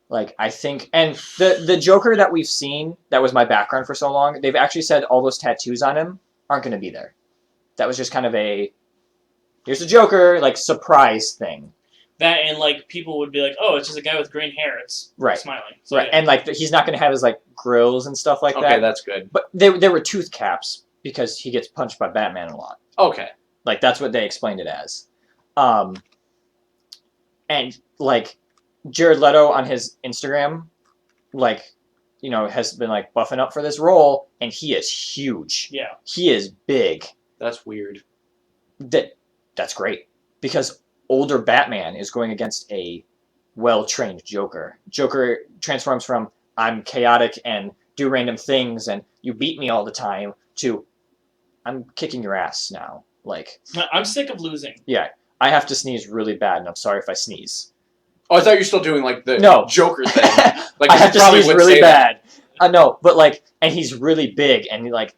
like I think, and the Joker that we've seen that was my background for so long, they've actually said all those tattoos on him aren't going to be there. That was just kind of a here's the Joker like surprise thing. That and like people would be like, "Oh, it's just a guy with green hair. It's Right. smiling." So, Right, yeah. and like he's not going to have his like grills and stuff like Okay, that. that's good. But there were tooth caps because he gets punched by Batman a lot. Okay. Like that's what they explained it as. And like Jared Leto on his Instagram, like, has been like buffing up for this role, and he is huge. Yeah. He is big. That's weird. That's great because older Batman is going against a well-trained Joker. Joker transforms from I'm chaotic and do random things and you beat me all the time to I'm kicking your ass now. Like, I'm sick of losing. I have to sneeze really bad, and I'm sorry if I sneeze. Oh, I thought you were still doing like the No. Joker thing. Like I you have to probably sneeze would really say that. bad. I know, but like, and he's really big, and like,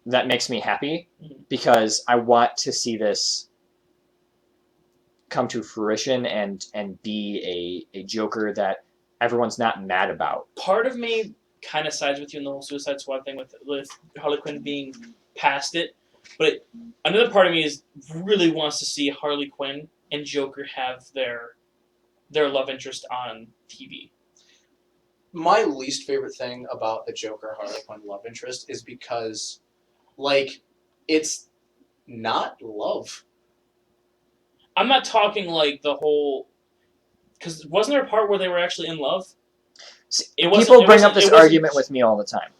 that makes me happy because I want to see this come to fruition and be a Joker that everyone's not mad about. Part of me kind of sides with you in the whole Suicide Squad thing with Harley Quinn being past it, but another part of me really wants to see Harley Quinn and Joker have their love interest on TV. My least favorite thing about the Joker Harley Quinn love interest is because, like, it's not love. I'm not talking like the whole, because wasn't there a part where they were actually in love? People bring up this argument with me all the time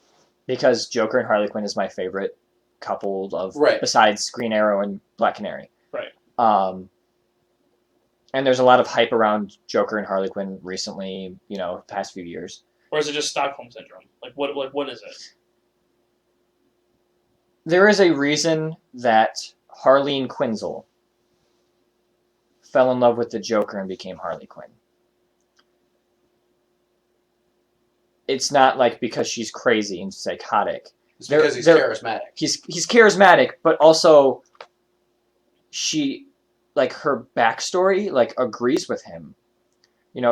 because Joker and Harley Quinn is my favorite couple of Right. besides Green Arrow and Black Canary. Right. And there's a lot of hype around Joker and Harley Quinn recently, past few years. Or is it just Stockholm syndrome? Like what is it? There is a reason that Harleen Quinzel fell in love with the Joker and became Harley Quinn. It's not like because she's crazy and psychotic. It's because he's charismatic. He's charismatic, but also she, like, her backstory, like, agrees with him.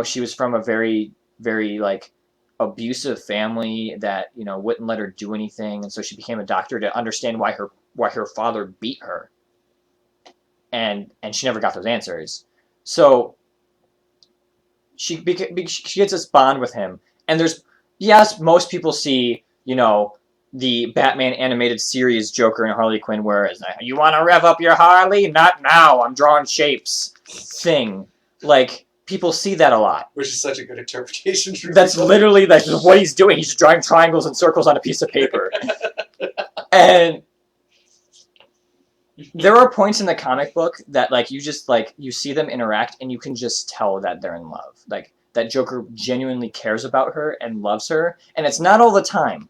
She was from a very, very, like, abusive family that, wouldn't let her do anything, and so she became a doctor to understand why her father beat her. And she never got those answers. So she gets this bond with him. And yes, most people see, the Batman animated series Joker and Harley Quinn where it's like, you want to rev up your Harley? Not now, I'm drawing shapes thing. Like, people see that a lot. Which is such a good interpretation. That's literally what he's doing. He's drawing triangles and circles on a piece of paper. And there are points in the comic book that like you just like you see them interact and you can just tell that they're in love. Like that Joker genuinely cares about her and loves her, and it's not all the time.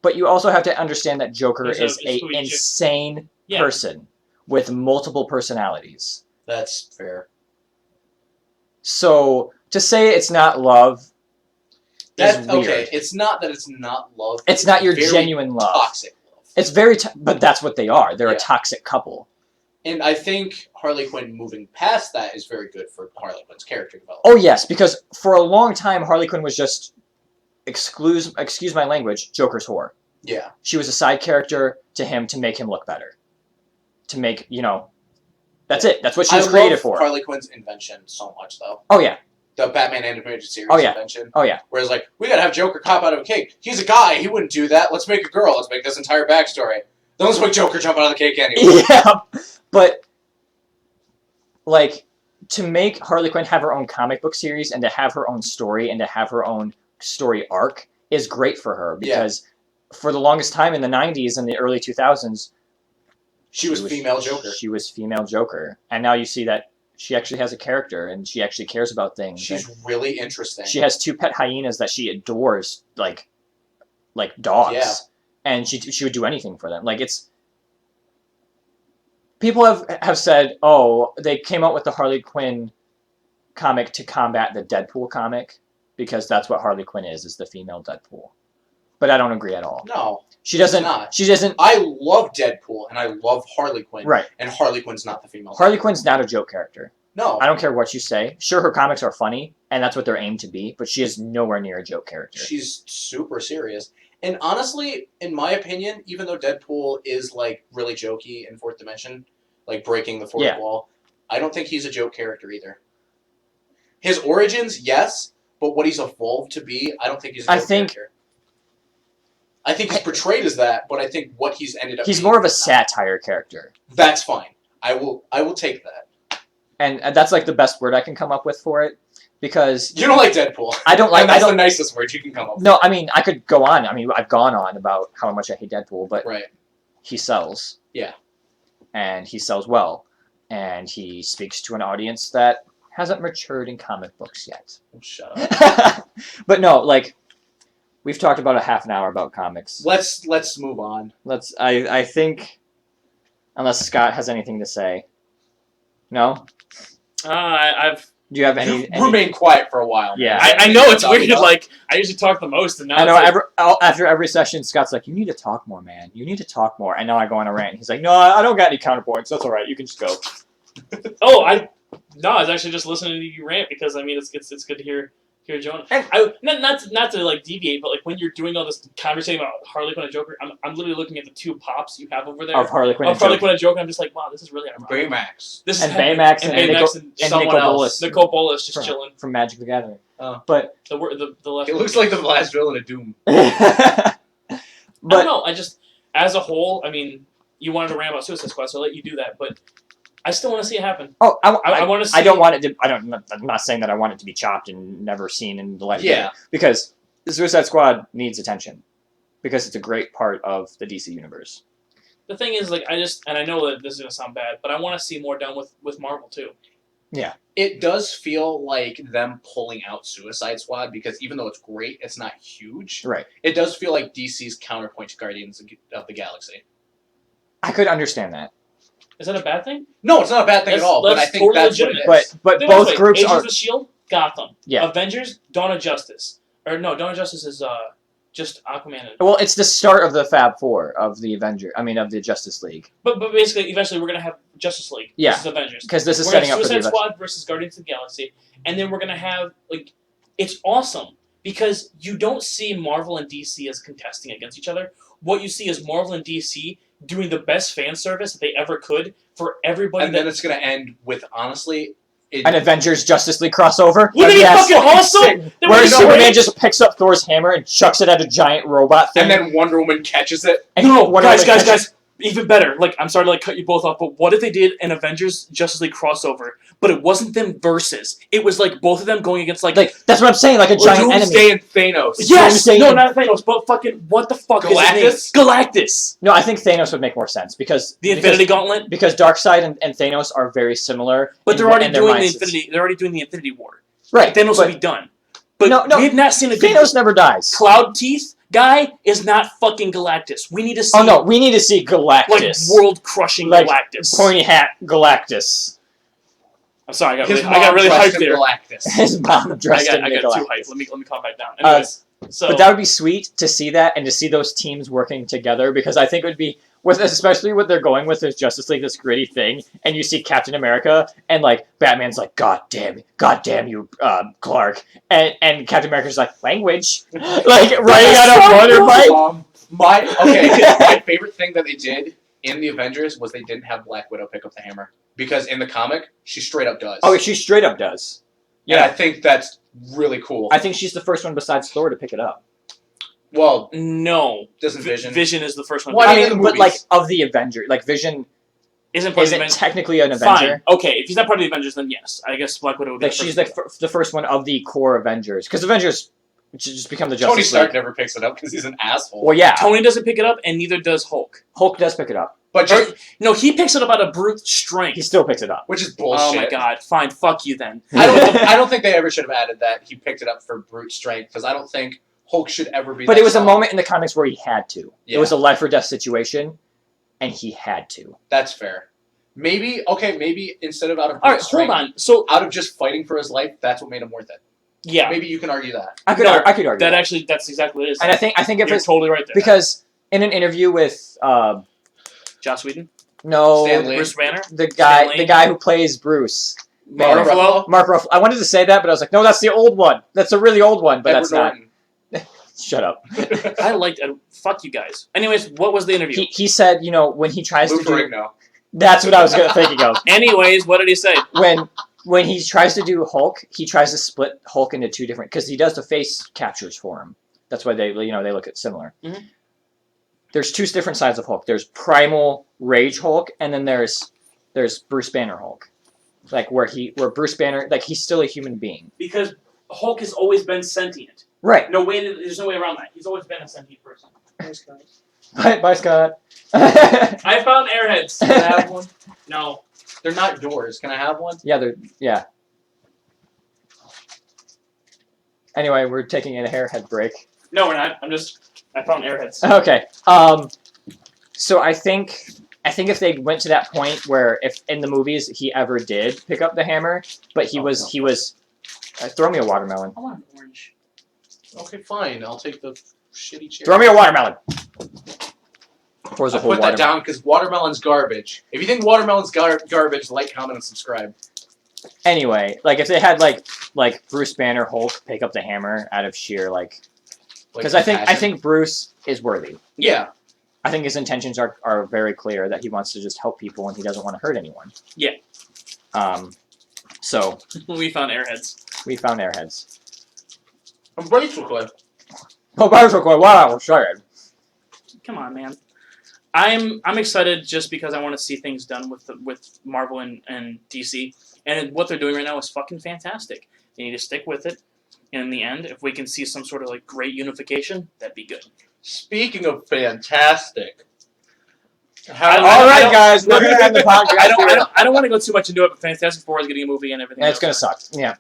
But you also have to understand that Joker is an insane person with multiple personalities. That's fair. So to say it's not love is weird. Okay, it's not that it's not love. It's not your genuine love. Toxic love. It's very, but that's what they are. They're a toxic couple. And I think Harley Quinn moving past that is very good for Harley Quinn's character development. Oh yes, because for a long time Harley Quinn was just, excuse my language, Joker's whore. Yeah. She was a side character to him to make him look better. To make, that's it. That's what she was created for. Harley Quinn's invention so much, though. Oh yeah. The Batman animated series invention. Oh yeah. Whereas, like, we gotta have Joker cop out of a cake. He's a guy. He wouldn't do that. Let's make a girl. Let's make this entire backstory. Then let's make Joker jump out of the cake anyway. Yeah, but like to make Harley Quinn have her own comic book series and to have her own story and to have her own story arc is great for her because for the longest time in the 90s and the early 2000s, she was female Joker. She was female Joker, and now you see that she actually has a character and she actually cares about things. She's really interesting. She has 2 pet hyenas that she adores, like dogs. Yeah. And she would do anything for them. Like it's people have said, oh, they came out with the Harley Quinn comic to combat the Deadpool comic because that's what Harley Quinn is the female Deadpool. But I don't agree at all. No. She doesn't. She doesn't. I love Deadpool and I love Harley Quinn. Right. And Harley Quinn's not the female. Harley Quinn's not a joke character. No. I don't care what you say. Sure, her comics are funny, and that's what they're aimed to be, but she is nowhere near a joke character. She's super serious. And honestly, in my opinion, even though Deadpool is, like, really jokey in Fourth Dimension, like breaking the fourth wall, I don't think he's a joke character either. His origins, yes, but what he's evolved to be, I don't think he's a joke character. I think he's portrayed as that, but I think what he's ended up He's being more of a is not. satire character. That's fine. I will take that. And that's like the best word I can come up with for it, because You don't like Deadpool. I don't like. And that's the nicest word you can come up with. No, I mean I could go on. I mean I've gone on about how much I hate Deadpool, but Right. he sells. Yeah. And he sells well, and he speaks to an audience that hasn't matured in comic books yet. Oh, shut up. But no, like we've talked about a half an hour about comics. Let's move on. I think, unless Scott has anything to say. No? Do you have any... Remain quiet for a while. Yeah. I know it's weird. Like I usually talk the most, and now I know. it's like, After every session, Scott's like, "You need to talk more, man. You need to talk more." And now I go on a rant. He's like, "No, I don't got any counterpoints. That's all right. You can just go." I was actually just listening to you rant because I mean it's good to hear Jonah. And not to like deviate, but like when you're doing all this conversation about Harley Quinn and Joker, I'm literally looking at the 2 pops you have over there Of Harley Quinn and Quinn and Joker. I'm just like, wow, this is really ironic. Baymax. This And is Baymax and someone Nicol else. Bolas. Nicol Bolas just chilling. From Magic the Gathering. Oh. But The left. It looks like the last villain of Doom. I don't but know. I just as a whole, I mean, you wanted to rant about Suicide Squad, so I'll let you do that. But I still want to see it happen. oh, I want to see. I don't want it to. I'm not saying that I want it to be chopped and never seen in the light of day. Because the Suicide Squad needs attention, because it's a great part of the DC universe. The thing is, like, and I know that this is gonna sound bad, but I want to see more done with Marvel too. Yeah. It does feel like them pulling out Suicide Squad because even though it's great, it's not huge. Right. It does feel like DC's counterpoint to Guardians of the Galaxy. I could understand that. Is that a bad thing? No, it's not a bad thing at all, but I think totally that's legitimate. what it is. But Wait, both groups Agents are. of S.H.I.E.L.D., Gotham. Yeah. Avengers, Dawn of Justice. Or no, Dawn of Justice is just Aquaman. Well, it's the start of the Fab Four of the of the Justice League. But basically, eventually, we're gonna have Justice League versus Avengers. Because this is We're setting gonna up have for the Suicide Squad versus Guardians of the Galaxy, and then we're gonna have it's awesome because you don't see Marvel and DC as contesting against each other. What you see is Marvel and DC doing the best fan service that they ever could for everybody. And then it's going to end with, honestly... an Avengers Justice League crossover. Wouldn't it be fucking awesome? Where Superman just picks up Thor's hammer and chucks it at a giant robot thing. And then Wonder Woman catches it. And guys. Even better, like, I'm sorry to like cut you both off, but what if they did an Avengers Justice League crossover, but it wasn't them versus? It was like both of them going against like that's what I'm saying, like a giant enemy. Doomsday and Thanos. yes, Doomsday no, and- not Thanos, but fucking what the fuck is Galactus? his name? Galactus, No, I think Thanos would make more sense because the Infinity Gauntlet. because Darkseid and Thanos are very similar. But they're already in their doing the mindsets. Infinity. They're already doing the Infinity War. Right, Thanos but will be done. But No, we have not seen a good Thanos never dies. Cloud Teeth guy is not fucking Galactus. We need to see Oh no, we need to see Galactus. like world crushing Like, Galactus. Pointy hat Galactus. I'm sorry, I His got really mom hyped dressed there. in Galactus. His mom dressed in I got Galactus. too hyped. Let me calm back down. Anyways, so But that would be sweet to see that and to see those teams working together because I think it would be especially what they're going with is Justice League, this gritty thing, and you see Captain America and like Batman's like, God damn you, Clark, and Captain America's like, language, like riding on a motorbike. My favorite thing that they did in the Avengers was they didn't have Black Widow pick up the hammer because in the comic she straight up does. Oh, she straight up does. Yeah, I think that's really cool. I think she's the first one besides Thor to pick it up. Well, no, doesn't Vision? Vision is the first one. What? I in the mean, but like movies. of the Avenger, like Vision Isn't part of the isn't Avengers. technically an Fine. Avenger. Okay, if he's not part of the Avengers, then yes, I guess Black Widow would be Like the she's first the first one of the core Avengers because Avengers just become the Justice Tony Stark League. never picks it up because he's an asshole. Well, yeah, Tony doesn't pick it up, and neither does Hulk. Hulk does pick it up. But just, No, he picks it up out of brute strength. He still picks it up. which is bullshit. Oh my god! Fine, fuck you then. I don't think they ever should have added that he picked it up for brute strength because I don't think Hulk should ever be. But that it was a strong. moment in the comics where he had to. Yeah. It was a life or death situation, and he had to. That's fair. Maybe instead of out of brute All right, hold strength, on. So out of just fighting for his life, that's what made him worth it. yeah, Maybe you can argue that. I could No, argue that. that's exactly what it is. And I think if You're it's totally right there. because in an interview with Joss Whedon, Stan Lee. Bruce Banner, the Stanley. guy who plays Bruce, Mark Banner. Ruffalo. Mark Ruffalo. I wanted to say that, but I was like, no, that's the old one. That's a really old one, but Edward that's not. Norton. Shut up. I liked it. Fuck you guys. Anyways, what was the interview? He said, when he tries Lou to do. Ferrigno. That's what I was thinking of. Anyways, what did he say? When he tries to do Hulk, he tries to split Hulk into two different because he does the face captures for him. That's why they look at similar. Mhm. There's two different sides of Hulk. There's primal rage Hulk, and then there's Bruce Banner Hulk, like where Bruce Banner he's still a human being. Because Hulk has always been sentient. Right. There's no way around that. He's always been a sentient person. Bye, Scott. I found airheads. Can I have one? No. They're not doors. Can I have one? Yeah. Anyway, we're taking a hairhead break. No, we're not. I found airheads. Okay. So I think if they went to that point where if in the movies he ever did pick up the hammer, but he was throw me a watermelon. I want an orange. Okay, fine. I'll take the shitty chair. Throw me a watermelon. Pours a I whole put that watermelon. down because watermelon's garbage. If you think watermelon's garbage, like, comment, and subscribe. Anyway, like if they had like Bruce Banner Hulk pick up the hammer out of sheer because I compassion. think Bruce is worthy. Yeah. I think his intentions are very clear that he wants to just help people and he doesn't want to hurt anyone. Yeah. So We found airheads. we found airheads. I'm basically. Oh, basically, wow, sorry. Come on, man. I'm excited just because I want to see things done with Marvel and DC, and what they're doing right now is fucking fantastic. They need to stick with it, and in the end, if we can see some sort of great unification, that'd be good. Speaking of fantastic. All right, guys, we're gonna end the podcast. I don't want to go too much into it, but Fantastic Four is getting a movie and everything. It's gonna else. suck. Yeah.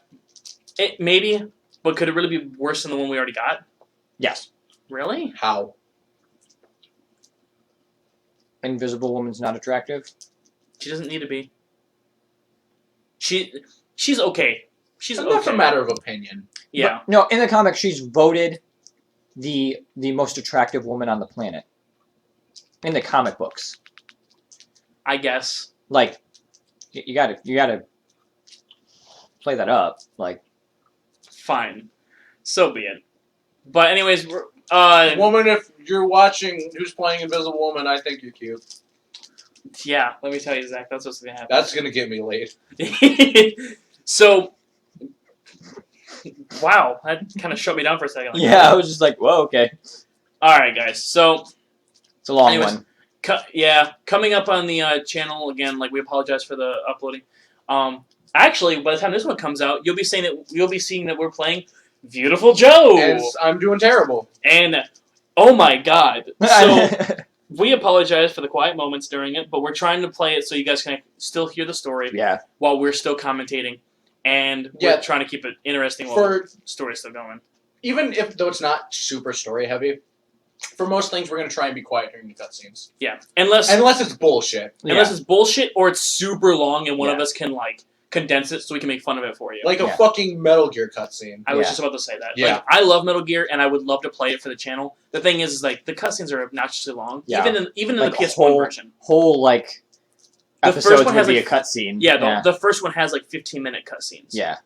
It maybe, but could it really be worse than the one we already got? Yes. Really? How? Invisible Woman's not attractive. She doesn't need to be. She's okay. She's That's okay. a matter of opinion. Yeah. But, no, in the comic, she's voted the most attractive woman on the planet. In the comic books, I guess. like, you gotta play that up. Like, Fine. So be it. But anyways, Woman, if you're watching who's playing Invisible Woman, I think you're cute. yeah, let me tell you, Zach, that's what's gonna happen. That's gonna get me laid. So, wow, that kind of shut me down for a second. yeah, I was just like, whoa, okay. All right, guys. So, It's a long Anyways, one. Coming up on the channel again. Like we apologize for the uploading. Actually, by the time this one comes out, you'll be seeing that we're playing Beautiful Joe, As I'm doing terrible. and oh my god! So we apologize for the quiet moments during it, but we're trying to play it so you guys can still hear the story yeah. while we're still commentating, and Yeah. we're trying to keep it interesting while For the story's still going. even if though it's not super story heavy, for most things we're gonna try and be quiet during the cutscenes. Yeah, unless Unless it's bullshit. it's bullshit or it's super long and one of Yeah. us can like condense it so we can make fun of it for you. Like a Yeah. fucking Metal Gear cutscene. I was Yeah. just about to say that. Yeah. Like, I love Metal Gear and I would love to play it for the channel. The thing is like the cutscenes are obnoxiously long, Yeah. even in Like the PS1 whole- version. Whole like The first episodes one would has, be like, a cutscene. Yeah, the first one has like 15-minute cutscenes. Yeah.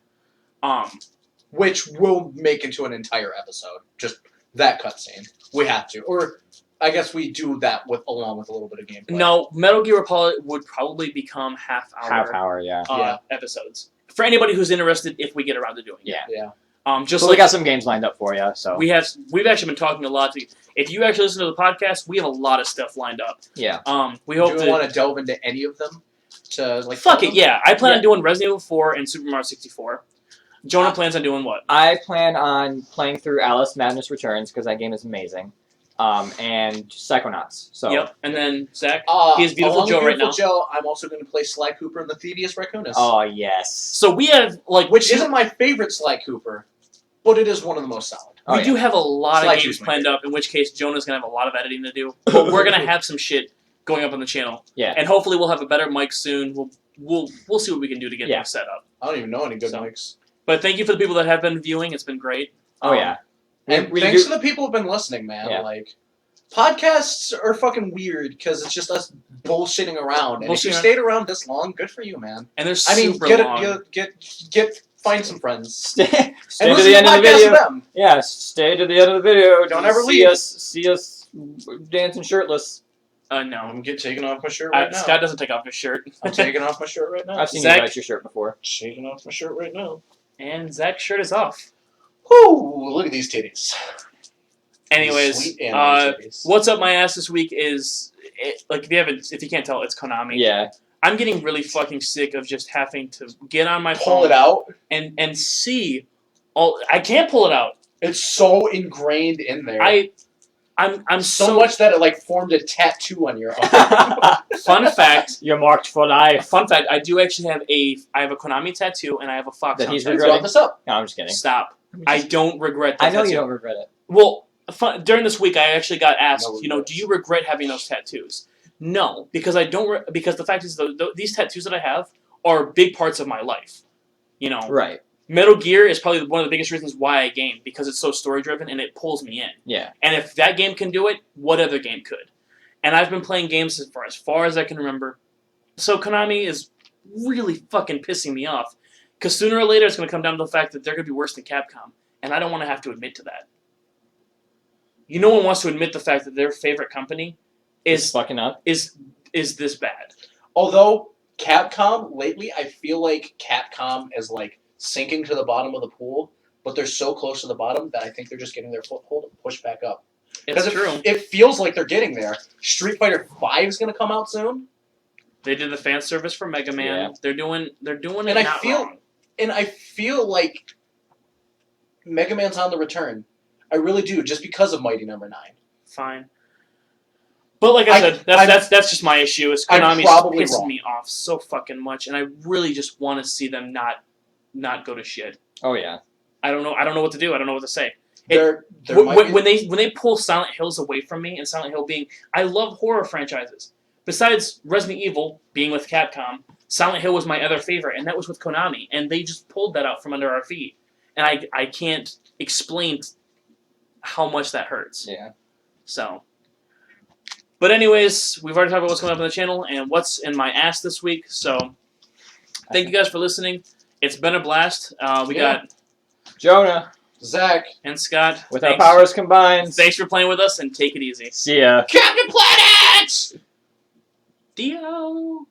Which will make into an entire episode. Just that cutscene. We have to. Or I guess we do that along with a little bit of gameplay. No, Metal Gear would probably become half hour Yeah. Yeah. episodes for anybody who's interested if we get around to doing it. Yeah. Yeah. Just So like we got some games lined up for you. So we've actually been talking a lot. If you actually listen to the podcast, we have a lot of stuff lined up. yeah. We Do hope you to want to delve into any of them? To like fuck it. Yeah, I plan Yeah. on doing Resident Evil 4 and Super Mario 64. Jonah plans on doing what? I plan on playing through Alice Madness Returns because that game is amazing. And Psychonauts. So Yep. And then Zach, He has Beautiful Joe right now. Joe, I'm also going to play Sly Cooper and the Thievius Raccoonus. Oh yes. So we have like Which isn't my favorite Sly Cooper, but it is one of the most solid. Oh, we do have a lot Sly of games Two's my planned up. In which case, Jonah's gonna have a lot of editing to do. But we're gonna have some shit going up on the channel. Yeah. And hopefully we'll have a better mic soon. We'll see what we can do to get Yeah. things set up. I don't even know any good So- mics. But thank you for the people that have been viewing. It's been great. Oh yeah. And We thanks do- to the people who've been listening, man. Yeah. Like, podcasts are fucking weird because it's just us bullshitting around. And if you Bullshitting. stayed around this long, good for you, man. And they're I mean, super get long. find some friends. Stay And to listen the end to of the podcasts video. with them. Yeah. Stay to the end of the video. Don't ever see leave. See us dancing shirtless. No. I'm taking off my shirt right now. Scott doesn't take off his shirt. I'm taking off my shirt right now. I've seen Zach- you without your shirt before. Taking off my shirt right now. And Zach's shirt is off. Whoo! Look at these titties. Anyways, Sweet anime titties. what's up my ass this week is like if you can't tell, it's Konami. Yeah. I'm getting really fucking sick of just having to get on my Pull phone it out. and see all. I can't pull it out. It's so ingrained in there. I'm so much that it like formed a tattoo on your arm. Fun fact. You're marked for life. Fun fact. I do actually have a Konami tattoo and I have a Fox. That he's tattoo. regretting? Brought this up. No, I'm just kidding. Stop. I don't regret. I The know tattoo. you don't regret it. Well, during this week, I actually got asked, No do regrets. you regret having those tattoos? No, because I don't. Because the fact is, these tattoos that I have are big parts of my life. You know, Right. Metal Gear is probably one of the biggest reasons why I game because it's so story driven and it pulls me in. Yeah. And if that game can do it, what other game could? And I've been playing games for as far as I can remember. So Konami is really fucking pissing me off because sooner or later it's going to come down to the fact that they're going to be worse than Capcom, and I don't want to have to admit to that. No one wants to admit the fact that their favorite company Is fucking up. is this bad. Although Capcom lately, I feel like Capcom is like sinking to the bottom of the pool, but they're so close to the bottom that I think they're just getting their foothold and push back up. It's Because true. it feels like they're getting there. Street Fighter V is going to come out soon, They did the fan service for Mega Man. Yeah. They're doing it And I not feel- wrong. and I feel like Mega Man's on the return. I really do, just because of Mighty Number 9. Fine. But like I said, I'm- that's just my issue. Is I'm Konami's probably pissing wrong. me off so fucking much, and I really just want to see them not go to shit. Oh yeah. I don't know what to do. I don't know what to say. There might be- When they pull Silent Hills away from me, and Silent Hill being, I love horror franchises. Besides Resident Evil being with Capcom, Silent Hill was my other favorite, and that was with Konami, and they just pulled that out from under our feet, and I can't explain how much that hurts. Yeah. So, but anyways, we've already talked about what's coming up on the channel and what's in my ass this week. So, thank you guys for listening. It's been a blast. We Yeah. got Jonah, Zach. and Scott. with our thanks. powers combined. Thanks for playing with us and take it easy. See ya. Captain Planet! Dio.